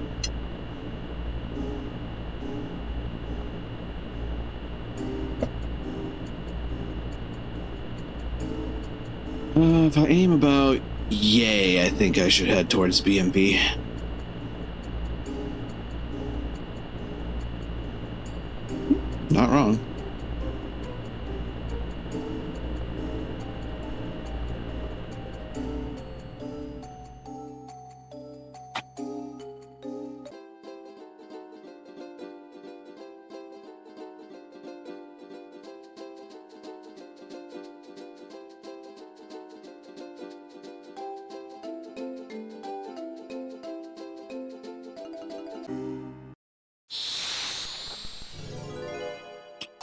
If I aim about yay, I think I should head towards BMP. Not wrong.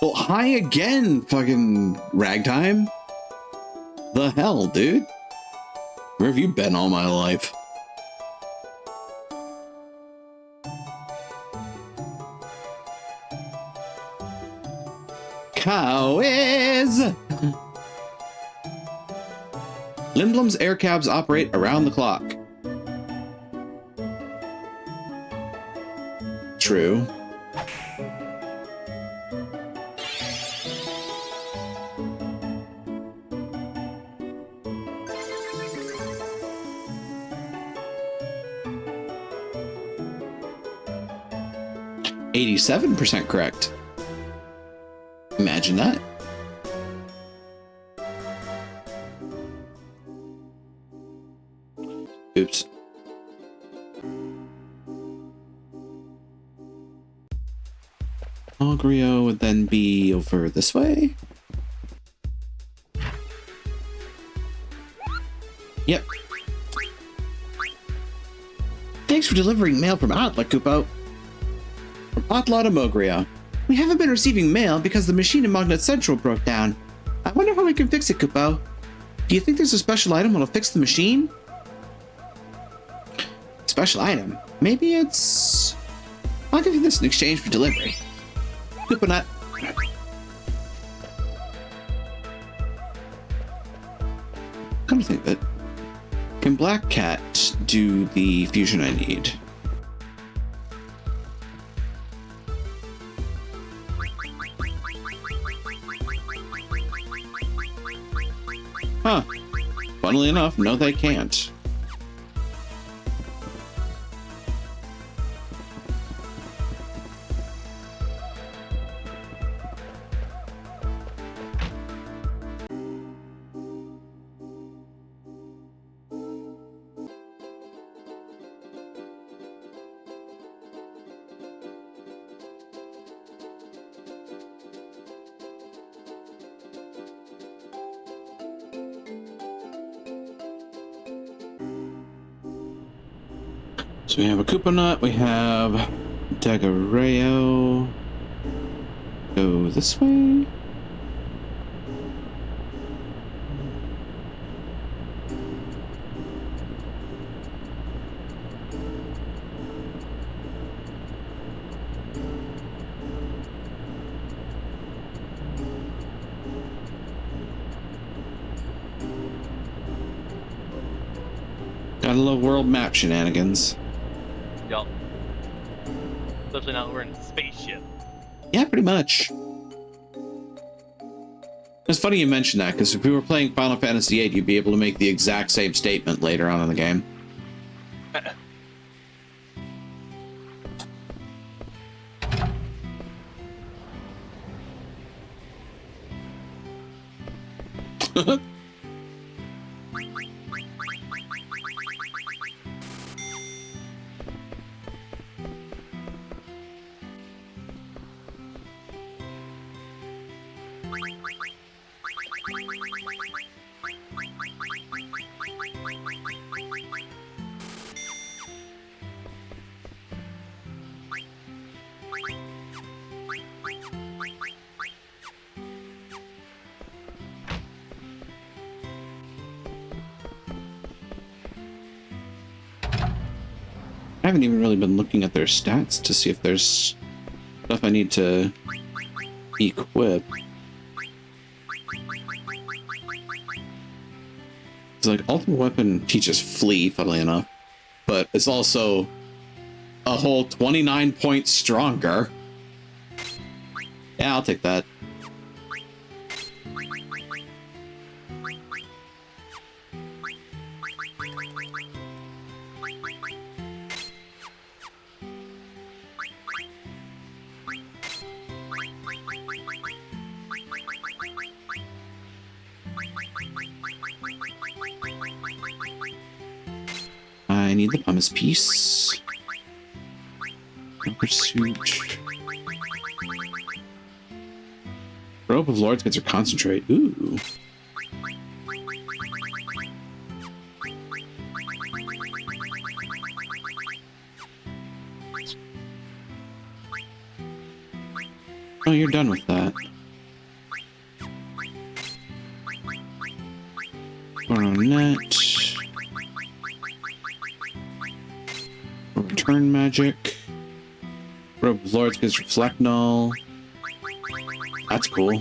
Well, hi again, fucking ragtime. The hell, dude? Where have you been all my life? Cowiz! Limblom's air cabs operate around the clock. True. %87 correct. Imagine that. Oops. Mogrio would then be over this way. Yep. Thanks for delivering mail from Atla, Kupo. From Atla to Mogrio. We haven't been receiving mail because the machine in Magnet Central broke down. I wonder how we can fix it, Kupo. Do you think there's a special item that'll fix the machine? Special item? Maybe it's... I'll give you this in exchange for delivery. Kupo nut. Come to think of it. Can Black Cat do the fusion I need? Huh. Funnily enough, no they can't. So we have a Koopa Nut, we have Dagareo. Go this way. Gotta love world map shenanigans. Yup. Especially now that we're in a spaceship. Yeah, pretty much. It's funny you mentioned that, because if we were playing Final Fantasy VIII, you'd be able to make the exact same statement later on in the game. haven't even really been looking at their stats to see if there's stuff I need to equip. It's like ultimate weapon teaches flee, funnily enough, but it's also a whole 29 points stronger. Yeah, I'll take that. I need the pumice piece. Pursuit. Robe of Lords gets her concentrate. Ooh. Oh, you're done with that. Coronet. Return magic. Robe of Lords gives reflect null. That's cool.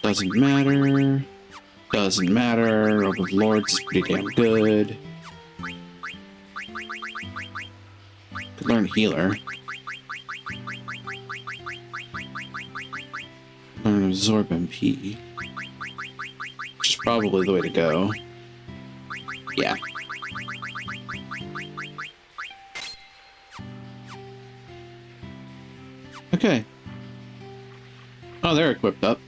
Doesn't matter. Doesn't matter. Robe of Lords is pretty damn good. Could learn healer. Learn absorb MP. Which is probably the way to go. Yeah. Okay. Oh, they're equipped up.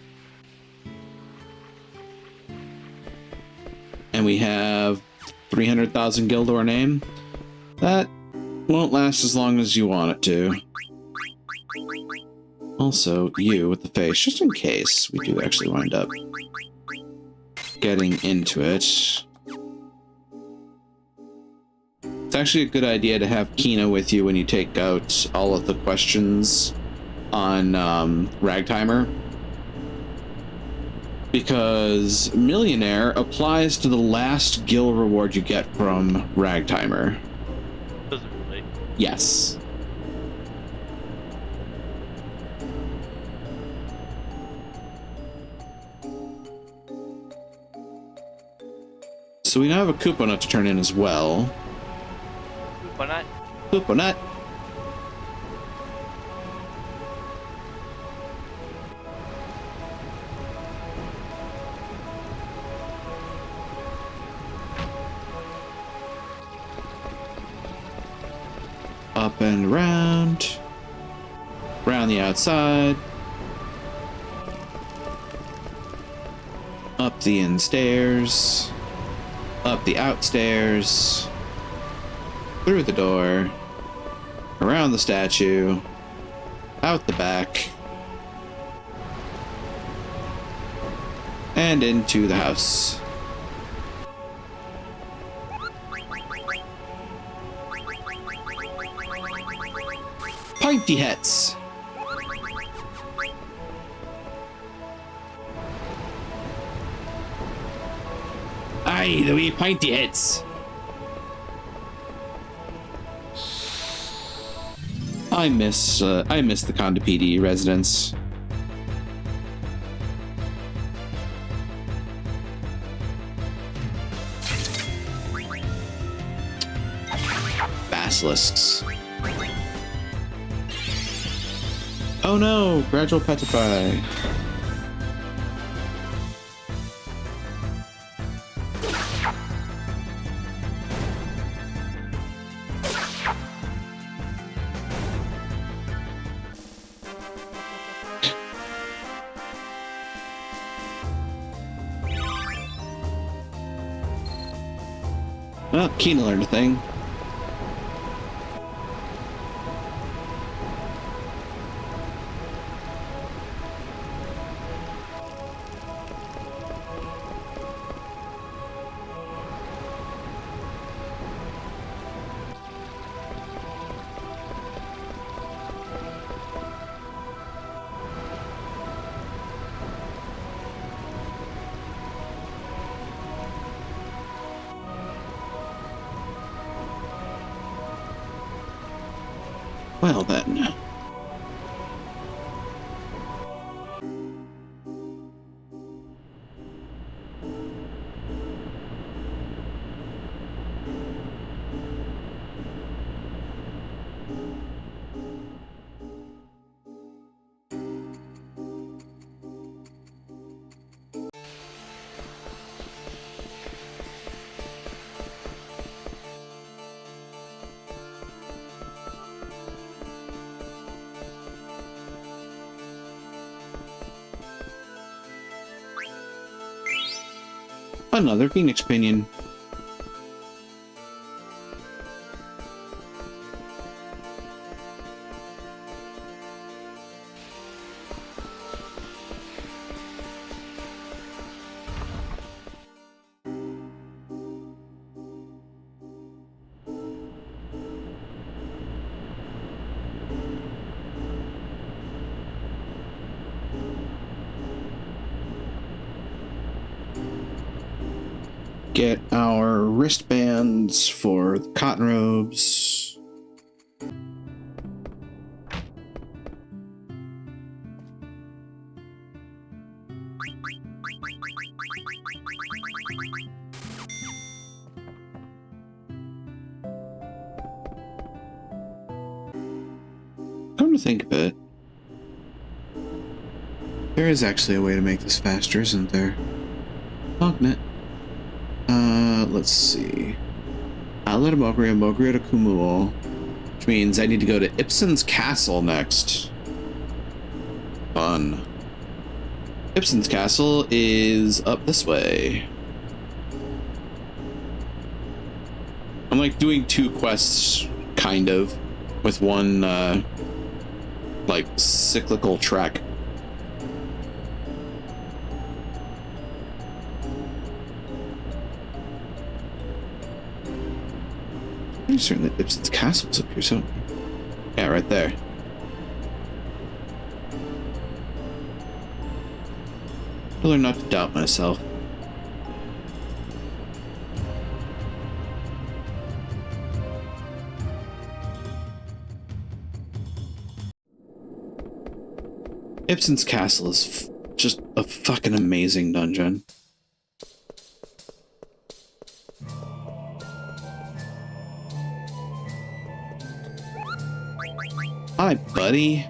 And we have 300,000 guild to our name. That won't last as long as you want it to. Also, you with the face, just in case we do actually wind up getting into it. It's actually a good idea to have Kina with you when you take out all of the questions on Ragtimer. Because Millionaire applies to the last guild reward you get from Ragtimer. Does it really? Yes. So we now have a Couponut to turn in as well. Couponut? Couponut. Up and around. Around the outside. Up the in stairs. Up the outstairs. Through the door. Around the statue. Out the back. And into the house. Pointy hats. Aye, the wee pointy hats. I miss the Conde PD residents. Basilisks. Oh no, gradual petrify. Well, Keen learned a thing. Well then. Another Phoenix Pinion. Get our wristbands for the cotton robes. Come to think of it, there is actually a way to make this faster, isn't there? Magnet. Let's see. Outlet of Mogria, Mogria to Kumul, which means I need to go to Ibsen's Castle next. Fun. Ibsen's Castle is up this way. I'm like doing two quests, kind of, with one, like, cyclical trek. I'm certain that Ibsen's Castle's up here, so... Yeah, right there. I learn not to doubt myself. Ibsen's Castle is just a fucking amazing dungeon. Hi, buddy.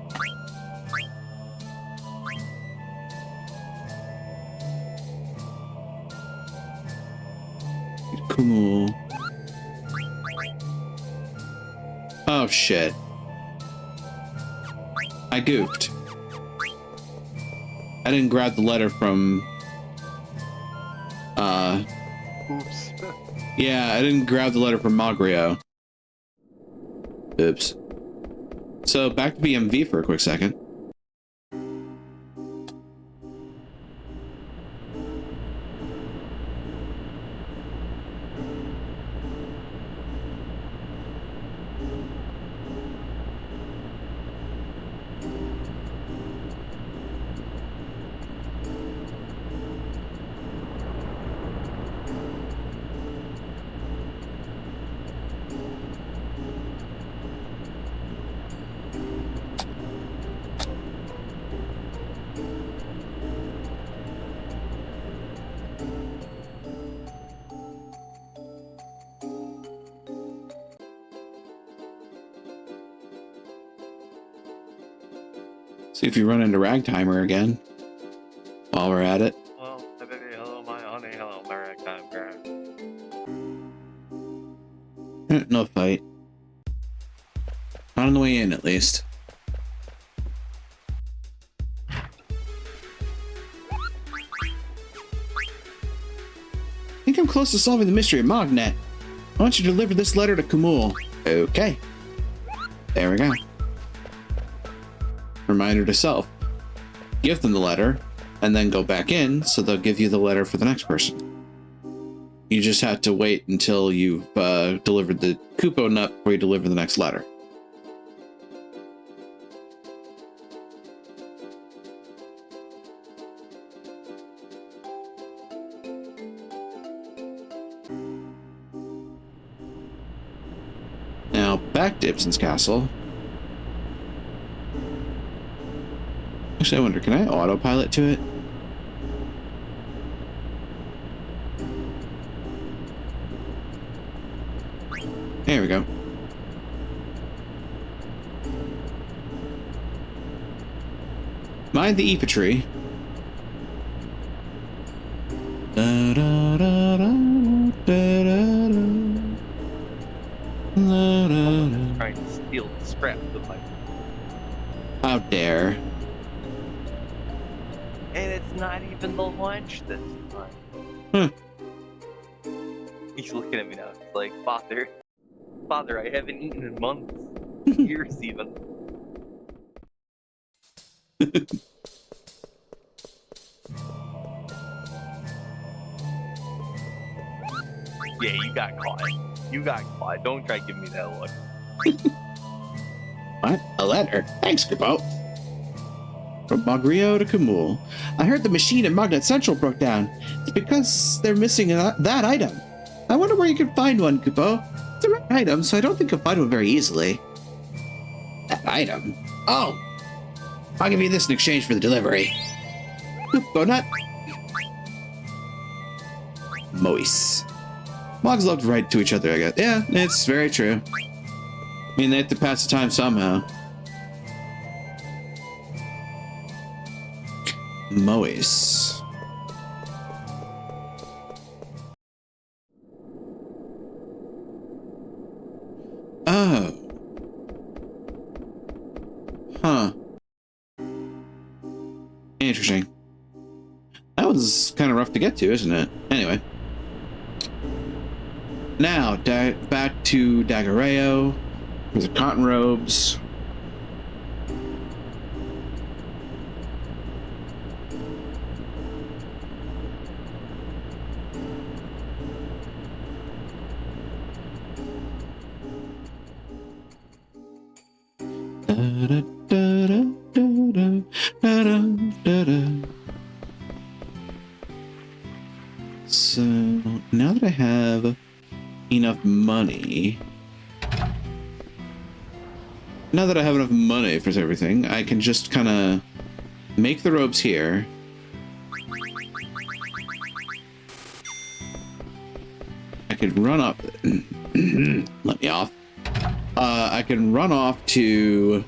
Cool. Oh, shit. I goofed. I didn't grab the letter from... Oops. Yeah, I didn't grab the letter from Magrio. Oops. So, back to BMV for a quick second. See if you run into Ragtimer again while we're at it. Hello, my baby. Hello, my honey. Hello, my ragtime girl. No fight. Not on the way in, at least. I think I'm close to solving the mystery of Magnet. I want you to deliver this letter to Kumul. Okay. There we go. Reminder to self. Give them the letter, and then go back in, so they'll give you the letter for the next person. You just have to wait until you've delivered the Kupo nut before you deliver the next letter. Now, back to Ibsen's Castle. Actually, I wonder, can I autopilot to it? There we go. Mind the infantry. Da, da, da, da, da, da, da, da, da. Trying to steal the scraps of my. How dare. And it's not even the lunch this time. Huh. He's looking at me now. He's like, Father, I haven't eaten in months, years even. Yeah, you got caught. You got caught. Don't try to give me that look. What? A letter? Thanks, Kupo. From Magrio to Kamul. I heard the machine at Magnet Central broke down. It's because they're missing that item. I wonder where you can find one, Kupo. It's a rare item, so I don't think you'll find one very easily. That item? Oh! I'll give you this in exchange for the delivery. Kupo nut. Mois. Mogs love to write to each other, I guess. Yeah, it's very true. I mean, they have to pass the time somehow. Mois. Oh. Huh. Interesting. That one's kind of rough to get to, isn't it? Anyway. Now, back to Dagareo. There's the cotton robes. So now that I have enough money, for everything, I can just kind of make the robes here. I could run up. Let me off. I can run off to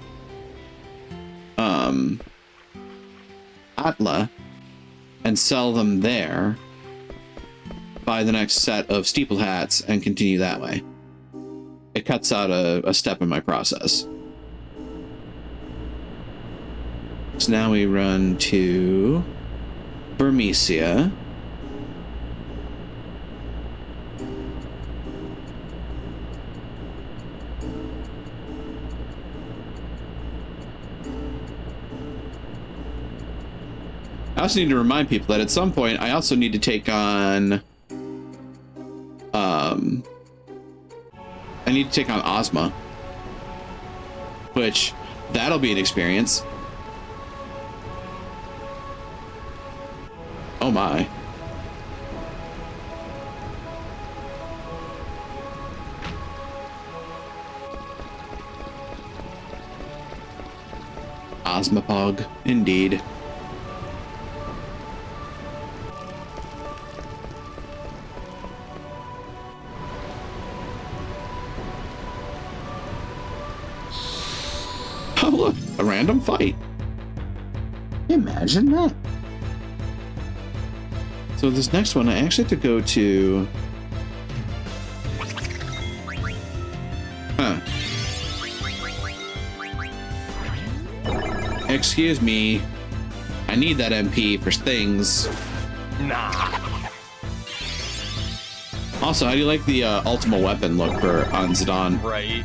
Atla and sell them there, buy the next set of steeple hats, and continue that way. It cuts out a step in my process. So now we run to Burmecia. I also need to remind people that at some point I also need to take on I need to take on Ozma, which that'll be an experience. Oh my. Ozmapog, indeed. Oh look, a random fight. Imagine that. So this next one, I actually have to go to... Huh. Excuse me. I need that MP for things. Nah. Also, how do you like the ultimate weapon look on Zidane? Right.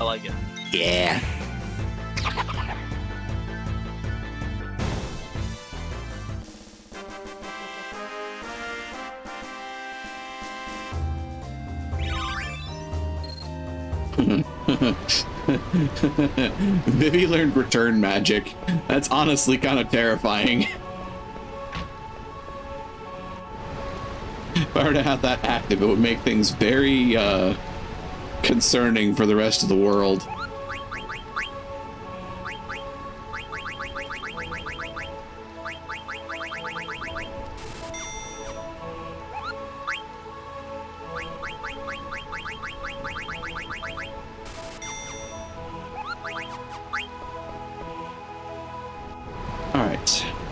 I like it. Yeah. Vivi learned return magic. That's honestly kind of terrifying. If I were to have that active, it would make things very concerning for the rest of the world.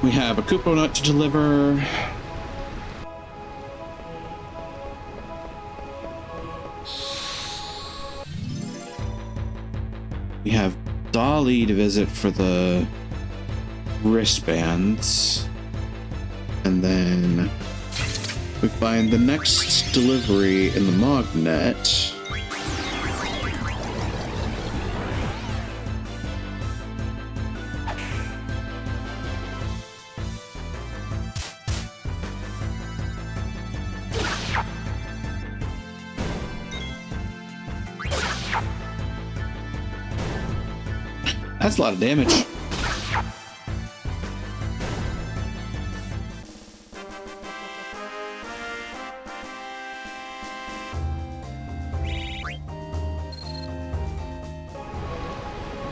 We have a Kupo nut to deliver. We have Dolly to visit for the wristbands. And then we find the next delivery in the Mognet. That's a lot of damage.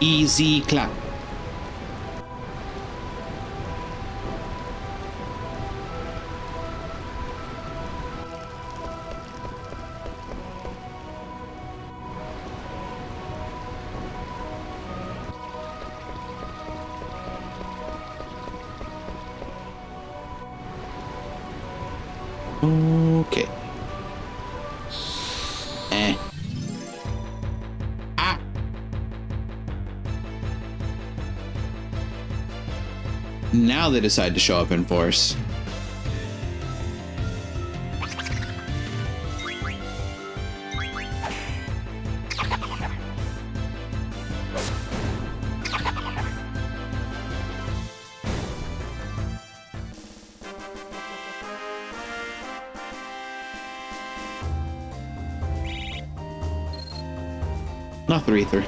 Easy clap. Okay. Ah. Now they decide to show up in force. Not 3-3.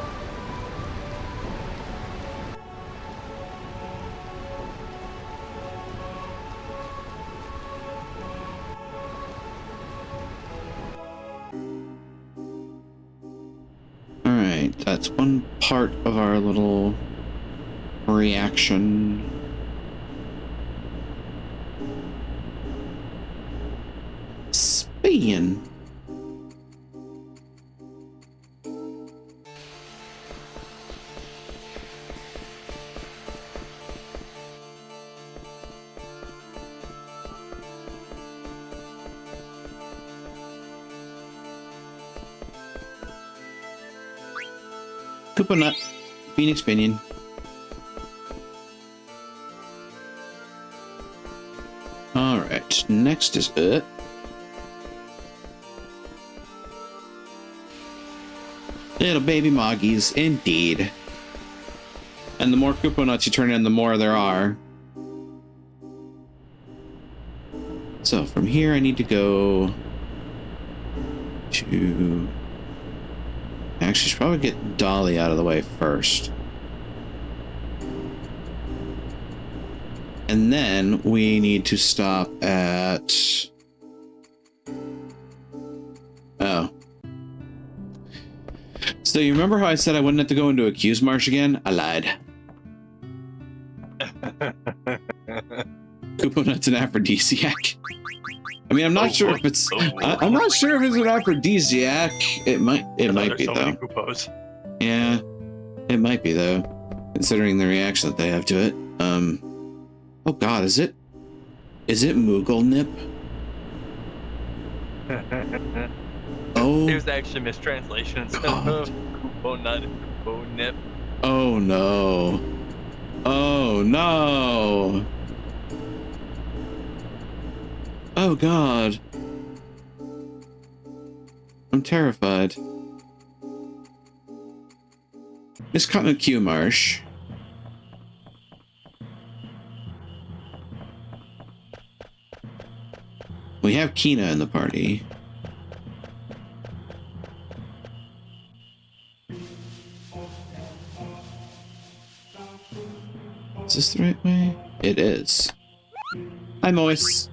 Alright, that's one part of our little reaction. Spain. Koopa Nut, Phoenix Pinion. Alright, next is it. Little baby Moggies, indeed. And the more Koopa Nuts you turn in, the more there are. So from here I need to go to... Actually, should probably get Dolly out of the way first. And then we need to stop at... Oh. So you remember how I said I wouldn't have to go into a Q's Marsh again? I lied. Koopa Nut's an aphrodisiac. I mean, I'm not sure if it's. I'm not sure if it's an aphrodisiac. It might. It might be though. Yeah, it might be though, considering the reaction that they have to it. Oh God, is it? Is it Moogle Nip? Oh. There's actually mistranslations. Kupo Nut, Kupo Nip. Oh no. Oh no. Oh God. I'm terrified. Miss Cotton Q Marsh. We have Kina in the party. Is this the right way? It is. Hi, Mois.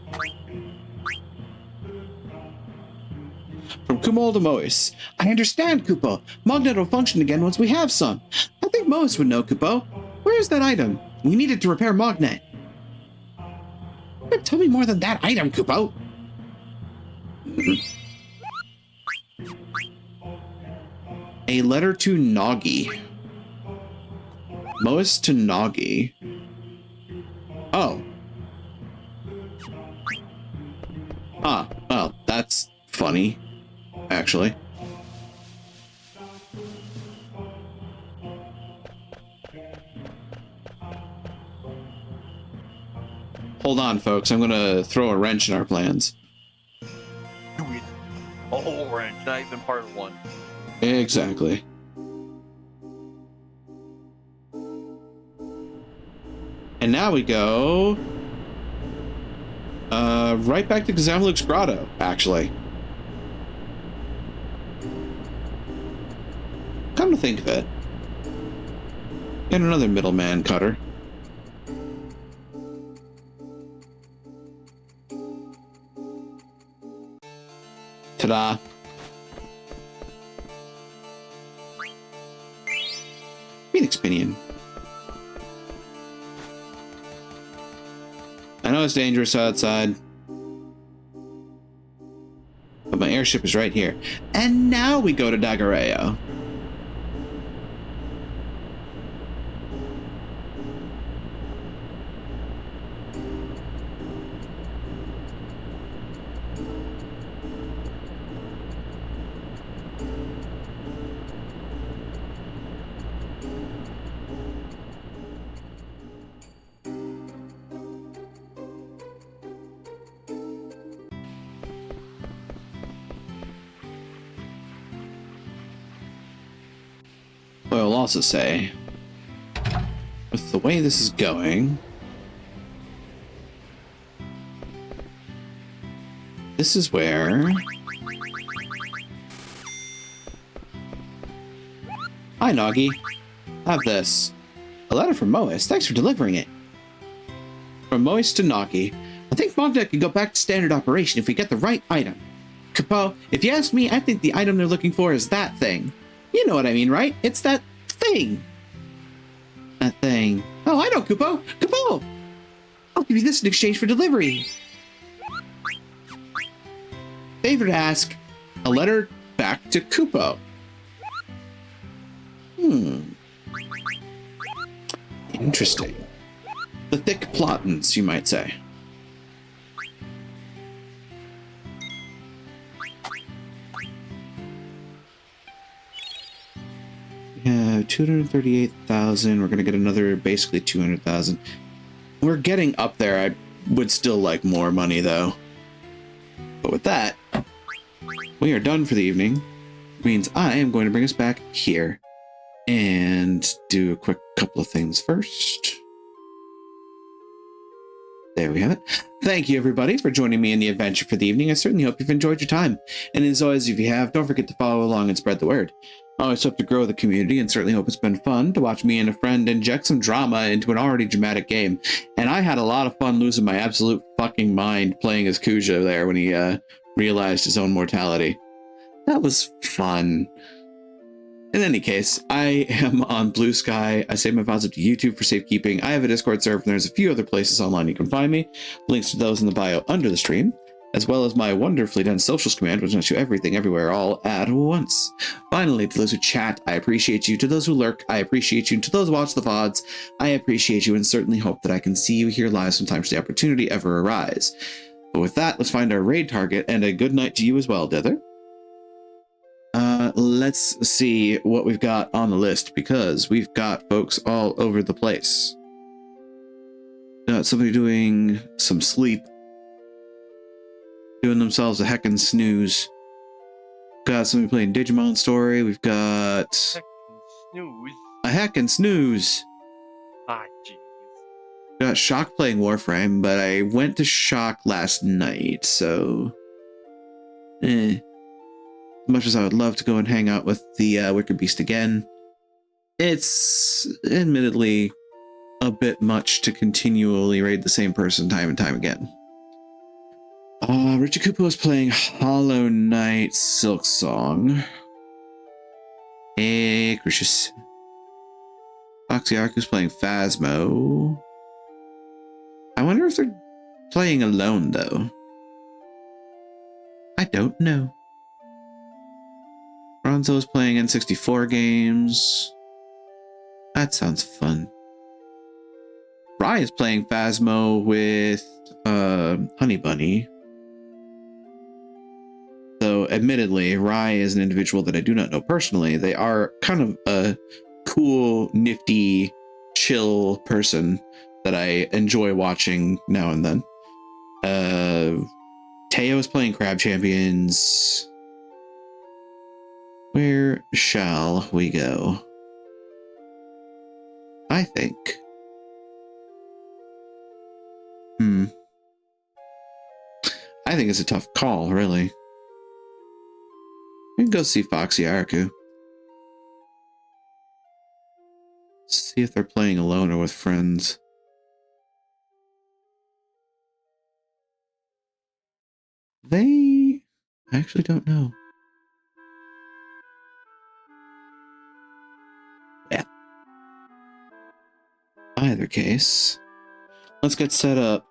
From Kumol to Mois. I understand, Kupo. Mognet will function again once we have some. I think Mois would know, Kupo. Where is that item? We need it to repair Mognet. Tell me more than that item, Kupo. A letter to Noggy. Mois to Noggy. Oh. Ah, well, that's funny, actually. Hold on, folks. I'm gonna throw a wrench in our plans. Do it. A whole wrench, not even part of one. Exactly. And now we go right back to Kazamluk's grotto, actually. Come to think of it. And another middleman cutter. Ta-da. Phoenix Pinion. I know it's dangerous outside, but my airship is right here. And now we go to Dagareo. But I'll also say, with the way this is going, this is where... Hi, Noggy. Have this. A letter from Mois. Thanks for delivering it. From Mois to Noggy. I think Magda can go back to standard operation if we get the right item. Capo, if you ask me, I think the item they're looking for is that thing. You know what I mean, right? It's that thing. That thing. Oh, I know, Kupo. Kupo! I'll give you this in exchange for delivery. Favor to ask. A letter back to Kupo. Interesting. The thick plottins, you might say. Yeah, 238,000. We're gonna get another basically 200,000. We're getting up there. I would still like more money though. But with that, we are done for the evening. Which means I am going to bring us back here and do a quick couple of things first. There we have it. Thank you, everybody, for joining me in the adventure for the evening. I certainly hope you've enjoyed your time. And as always, if you have, don't forget to follow along and spread the word. I always hope to grow the community and certainly hope it's been fun to watch me and a friend inject some drama into an already dramatic game. And I had a lot of fun losing my absolute fucking mind playing as Kuja there when he realized his own mortality. That was fun. In any case, I am on Blue Sky. I save my files up to YouTube for safekeeping. I have a Discord server, and there's a few other places online you can find me. Links to those in the bio under the stream, as well as my wonderfully done socials command, which lets you everything everywhere all at once. Finally, to those who chat, I appreciate you. To those who lurk, I appreciate you. And to those who watch the VODs, I appreciate you and certainly hope that I can see you here live sometime should the opportunity ever arise. But with that, let's find our raid target, and a good night to you as well, Dither. Let's see what we've got on the list, because we've got folks all over the place. Got somebody doing some sleep, doing themselves a heckin' snooze. Got somebody playing Digimon Story. We've got Snooze. a heckin' snooze. Ah, jeez. Got Shock playing Warframe, but I went to Shock last night, so as much as I would love to go and hang out with the Wicker Beast again, it's admittedly a bit much to continually raid the same person time and time again. Richard Kupo is playing Hollow Knight Silk Song. Hey, gracious. Foxy Arku's playing Phasmo. I wonder if they're playing alone, though. I don't know. Bronzo is playing N64 games. That sounds fun. Rye is playing Phasmo with Honey Bunny. Although, admittedly, Rai is an individual that I do not know personally. They are kind of a cool, nifty, chill person that I enjoy watching now and then. Teo is playing Crab Champions. Where shall we go? I think. I think it's a tough call, really. We can go see Foxy Araku. See if they're playing alone or with friends. I actually don't know. Yeah. Either case, let's get set up.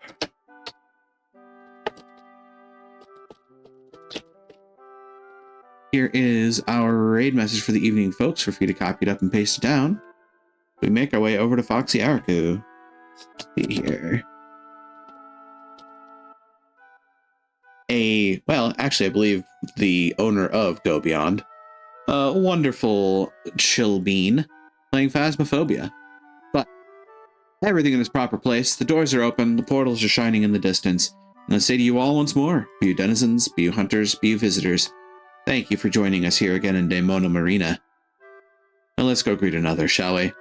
Here is our raid message for the evening, folks, for you to copy it up and paste it down. We make our way over to Foxy Araku. Let's see here. Well, actually, I believe the owner of Go Beyond. A wonderful chill bean playing Phasmophobia. But everything in its proper place. The doors are open, the portals are shining in the distance. And I say to you all once more, be you denizens, be you hunters, be you visitors, thank you for joining us here again in Daimono Marina. Now let's go greet another, shall we?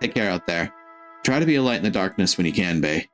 Take care out there. Try to be a light in the darkness when you can be.